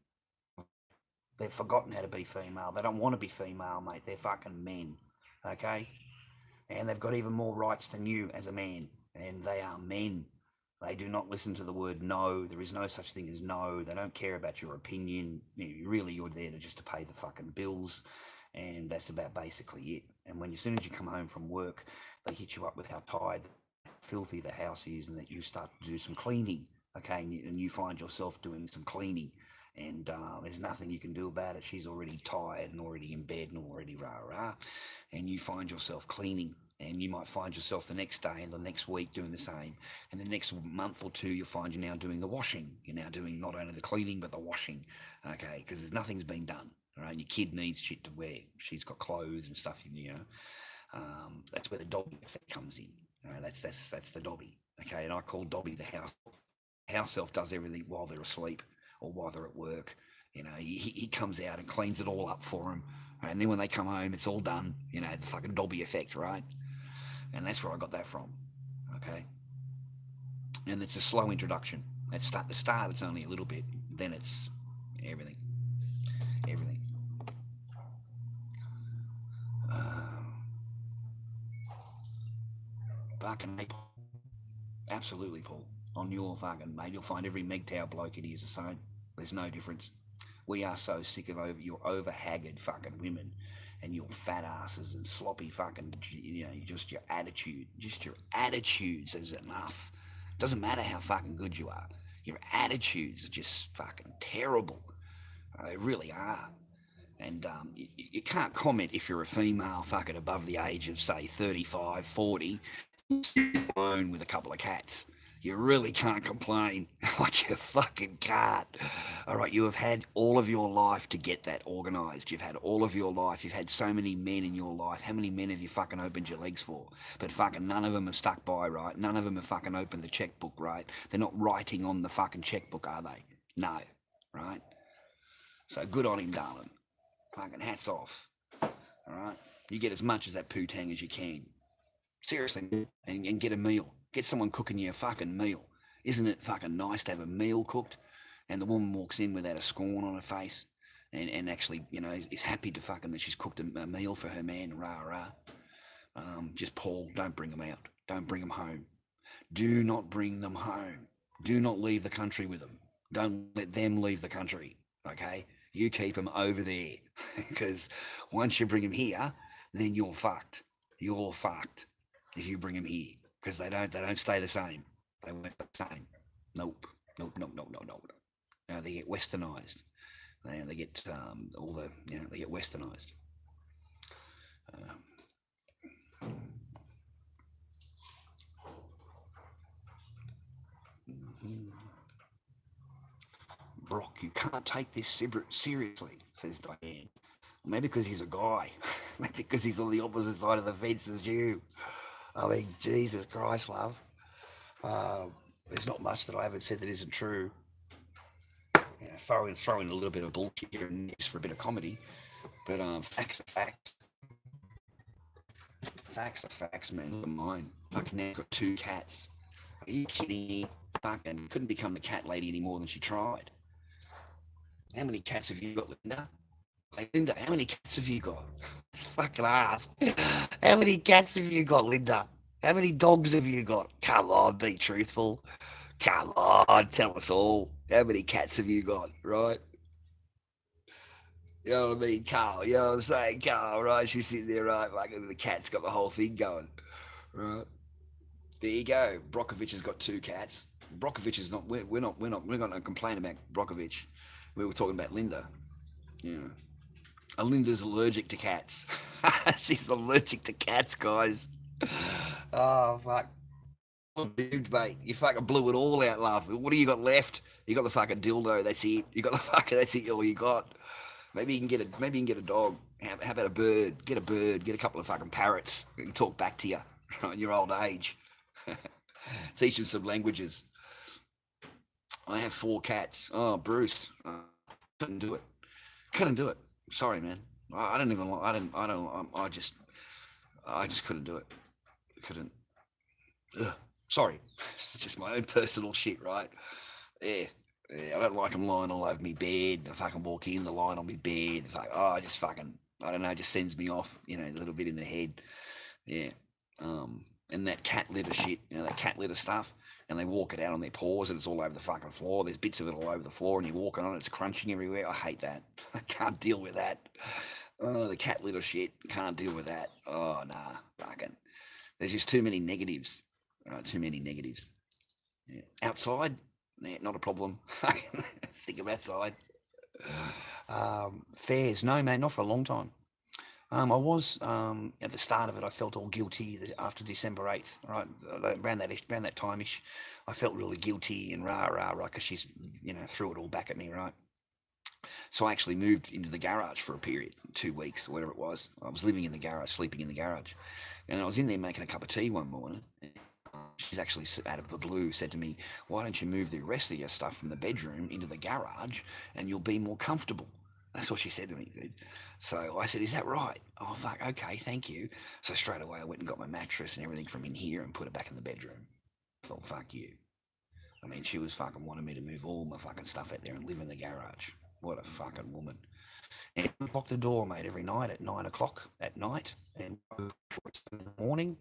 They've forgotten how to be female. They don't want to be female, mate. They're fucking men. Okay? And they've got even more rights than you as a man. And they are men. They do not listen to the word no. There is no such thing as no. They don't care about your opinion. You're there just to pay the fucking bills. And that's about basically it. And when as soon as you come home from work, they hit you up with how tired, filthy the house is, and that you start to do some cleaning. Okay? And you find yourself doing some cleaning. And there's nothing you can do about it. She's already tired and already in bed and already rah-rah. And you find yourself cleaning. And you might find yourself the next day and the next week doing the same. And the next month or two, you'll find you're now doing the washing. You're now doing not only the cleaning, but the washing. Okay, because nothing's been done. All right, your kid needs shit to wear. She's got clothes and stuff, That's where the Dobby effect comes in. All right, that's the Dobby. Okay, and I call Dobby the house. House elf does everything while they're asleep or while they're at work. He comes out and cleans it all up for them. And then when they come home, it's all done. The fucking Dobby effect, right? And that's where I got that from, okay? And it's a slow introduction. At the start, it's only a little bit. Then it's everything. Everything. Fucking mate. Absolutely, Paul. On your fucking mate, you'll find every MGTOW bloke in here is the same. There's no difference. We are so sick of your over-haggard fucking women. And your fat asses and sloppy fucking, just your attitude. Just your attitudes is enough. Doesn't matter how fucking good you are. Your attitudes are just fucking terrible. They really are. And you can't comment if you're a female fucking above the age of, say, 35, 40, alone with a couple of cats. You really can't complain. Like you fucking can't. All right, you have had all of your life to get that organised. You've had all of your life. You've had so many men in your life. How many men have you fucking opened your legs for? But fucking none of them are stuck by, right? None of them have fucking opened the checkbook, right? They're not writing on the fucking checkbook, are they? No, right? So good on him, darling. Fucking hats off. All right? You get as much as that poo-tang as you can. Seriously, and get a meal. Get someone cooking you a fucking meal. Isn't it fucking nice to have a meal cooked? And the woman walks in without a scorn on her face and actually, is happy to fucking that she's cooked a meal for her man, rah-rah. Just Paul, don't bring them out. Don't bring them home. Do not bring them home. Do not leave the country with them. Don't let them leave the country, okay? You keep them over there. Because once you bring them here, then you're fucked. You're fucked if you bring them here. Because they don't stay the same. They won't stay the same. Nope. They get westernized. They get they get westernized. Brock, you can't take this seriously, says Diane. Maybe because he's a guy. Maybe because he's on the opposite side of the fence as you. I mean, Jesus Christ, love. There's not much that I haven't said that isn't true. Throw in a little bit of bullshit here and there for a bit of comedy. But facts are facts. Facts are facts, man. Look at mine. Fucking now got 2 cats. Are you kidding me? Fucking couldn't become the cat lady any more than she tried. How many cats have you got, Linda? Like, Linda, how many cats have you got? It's fucking ass. How many cats have you got, Linda? How many dogs have you got? Come on, be truthful. Come on, tell us all. How many cats have you got, right? You know what I mean, Carl? You know what I'm saying, Carl, right? She's sitting there, right? Like, the cat's got the whole thing going, right? There you go. Brockovich has got 2 cats. Brockovich is not. We're not going to complain about Brockovich. We were talking about Linda. Linda's allergic to cats. She's allergic to cats, guys. Oh, fuck. Dude, mate, you fucking blew it all out, love. What do you got left? You got the fucking dildo, that's it. You got the fucking, that's it, all you got. Maybe you can get a dog. How about a bird? Get a bird, get a couple of fucking parrots. They can talk back to you in your old age. Teach them some languages. I have 4 cats. Oh, Bruce, couldn't do it. Couldn't do it. Sorry, man. I don't even. I just couldn't do it. Couldn't. Ugh. Sorry. It's just my own personal shit, right? Yeah. I don't like them lying all over me bed. I fucking walk in, they're lying on me bed. It's like, I just fucking, I don't know, it just sends me off, a little bit in the head. Yeah. And that cat litter shit, that cat litter stuff, and they walk it out on their paws and it's all over the fucking floor. There's bits of it all over the floor and you're walking on it, it's crunching everywhere. I hate that. I can't deal with that. The cat litter shit, can't deal with that. Oh, nah, fucking. There's just too many negatives. Too many negatives. Yeah. Outside, yeah, not a problem. Think of outside. Fairs, no, man, not for a long time. I was at the start of it. I felt all guilty after December 8th, right? Around that time-ish, I felt really guilty and rah, because she's, threw it all back at me, right? So I actually moved into the garage for a period, 2 weeks, or whatever it was. I was living in the garage, sleeping in the garage, and I was in there making a cup of tea one morning. She's actually, out of the blue, said to me, "Why don't you move the rest of your stuff from the bedroom into the garage, and you'll be more comfortable?" That's what she said to me, dude. So I said, "Is that right?" "Oh, fuck, okay, thank you." So straight away I went and got my mattress and everything from in here and put it back in the bedroom. I thought, fuck you. I mean, she was fucking wanting me to move all my fucking stuff out there and live in the garage. What a fucking woman. And lock the door, mate, every night at 9 o'clock at night and in the morning,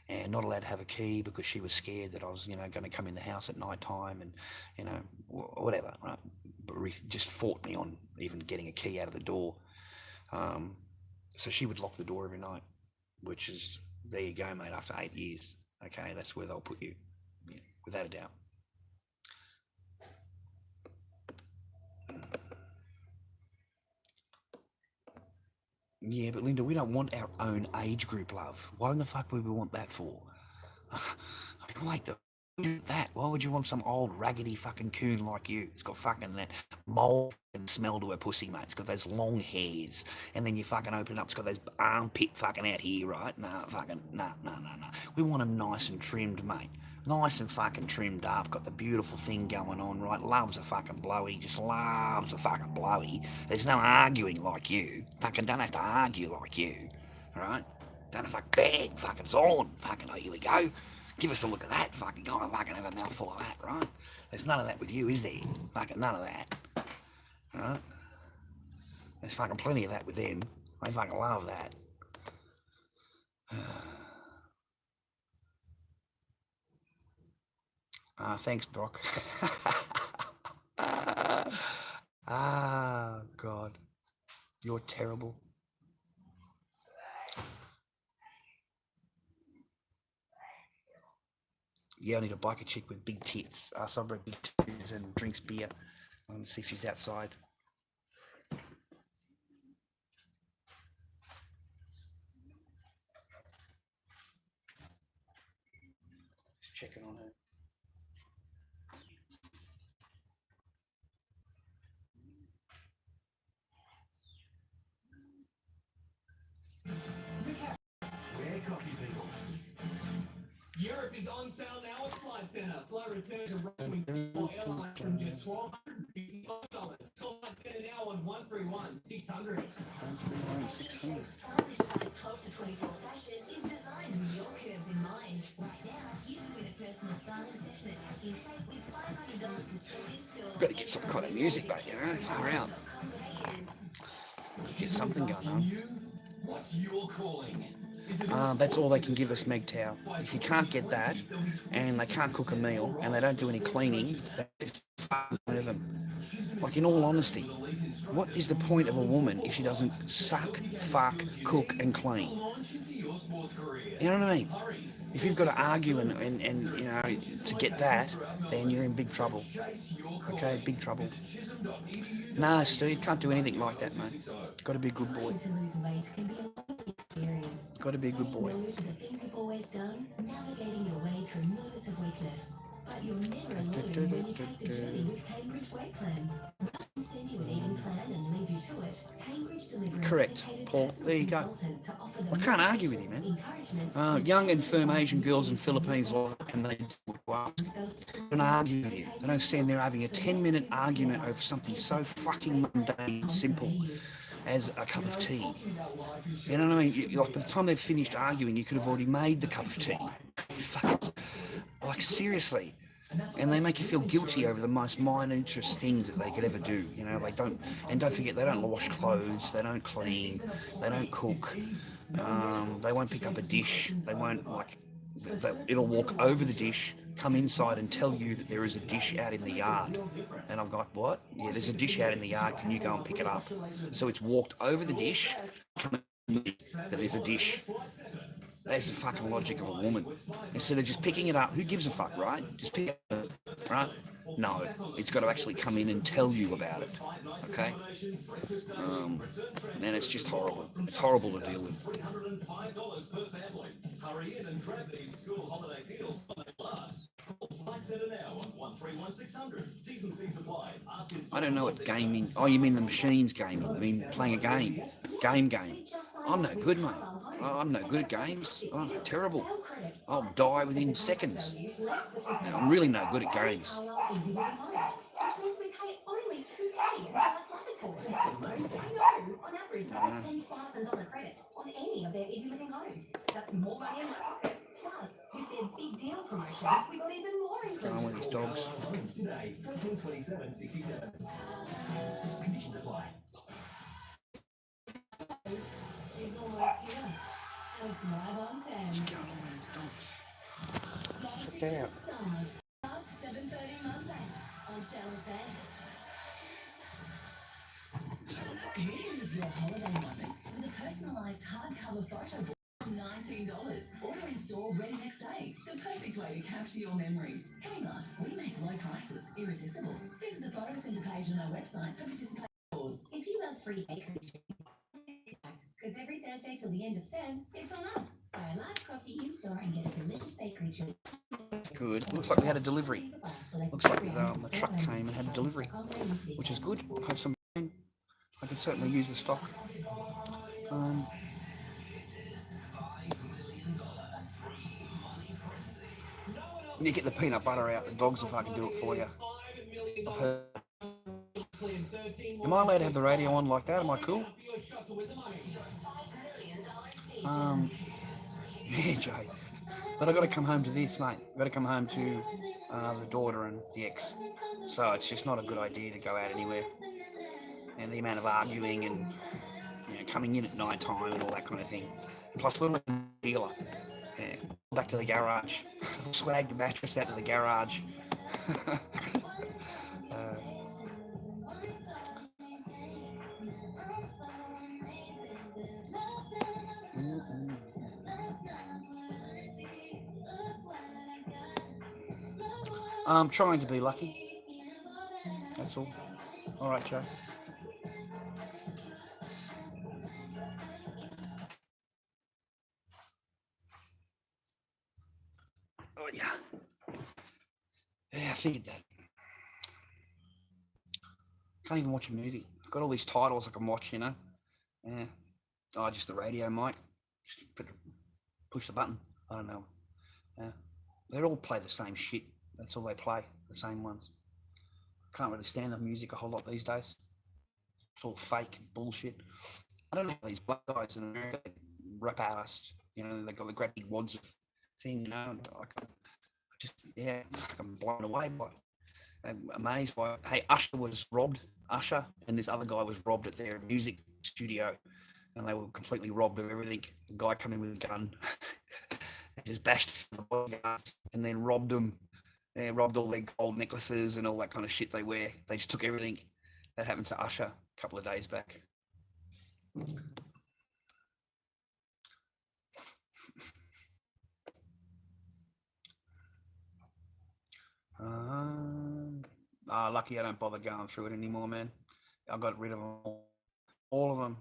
and not allowed to have a key because she was scared that I was, going to come in the house at night time and, whatever, right? But just fought me on even getting a key out of the door. So she would lock the door every night, which is, there you go, mate, after 8 years. Okay, that's where they'll put you, without a doubt. Yeah, but Linda, we don't want our own age group, love. Why in the fuck would we want that for? I mean, like that. Why would you want some old raggedy fucking coon like you? It's got fucking that mold and smell to her pussy, mate. It's got those long hairs, and then you fucking open it up. It's got those armpit fucking out here, right? Nah. We want them nice and trimmed, mate. Nice and fucking trimmed up, got the beautiful thing going on, right? Loves a fucking blowy, just loves a fucking blowy. There's no arguing like you. Fucking don't have to argue like you, right? Don't have to bang, fucking it's on. Fucking, oh, here we go. Give us a look at that, fucking go and fucking have a mouthful of that, right? There's none of that with you, is there? Fucking none of that, right? There's fucking plenty of that with them. They fucking love that. Thanks, Brock. God. You're terrible. Yeah, I need a biker chick with big tits. Somebody big tits and drinks beer. I'm going to see if she's outside. Just checking on her. Europe is on sale now at Flight Centre. Flight return to right-wing Singapore Airlines from just $1,255. Call Flight Centre now on 131 600. 131 600. Stylish 12 to 24 fashion is designed with your curves in mind. Right now, you can win a personal styling session at THANKYOU Shape with $500 to spend in store. Got to get some kind of music back, far out. Get something going on. What's your calling? That's all they can give us, MGTOW. If you can't get that, and they can't cook a meal, and they don't do any cleaning, that's the point of them. Like, in all honesty, what is the point of a woman if she doesn't suck, fuck, cook, and clean? You know what I mean? If you've got to argue and to get that, then you're in big trouble. Okay, big trouble. Nah, Steve, can't do anything like that, mate. Got to be a good boy. Got to be a good boy. No to the things you've always done, navigating your way through moments of weakness. But you're never alone when you take the journey with Cambridge Weight Plan. We'll send you an eating game plan and leave you to it, Cambridge delivering Correct, dedicated Paul. personal There you go. consultant to offer the I can't most argue with you, man. encouragement, Young and nutrition, firm Asian girls in advice, Philippines, and they do well. They don't argue with you. They don't stand there having a 10-minute argument over something so fucking mundane and simple as a cup of tea. You know what I mean? Like, by the time they've finished arguing, you could have already made the cup of tea. Fuck. Like, seriously. And they make you feel guilty over the most minutest things that they could ever do. You know, they don't, and don't forget, they don't wash clothes, they don't clean, they don't cook, they won't pick up a dish, they won't, like, it'll walk over the dish, come inside and tell you that there is a dish out in the yard. And I've got, what? Yeah, there's a dish out in the yard, can you go and pick it up? So it's walked over the dish, that there's a dish. That's the fucking logic of a woman. Instead of just picking it up, who gives a fuck, right? Just pick it up, right? No, it's got to actually come in and tell you about it, okay? And it's just horrible. It's horrible to deal with. $305 per family. Hurry in and grab these school holiday deals while they last. Flight Centre now on 131600. T's and C's apply. I don't know what gaming. Oh, you mean the machines gaming? I mean playing a game. Game. I'm no good, mate. I'm no good at games. I'm terrible. I'll die within seconds. And I'm really no good at games. On average, that's $10,000 credit on any of their Easy Living homes. That's more money in my pocket. Plus, with their big deal promotion, we got even more What's going on with these dogs? Today, 1327.67. Conditions apply. It's almost here. It's live on 10. What's going on with these dogs? Check that out. Stars, 7:30 Monday on Channel 10. Relive your holiday moments with a personalised hardcover photo book for $19. Order in store ready next day. The perfect way to capture your memories. Kmart, we make low prices irresistible. Visit the photo centre page on our website for participating stores. If you love free bakery treats, because every Thursday till the end of Feb, it's on us. Buy a large coffee in store and get a delicious bakery treat. Good. Looks like we had a delivery. Looks like the truck came and had a delivery, which is good. Have some. I can certainly use the stock. You get the peanut butter out. The dogs, if I can do it for you. I've heard. Am I allowed to have the radio on like that? Am I cool? Yeah, Jay. But I've got to come home to this, mate. I've got to come home to the daughter and the ex. So it's just not a good idea to go out anywhere. And the amount of arguing and coming in at night time and all that kind of thing. Plus, we're a dealer. Yeah. Back to the garage. Swag the mattress out to the garage. I'm trying to be lucky. That's all. All right, Joe. Oh, yeah. Yeah, I figured that. Can't even watch a movie. I've got all these titles I can watch, Yeah. Oh, just the radio mic. Just push the button. I don't know. Yeah. They all play the same shit. That's all they play, the same ones. Can't really stand the music a whole lot these days. It's all fake bullshit. I don't know how these black guys in America, rap artists, they got the great big wads of thing, I'm blown away by it. I'm amazed by it. Hey, Usher was robbed. Usher and this other guy was robbed at their music studio, and they were completely robbed of everything. The guy came in with a gun and just bashed the bodyguards and then robbed them. They robbed all their gold necklaces and all that kind of shit they wear. They just took everything. That happened to Usher a couple of days back. Lucky I don't bother going through it anymore, man. I got rid of all of them.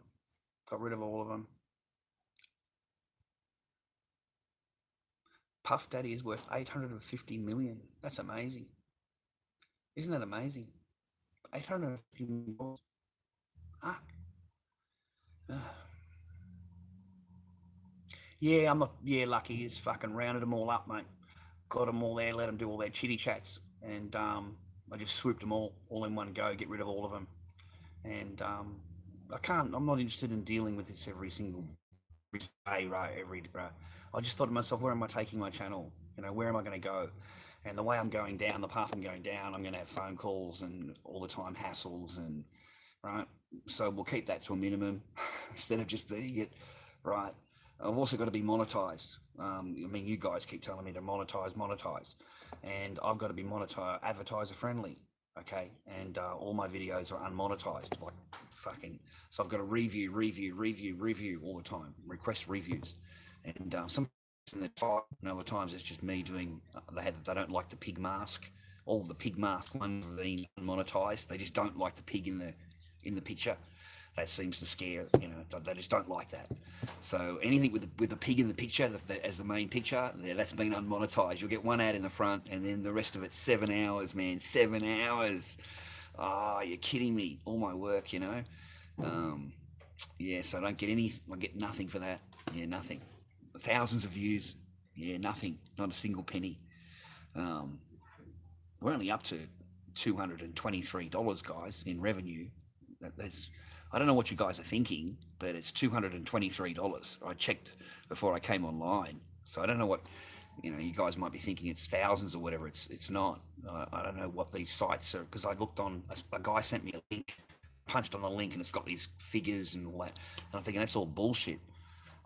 Got rid of all of them. Puff Daddy is worth 850 million. That's amazing. Isn't that amazing? 850 million. Fuck. Yeah, I'm not. Yeah, lucky. He's fucking rounded them all up, mate. Got them all there. Let them do all their chitty chats, and I just swooped them all in one go. Get rid of all of them, and I can't. I'm not interested in dealing with this every single day, right? Every right. I just thought to myself, where am I taking my channel? You know, where am I going to go? And the way I'm going down, the path I'm going down, I'm going to have phone calls and all the time hassles, and right. So we'll keep that to a minimum instead of just being it, right? I've also got to be monetized. I mean, you guys keep telling me to monetize, and I've got to be advertiser friendly, okay? And all my videos are unmonetized, like fucking. So I've got to review all the time, request reviews, and some in the time, and other times it's just me doing. They don't like the pig mask. All the pig mask ones have been unmonetized. They just don't like the pig in the picture. That seems to scare, you know, they just don't like that. So anything with the pig in the picture as the main picture, that's been unmonetized. You'll get one ad in the front, and then the rest of it's 7 hours, man. 7 hours. Oh, you're kidding me. All my work, you know. Yeah, so I get nothing for that. Yeah, nothing. Thousands of views. Yeah, nothing. Not a single penny. We're only up to $223, guys, in revenue. I don't know what you guys are thinking, but it's $223. I checked before I came online, so I don't know what, you know, you guys might be thinking it's thousands or whatever. It's not. I don't know what these sites are, because I looked on, a guy sent me a link, punched on the link, and it's got these figures and all that, and I'm thinking that's all bullshit.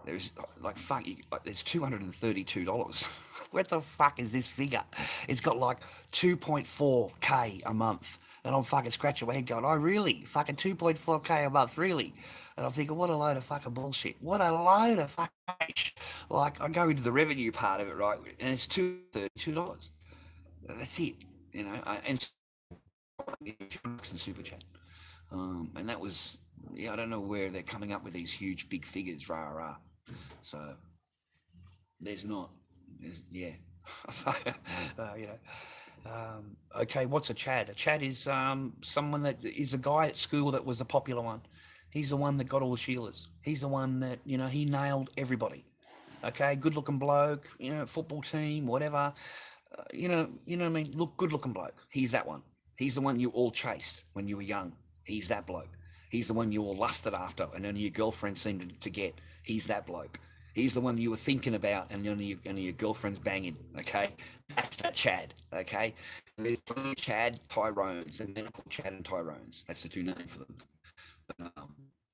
There's like fuck, there's $232. What the fuck is this figure? It's got like 2.4k a month. And I'm fucking scratching my head going, oh, really? Fucking 2.4k a month, really? And I'm thinking, what a load of fucking bullshit. What a load of fucking shit. Like, I go into the revenue part of it, right? And it's $232. That's it, you know? And super chat. And that was, yeah, I don't know where they're coming up with these huge, big figures, rah. So, yeah. You know. Okay, what's a Chad? A Chad is someone that is a guy at school that was a popular one. He's the one that got all the Sheilas. He's the one that, you know, he nailed everybody. Okay, good-looking bloke, you know, football team, whatever. You know what I mean? Look, good-looking bloke. He's that one. He's the one you all chased when you were young. He's that bloke. He's the one you all lusted after, and only your girlfriend seemed to get. He's that bloke. He's the one you were thinking about, and only your girlfriend's banging, okay? That's that Chad, okay? There's only Chad, Tyrones, and then called Chad and Tyrones. That's the two names for them. But,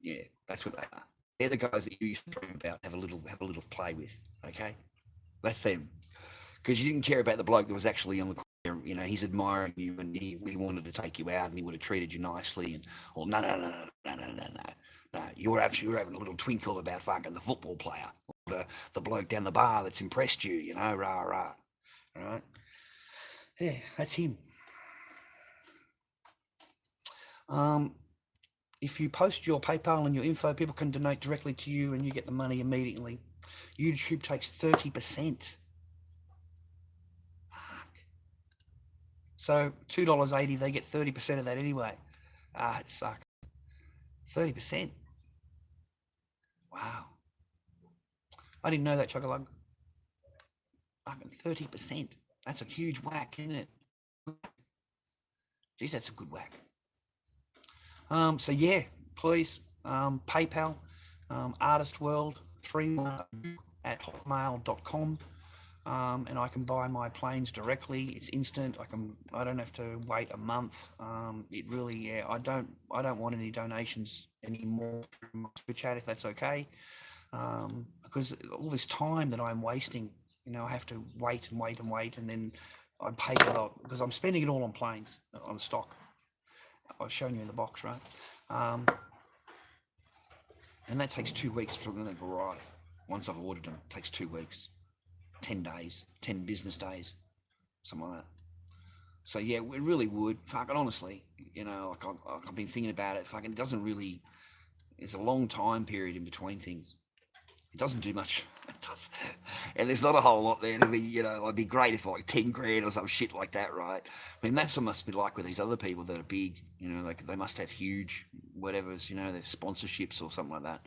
yeah, that's what they are. They're the guys that you used to dream about, have a little play with, okay? That's them. Because you didn't care about the bloke that was actually on the corner, you know, he's admiring you, and he wanted to take you out, and he would have treated you nicely, and, or no. No, you were having a little twinkle about fucking the football player, or the bloke down the bar that's impressed you, you know, rah. Right? Yeah, that's him. If you post your PayPal and your info, people can donate directly to you, and you get the money immediately. YouTube takes 30%. Fuck. So $2.80, they get 30% of that anyway. It sucks. 30%. Wow. I didn't know that, Chuggalug. Fucking 30%. That's a huge whack, isn't it? Geez, that's a good whack. So yeah, please, PayPal, artistworld31@hotmail.com. And I can buy my planes directly. It's instant. I don't have to wait a month. It really, yeah. I don't want any donations anymore from my Super Chat, if that's okay. Because all this time that I'm wasting, you know, I have to wait, and then I pay for it because I'm spending it all on planes, on stock. I was showing you in the box, right? And that takes 2 weeks for them to arrive. Once I've ordered them, it takes 2 weeks. 10 days, 10 business days, something like that. So yeah, it really would. Fucking honestly, you know, like I've been thinking about it. Fucking, it doesn't really. It's a long time period in between things. It doesn't do much. It does, and there's not a whole lot there to be. You know, it'd be great if like 10 grand or some shit like that, right? I mean, that's what must be like with these other people that are big. You know, like they must have huge whatever's, you know, their sponsorships or something like that.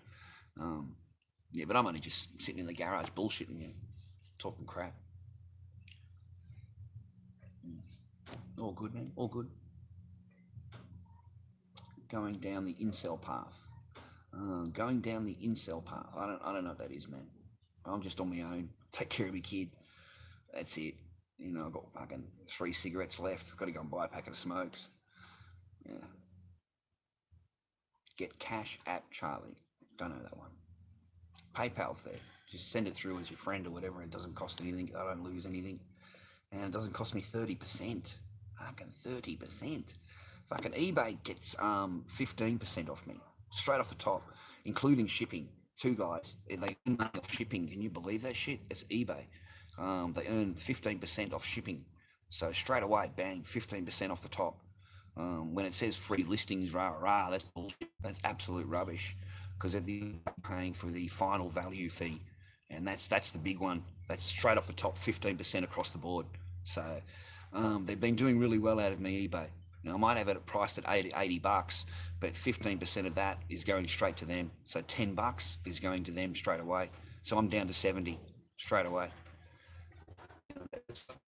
Yeah, but I'm only just sitting in the garage bullshitting you, talking crap. All good, man. All good. Going down the incel path. Going down the incel path. I don't know what that is, man. I'm just on my own. Take care of my kid. That's it. You know, I've got fucking 3 cigarettes left. I've got to go and buy a packet of smokes. Yeah. Get cash at Charlie. Don't know that one. PayPal's there. Just send it through as your friend or whatever. It doesn't cost anything. I don't lose anything. And it doesn't cost me 30%. Fucking 30%. Fucking eBay gets 15% off me. Straight off the top. Including shipping. 2 guys. They earn money off shipping. Can you believe that shit? It's eBay. They earn 15% off shipping. So straight away, bang, 15% off the top. When it says free listings, rah, that's bullshit. That's absolute rubbish. Because they're paying for the final value fee. And that's the big one. That's straight off the top, 15% across the board. So they've been doing really well out of me, eBay. Now, I might have it priced at $80, but 15% of that is going straight to them. So $10 is going to them straight away. So I'm down to 70 straight away.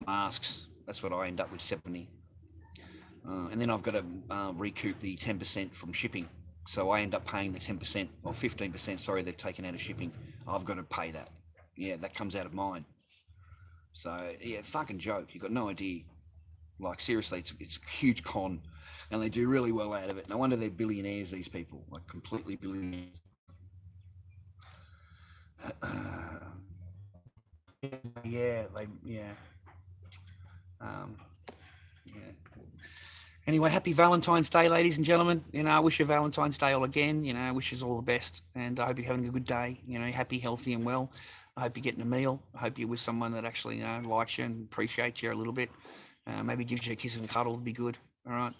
Masks, that's what I end up with, 70. And then I've got to recoup the 10% from shipping. So I end up paying the 10%, or 15%, sorry, they've taken out of shipping. I've got to pay that. Yeah, that comes out of mine. So, yeah, fucking joke. You've got no idea. Like, seriously, it's a huge con. And they do really well out of it. No wonder they're billionaires, these people. Like, completely billionaires. Yeah. Anyway, happy Valentine's Day, ladies and gentlemen. You know, I wish you Valentine's Day all again. You know, I wish you all the best. And I hope you're having a good day. You know, happy, healthy and well. I hope you're getting a meal. I hope you're with someone that actually, you know, likes you and appreciates you a little bit. Maybe gives you a kiss and a cuddle would be good. All right.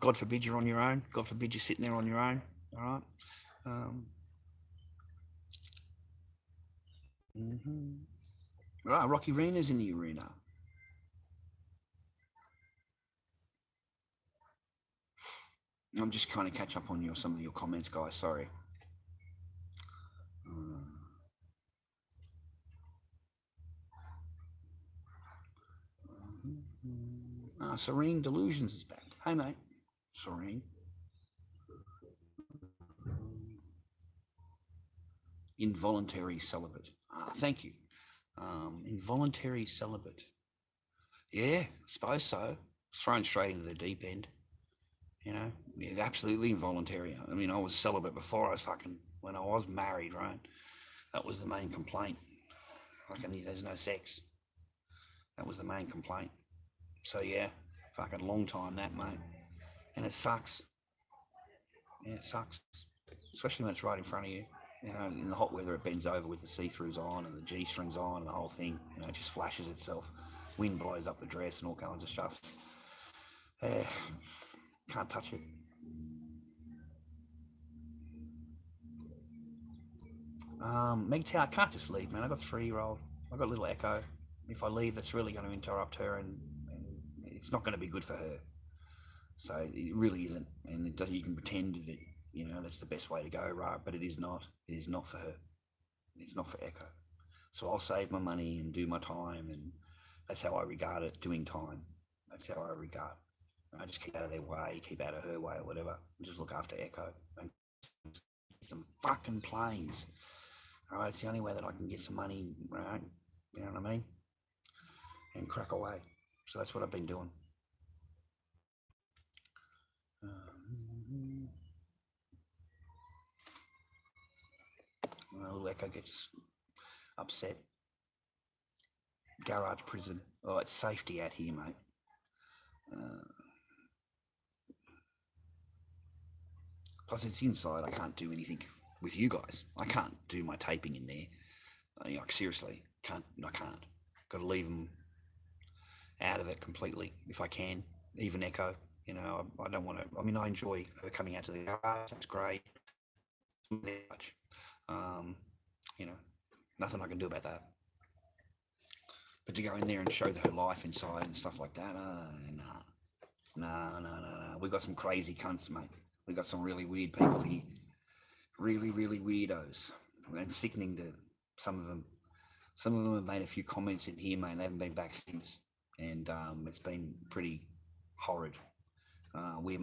God forbid you're on your own. God forbid you're sitting there on your own. All right. Right, Rocky Rena's in the arena. I'm just kind of catch up on some of your comments, guys. Sorry. Serene Delusions is back. Hey, mate. Serene. Involuntary celibate. Thank you. Involuntary celibate. Yeah, I suppose so. Thrown straight into the deep end. You know, yeah, absolutely involuntary. I mean, I was celibate before when I was married, right? That was the main complaint. There's no sex. That was the main complaint. So yeah, fucking long time that, mate. And it sucks. Yeah, it sucks. Especially when it's right in front of you. You know, in the hot weather, it bends over with the see-throughs on and the G-strings on and the whole thing. You know, it just flashes itself. Wind blows up the dress and all kinds of stuff. Can't touch it. Meg Tao, I can't just leave, man. I've got a 3-year-old. I've got a little Echo. If I leave, that's really going to interrupt her and it's not going to be good for her. So it really isn't. And you can pretend that, you know, that's the best way to go, right? But it is not. It is not for her. It's not for Echo. So I'll save my money and do my time, and that's how I regard it, doing time. That's how I regard. I just keep out of their way, keep out of her way or whatever, and just look after Echo. And some fucking planes. All right, it's the only way that I can get some money, right? You know what I mean? And crack away. So that's what I've been doing. Little Echo gets upset. Garage prison. Oh, it's safety out here, mate. Plus, it's inside. I can't do anything with you guys. I can't do my taping in there. Like, seriously, I can't. Got to leave them out of it completely if I can. Even Echo, you know, I don't want to. I mean, I enjoy her coming out to the garage. That's great. You know, nothing I can do about that. But to go in there and show her life inside and stuff like that, nah. We got some crazy cunts, mate. We got some really weird people here. Really, really weirdos. And sickening to some of them. Some of them have made a few comments in here, mate. They haven't been back since. And it's been pretty horrid. We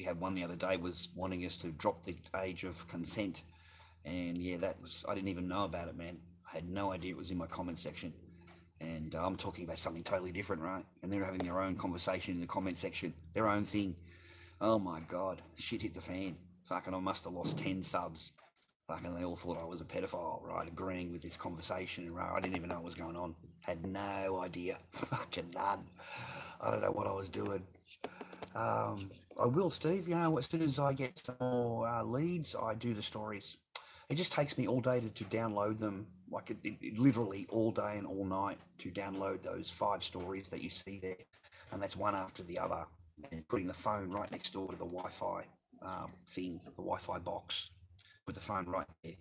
had one the other day was wanting us to drop the age of consent. And yeah, I didn't even know about it, man. I had no idea it was in my comment section. And I'm talking about something totally different, right? And they're having their own conversation in the comment section, their own thing. Oh my God, shit hit the fan. Fucking, I must have lost 10 subs. Fucking, they all thought I was a pedophile, right? Agreeing with this conversation, right? I didn't even know what was going on. Had no idea. Fucking none. I don't know what I was doing. I will, Steve. You know, as soon as I get some more leads, I do the stories. It just takes me all day to download them, like it literally all day and all night to download those 5 stories that you see there. And that's one after the other. And putting the phone right next door to the Wi-Fi thing, the Wi-Fi box, with the phone right there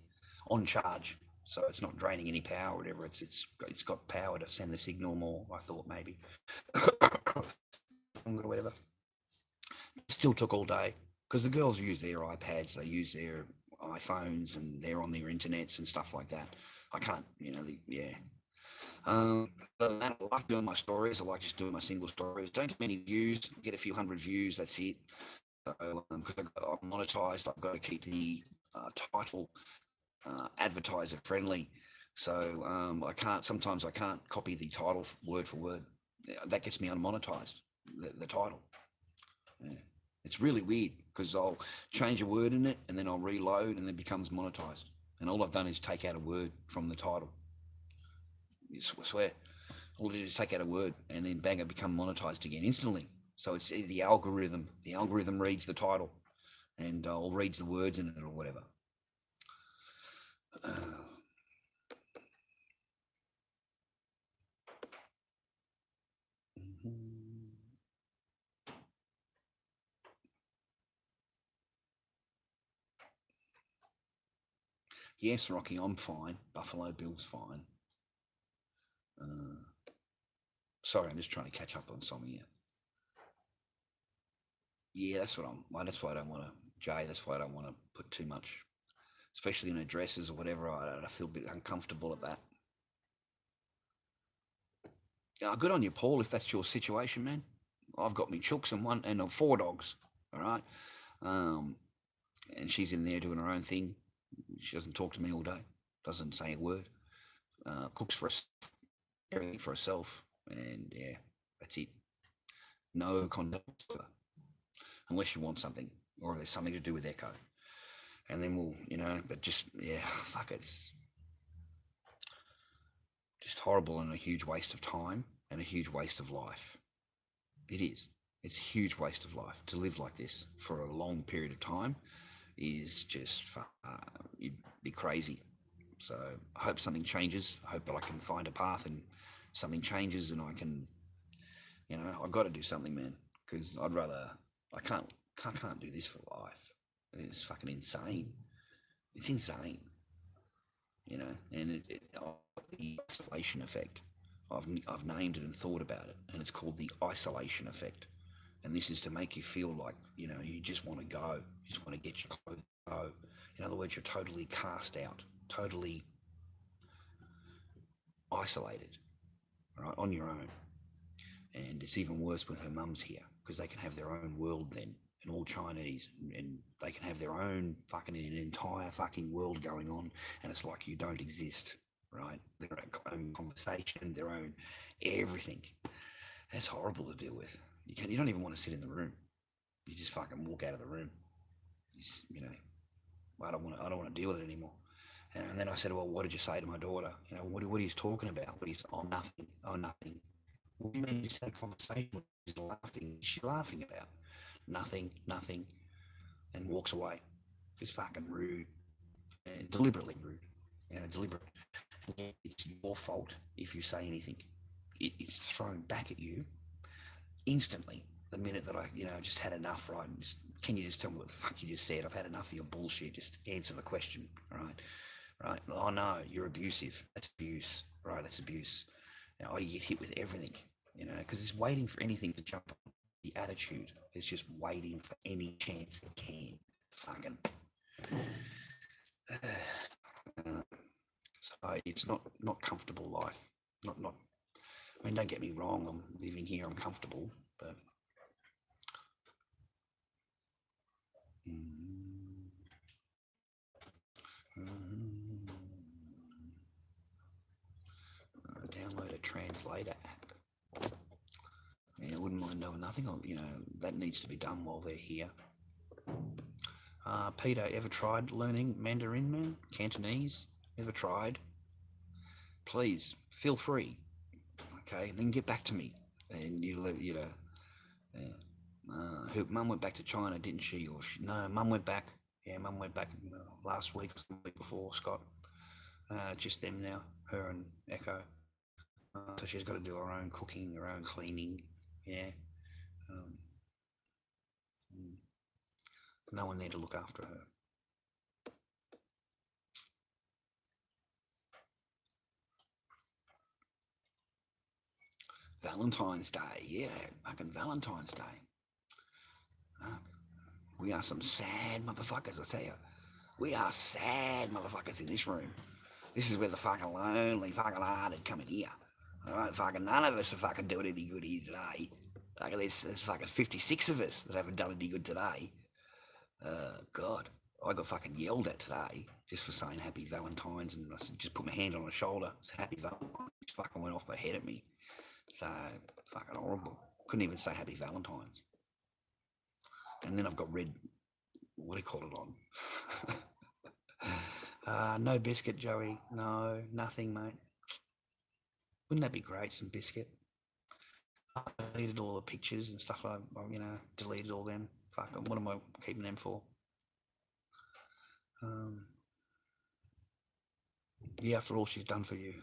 on charge. So it's not draining any power or whatever. It's got power to send the signal more, I thought maybe. Or whatever. It still took all day because the girls use their iPads, they use their iPhones, and they're on their internets and stuff like that. I can't, you know, yeah. Other than that, I like doing my stories. I like just doing my single stories. Don't get many views, get a few hundred views, that's it. So, because I'm monetized, I've got to keep the title advertiser friendly. So sometimes I can't copy the title word for word. That gets me unmonetized, the title. Yeah. It's really weird because I'll change a word in it and then I'll reload and then it becomes monetized. And all I've done is take out a word from the title. I swear. All I do is take out a word and then bang, it become monetized again instantly. So it's the algorithm. The algorithm reads the title and or reads the words in it or whatever. Yes, Rocky, I'm fine. Buffalo Bill's fine. Sorry, I'm just trying to catch up on something here. Yeah, that's what that's why I don't want to, Jay, that's why I don't want to put too much, especially in addresses or whatever. I feel a bit uncomfortable at that. Yeah, good on you, Paul, if that's your situation, man. I've got me chooks and 4 dogs, all right? And she's in there doing her own thing. She doesn't talk to me all day, doesn't say a word, cooks for us, everything for herself, and yeah, that's it. No contact, unless you want something, or there's something to do with Echo. And then we'll, you know, but just, yeah, fuck, it's just horrible and a huge waste of time and a huge waste of life. It is. It's a huge waste of life to live like this for a long period of time. Is just you'd be crazy. So I hope something changes. I hope that I can find a path and something changes and I can, you know, I've got to do something, man, because I can't do this for life. It's fucking insane. It's insane, you know, and the isolation effect. I've named it and thought about it, and it's called the isolation effect. And this is to make you feel like, you know, you just want to go. You just want to get your clothes and go. In other words, you're totally cast out, totally isolated, right, on your own. And it's even worse when her mum's here, because they can have their own world then, and all Chinese, and they can have their own fucking, an entire fucking world going on, and it's like you don't exist, right? Their own conversation, their own everything. That's horrible to deal with. You don't even want to sit in the room. You just fucking walk out of the room. You know, I don't want to deal with it anymore. And then I said, well, what did you say to my daughter? You know, what are you talking about? Nothing. Oh, nothing. What do you mean you just had a conversation? She's laughing. She's laughing about nothing, and walks away. It's fucking rude and deliberately rude. You know, deliberate. It's your fault if you say anything. It's thrown back at you instantly the minute that I, you know, just had enough, right? Can you just tell me what the fuck you just said? I've had enough of your bullshit. Just answer the question, right? Oh no, you're abusive. That's abuse, right? That's abuse. Now, you get hit with everything, you know, because it's waiting for anything to jump on. The attitude is just waiting for any chance it can. Fucking. So it's not comfortable life. Not. I mean, don't get me wrong. I'm living here. I'm comfortable, but. Download a translator app. Yeah, I wouldn't mind knowing nothing. You know, that needs to be done while they're here. Peter, ever tried learning Mandarin, man? Cantonese? Ever tried? Please, feel free. Okay, then get back to me. And her mum went back to China, didn't she? No, mum went back. Yeah, mum went back last week or the week before, Scott. Just them now, her and Echo. So she's got to do her own cooking, her own cleaning. Yeah. No one there to look after her. Valentine's Day, yeah, fucking Valentine's Day. We are some sad motherfuckers, I tell you. We are sad motherfuckers in this room. This is where the fucking lonely, fucking hearted come in here. Alright, fucking none of us are fucking doing any good here today. Fucking there's fucking 56 of us that haven't done any good today. God, I got fucking yelled at today just for saying Happy Valentine's, and I just put my hand on her shoulder. Said Happy Valentine's. She fucking went off my head at me. So fucking horrible. Couldn't even say Happy Valentine's. And then I've got red. What do you call it on? No biscuit, Joey. No, nothing, mate. Wouldn't that be great? Some biscuit. I deleted all the pictures and stuff. I deleted all them. Fucking, what am I keeping them for? Yeah, after all she's done for you.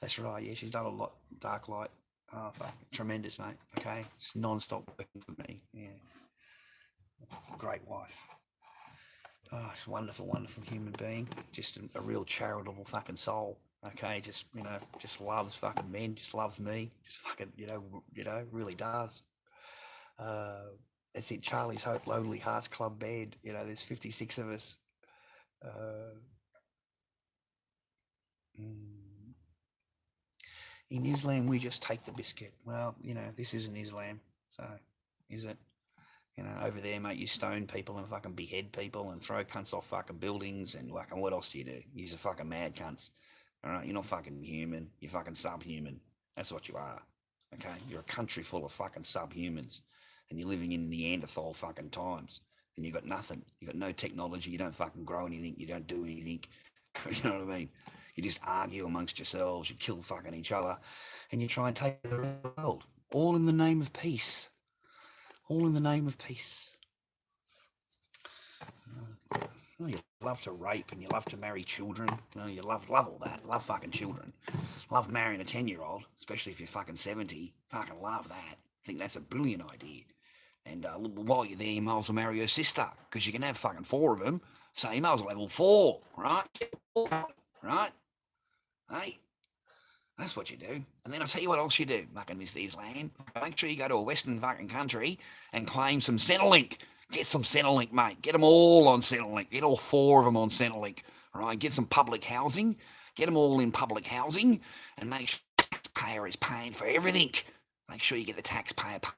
That's right. Yeah, she's done a lot. Dark light. Oh, fuck. Tremendous, mate. Okay. It's non-stop working for me. Yeah. Great wife. Oh, she's a wonderful, wonderful human being. Just a real charitable fucking soul. Okay. Just loves fucking men. Just loves me. Just fucking, really does. It's in Charlie's Hope Lonely Hearts Club band. There's 56 of us. In Islam, we just take the biscuit. Well, this isn't Islam, so is it? Over there, mate, you stone people and fucking behead people and throw cunts off fucking buildings and fucking what else do? You're a fucking mad cunts. All right, you're not fucking human. You're fucking subhuman. That's what you are. Okay, you're a country full of fucking subhumans, and you're living in Neanderthal fucking times, and you got nothing. You got no technology. You don't fucking grow anything. You don't do anything. You know what I mean? You just argue amongst yourselves, you kill fucking each other, and you try and take the world. All in the name of peace. All in the name of peace. You love to rape and you love to marry children. You love all that. Love fucking children. Love marrying a 10-year-old, especially if you're fucking 70. Fucking love that. Think that's a brilliant idea. And while you're there, you might as well marry your sister, because you can have fucking 4 of them. So you might as well have all 4, right? Right? Hey, that's what you do. And then I'll tell you what else you do, fucking Mr. Islam. Make sure you go to a Western fucking country and claim some Centrelink. Get some Centrelink, mate. Get them all on Centrelink. Get all 4 of them on Centrelink. All right, get some public housing. Get them all in public housing and make sure the taxpayer is paying for everything. Make sure you get the taxpayer paid.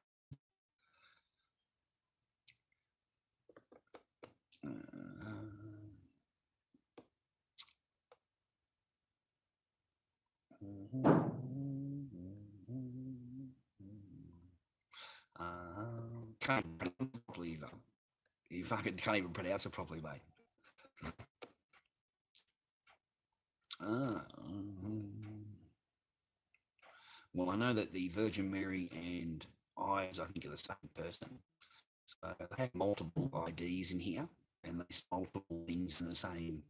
Can't even pronounce it properly either. You fucking can't even pronounce it properly, mate. Well, I know that the Virgin Mary and Ives, I think, are the same person. So they have multiple IDs in here, and they send multiple things in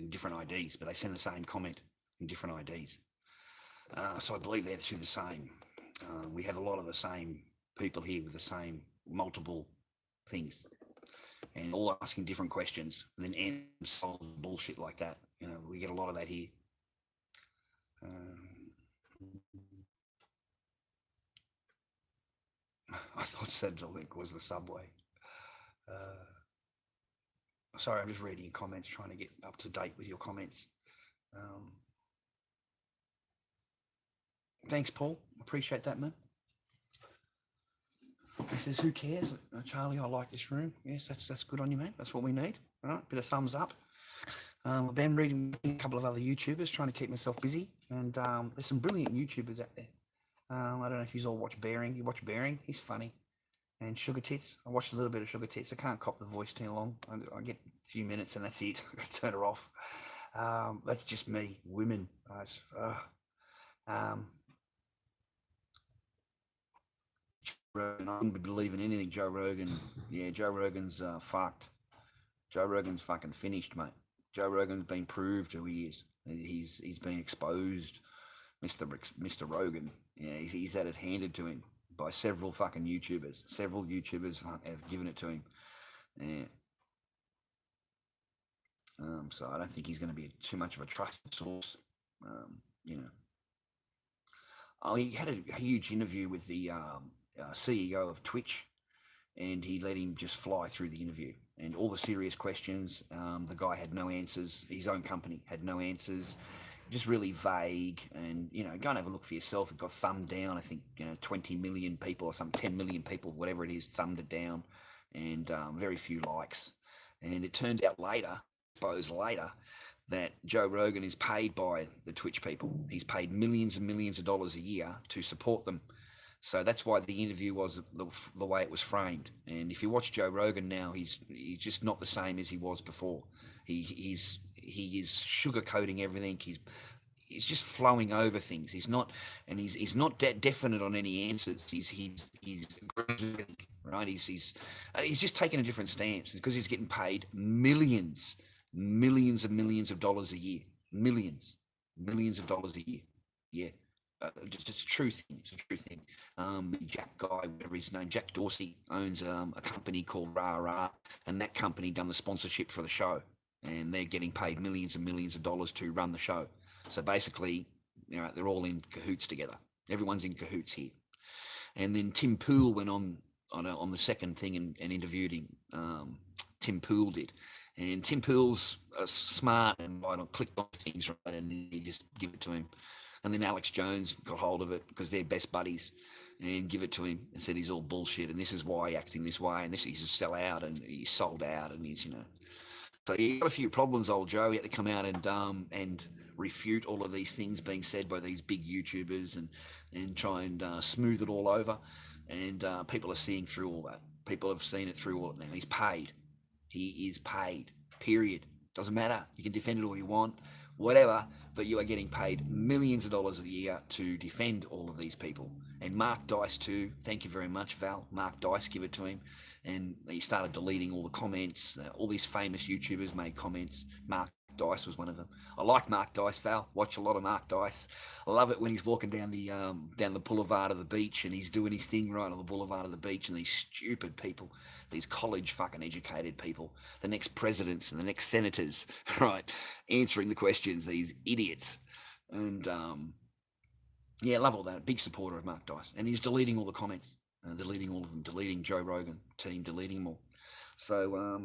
different IDs, but they send the same comment in different IDs. So I believe they're through the same. We have a lot of the same people here with the same multiple things, and all asking different questions, and then solve bullshit like that. We get a lot of that here. I thought Centrelink was the subway. Sorry, I'm just reading your comments, trying to get up to date with your comments. Thanks, Paul. Appreciate that, man. He says, who cares? Charlie, I like this room. Yes, that's good on you, man. That's what we need. All right, bit of thumbs up. I've been reading a couple of other YouTubers, trying to keep myself busy. And there's some brilliant YouTubers out there. I don't know if you all watch Bearing. You watch Bearing? He's funny. And Sugar Tits. I watched a little bit of Sugar Tits. I can't cop the voice too long. I get a few minutes and that's it. I turn her off. That's just me. Women. Rogan, I wouldn't be believing anything Joe Rogan. Yeah, Joe Rogan's fucked. Joe Rogan's fucking finished, mate. Joe Rogan's been proved who he is. He's been exposed, Mr. Rogan. Yeah, he's had it handed to him by several fucking YouTubers. Several YouTubers have given it to him. Yeah. So I don't think he's going to be too much of a trusted source. You know. Oh, he had a huge interview with the CEO of Twitch, and he let him just fly through the interview. And all the serious questions, the guy had no answers. His own company had no answers. Just really vague. And, you know, go and have a look for yourself. It got thumbed down. I think, 20 million people or some 10 million people, whatever it is, thumbed it down. And very few likes. And it turned out later, that Joe Rogan is paid by the Twitch people. He's paid millions and millions of dollars a year to support them. So that's why the interview was the way it was framed. And if you watch Joe Rogan now, he's just not the same as he was before. He is sugarcoating everything. He's just flowing over things. He's not definite on any answers. He's right. He's just taking a different stance because he's getting paid millions and millions of dollars a year. Millions of dollars a year. Yeah. It's a true thing. It's a true thing. Jack Guy, whatever his name, Jack Dorsey owns a company called Rah Rah, and that company done the sponsorship for the show, and they're getting paid millions and millions of dollars to run the show. So basically, they're all in cahoots together. Everyone's in cahoots here. And then Tim Pool went on the second thing and interviewed him. Tim Pool did, and Tim Pool's smart and clicked on things right, and he just give it to him. And then Alex Jones got hold of it because they're best buddies and give it to him and said he's all bullshit and this is why he's acting this way and he's a sellout and he's sold out and he's, So he got a few problems, old Joe. He had to come out and refute all of these things being said by these big YouTubers and try and smooth it all over. And people are seeing through all that. People have seen it through all it now. He's paid. He is paid, period. Doesn't matter. You can defend it all you want. Whatever, but you are getting paid millions of dollars a year to defend all of these people. And Mark Dice too, thank you very much, Val. Mark Dice, give it to him. And he started deleting all the comments. All these famous YouTubers made comments. Mark Dice was one of them. I like Mark Dice, Val. Watch a lot of Mark Dice. I love it when he's walking down the boulevard of the beach and he's doing his thing right on the boulevard of the beach and these stupid people, these college fucking educated people, the next presidents and the next senators, right, answering the questions, these idiots. And yeah, love all that. Big supporter of Mark Dice. And he's deleting all the comments, deleting all of them, deleting Joe Rogan, team deleting them all. So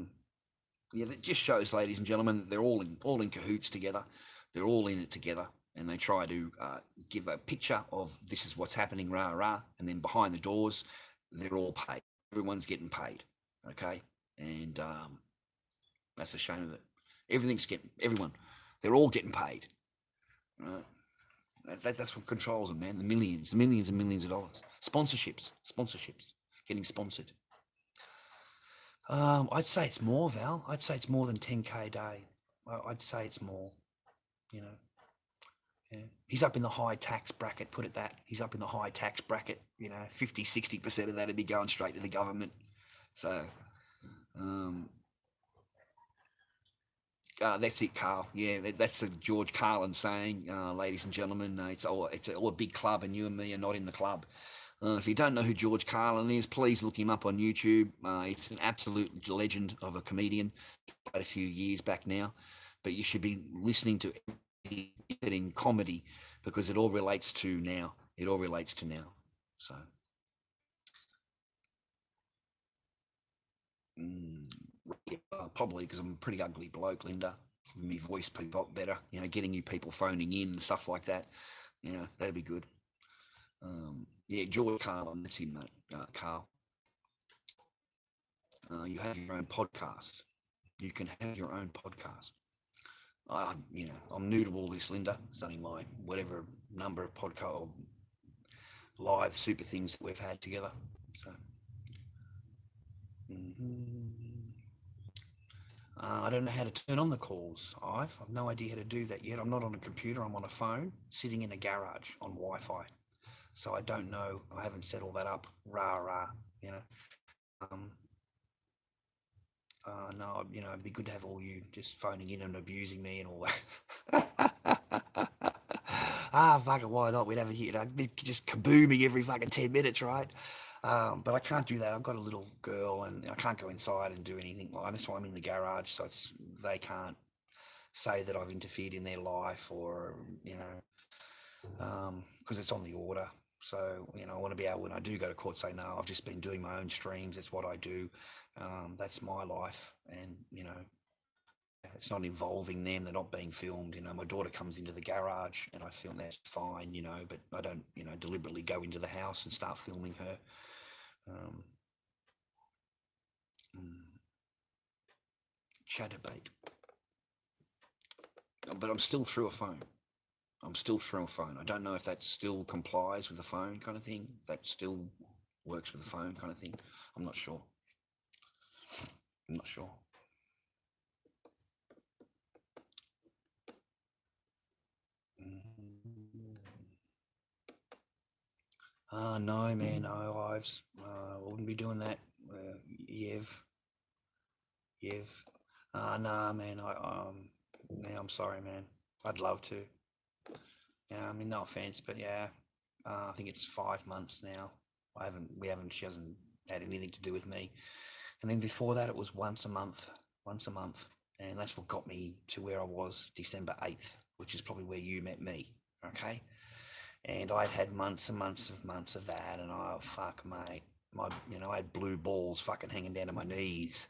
yeah, that just shows, ladies and gentlemen, that they're all in cahoots together. They're all in it together, and they try to give a picture of this is what's happening, rah rah, and then behind the doors, they're all paid. Everyone's getting paid, okay? And that's a shame of it. Everyone, they're all getting paid, right? That's what controls them, man. The millions and millions of dollars. Sponsorships, getting sponsored. I'd say it's more, Val. I'd say it's more than 10K a day. I'd say it's more, Yeah. He's up in the high tax bracket, put it that. He's up in the high tax bracket, 50, 60% of that would be going straight to the government. So, that's it, Carl. Yeah, that's a George Carlin saying, ladies and gentlemen. It's all a big club, and you and me are not in the club. If you don't know who George Carlin is, please look him up on YouTube. He's an absolute legend of a comedian, quite a few years back now. But you should be listening to it in comedy because it all relates to now. So, probably because I'm a pretty ugly bloke, Linda. My voice got better, you know, getting you people phoning in and stuff like that. You know, that'd be good. Yeah, George Carlin, that's him, mate. Carl. You have your own podcast. You can have your own podcast. You know, I'm new to all this, Linda. It's only my whatever number of podcast or live super things that we've had together. So, I don't know how to turn on the calls. I've no idea how to do that yet. I'm not on a computer. I'm on a phone, sitting in a garage on Wi-Fi. So I don't know. I haven't set all that up. Rah. You know. No, you know, it'd be good to have all you just phoning in and abusing me and all that. Fuck it, why not? We'd have it just kabooming every fucking 10 minutes, right? But I can't do that. I've got a little girl and I can't go inside and do anything. That's why I'm in the garage, so they can't say that I've interfered in their life or, you know, because it's on the order. So, you know, I want to be able, when I do go to court, say, no, I've just been doing my own streams. That's what I do. That's my life. And, you know, it's not involving them. They're not being filmed. You know, my daughter comes into the garage and I film, that's fine, you know, but I don't, you know, deliberately go into the house and start filming her. Chatterbait. But I'm still through a phone. I don't know if that still complies with the phone kind of thing. If that still works with the phone kind of thing. I'm not sure. No, man, no, Ives. I wouldn't be doing that. Yev. Nah, man, I'm sorry, man. I'd love to. Yeah, I mean, no offense, but yeah, I think it's 5 months now. She hasn't had anything to do with me. And then before that, it was once a month. And that's what got me to where I was December 8th, which is probably where you met me. Okay. And I'd had months and months of that. And fuck, mate, I had blue balls fucking hanging down to my knees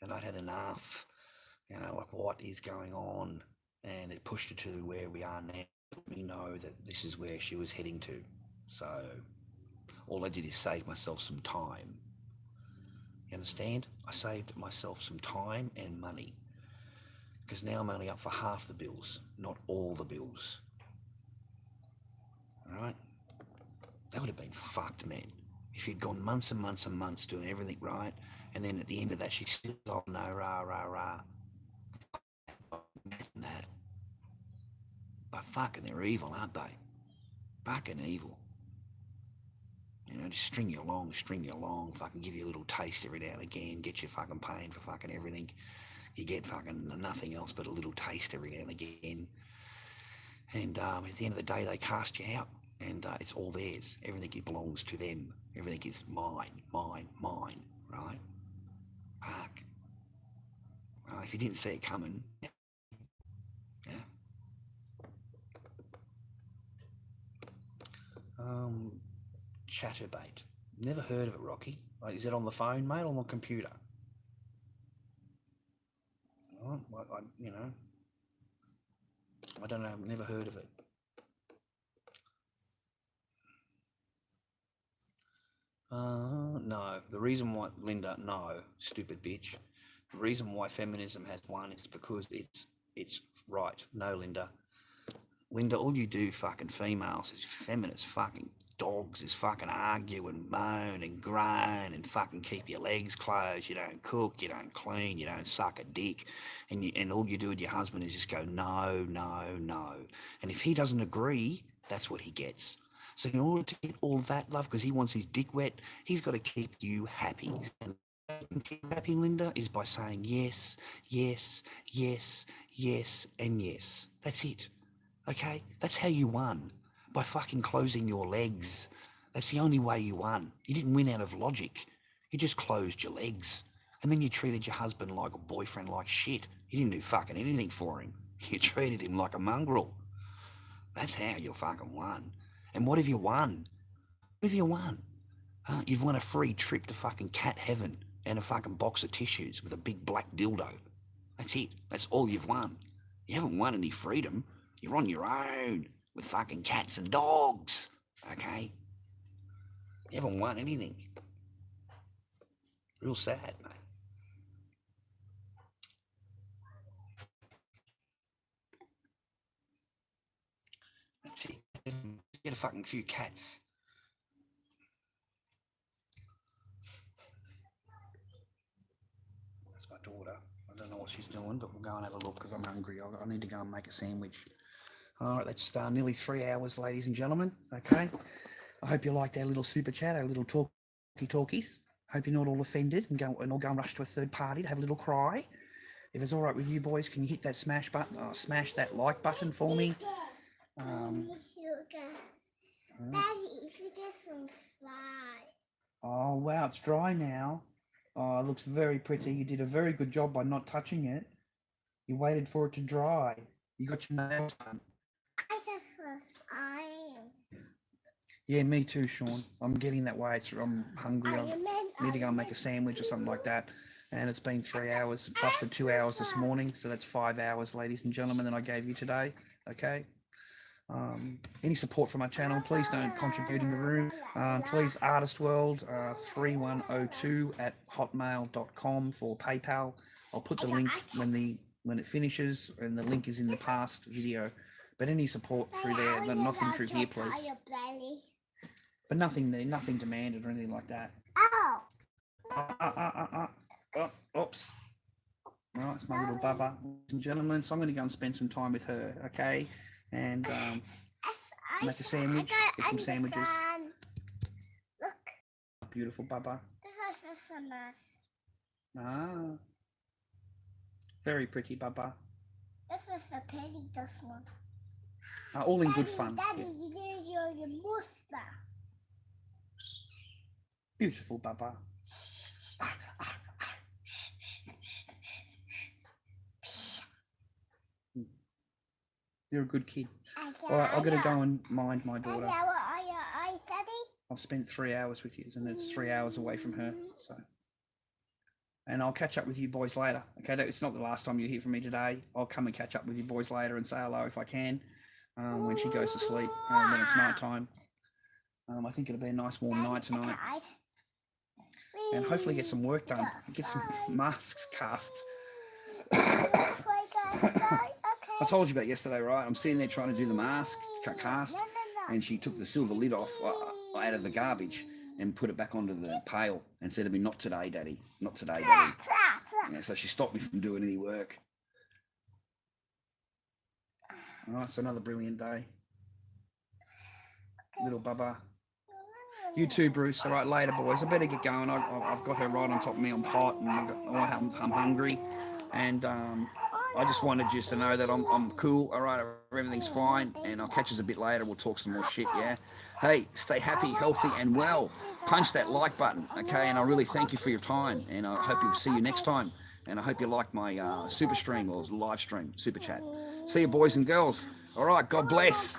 and I'd had enough, you know, like what is going on? And it pushed her to where we are now. Let me know that this is where she was heading to. So all I did is save myself some time. You understand? I saved myself some time and money because now I'm only up for half the bills, not all the bills. All right? That would have been fucked, man. If you'd gone months and months and months doing everything right, and then at the end of that she says, oh no, rah. Imagine that. But fucking they're evil, aren't they? Fucking evil. You know, just string you along, fucking give you a little taste every now and again, get you fucking paying for fucking everything. You get fucking nothing else but a little taste every now and again. And at the end of the day, they cast you out, and it's all theirs. Everything belongs to them. Everything is mine, right? Fuck. If you didn't see it coming, yeah. Chatterbait. Never heard of it, Rocky. Like, is it on the phone, mate, or on the computer? Oh, you know, I don't know. I've never heard of it. No. The reason why, Linda, no, stupid bitch. The reason why feminism has won is because it's right. No, Linda. Linda, all you do fucking females is feminist fucking dogs, is fucking argue and moan and groan and fucking keep your legs closed. You don't cook, you don't clean, you don't suck a dick. And all you do with your husband is just go, no. And if he doesn't agree, that's what he gets. So in order to get all that love, because he wants his dick wet, he's got to keep you happy. And keep happy, Linda, is by saying yes, and yes. That's it. Okay? That's how you won. By fucking closing your legs. That's the only way you won. You didn't win out of logic. You just closed your legs. And then you treated your husband like a boyfriend like shit. You didn't do fucking anything for him. You treated him like a mongrel. That's how you fucking won. And what have you won? What have you won? You've won a free trip to fucking cat heaven. and a fucking box of tissues with a big black dildo. That's it. That's all you've won. You haven't won any freedom. You're on your own with fucking cats and dogs, okay? You haven't won anything. Real sad, mate. That's it. Get a fucking few cats. That's my daughter. I don't know what she's doing, but we'll go and have a look because I'm hungry. I need to go and make a sandwich. All right, that's nearly 3 hours, ladies and gentlemen. Okay. I hope you liked our little super chat, our little talkies. Hope you're not all offended and all go and rush to a third party to have a little cry. If it's all right with you boys, can you hit that smash that like button for me? Daddy, if you just some fly. Oh wow, it's dry now. Oh, it looks very pretty. You did a very good job by not touching it. You waited for it to dry. You got your nails done. I just was slime. Yeah, me too, Sean. I'm getting that way. I'm hungry. I need to go and make a sandwich or something like that. And it's been 3 hours plus the 2 hours this morning. So that's 5 hours, ladies and gentlemen, that I gave you today. Okay. Any support from my channel, please don't contribute in the room. Please, artistworld 3102 at hotmail.com for PayPal. I'll put the link when it finishes, and the link is in the past video. But any support through there, but nothing through here, please. But nothing demanded or anything like that. Oh. Oh, oops. Well, it's my little bubba, ladies and gentlemen. So I'm going to go and spend some time with her, okay? And make a sandwich, get some sandwiches. Look. Beautiful bubba. This is just a mess. Ah. Very pretty bubba. This is a penny, this one. All in good fun. Daddy, Yeah. there's your monster. Beautiful bubba. You're a good kid. All right, I've got to go and mind my daughter. Daddy? I've spent 3 hours with you, and it's 3 hours away from her. So, and I'll catch up with you boys later. Okay, it's not the last time you hear from me today. I'll come and catch up with you boys later and say hello if I can. When she goes to sleep, when it's night time. I think it'll be a nice warm night tonight. And hopefully get some work done. Get some masks cast. I told you about yesterday, right? I'm sitting there trying to do the mask cast, and she took the silver lid off out of the garbage and put it back onto the pail and said to me, "Not today, Daddy. Not today, Daddy." Yeah, so she stopped me from doing any work. All right, so another brilliant day. Little bubba. You too, Bruce. All right, later, boys. I better get going. I've got her right on top of me. I'm hot and I'm hungry. And I just wanted you to know that I'm cool. All right, everything's fine. And I'll catch us a bit later. We'll talk some more shit, yeah? Hey, stay happy, healthy, and well. Punch that like button, okay? And I really thank you for your time. And I hope to see you next time. And I hope you like my super stream or live stream, super chat. See you, boys and girls. All right, God bless.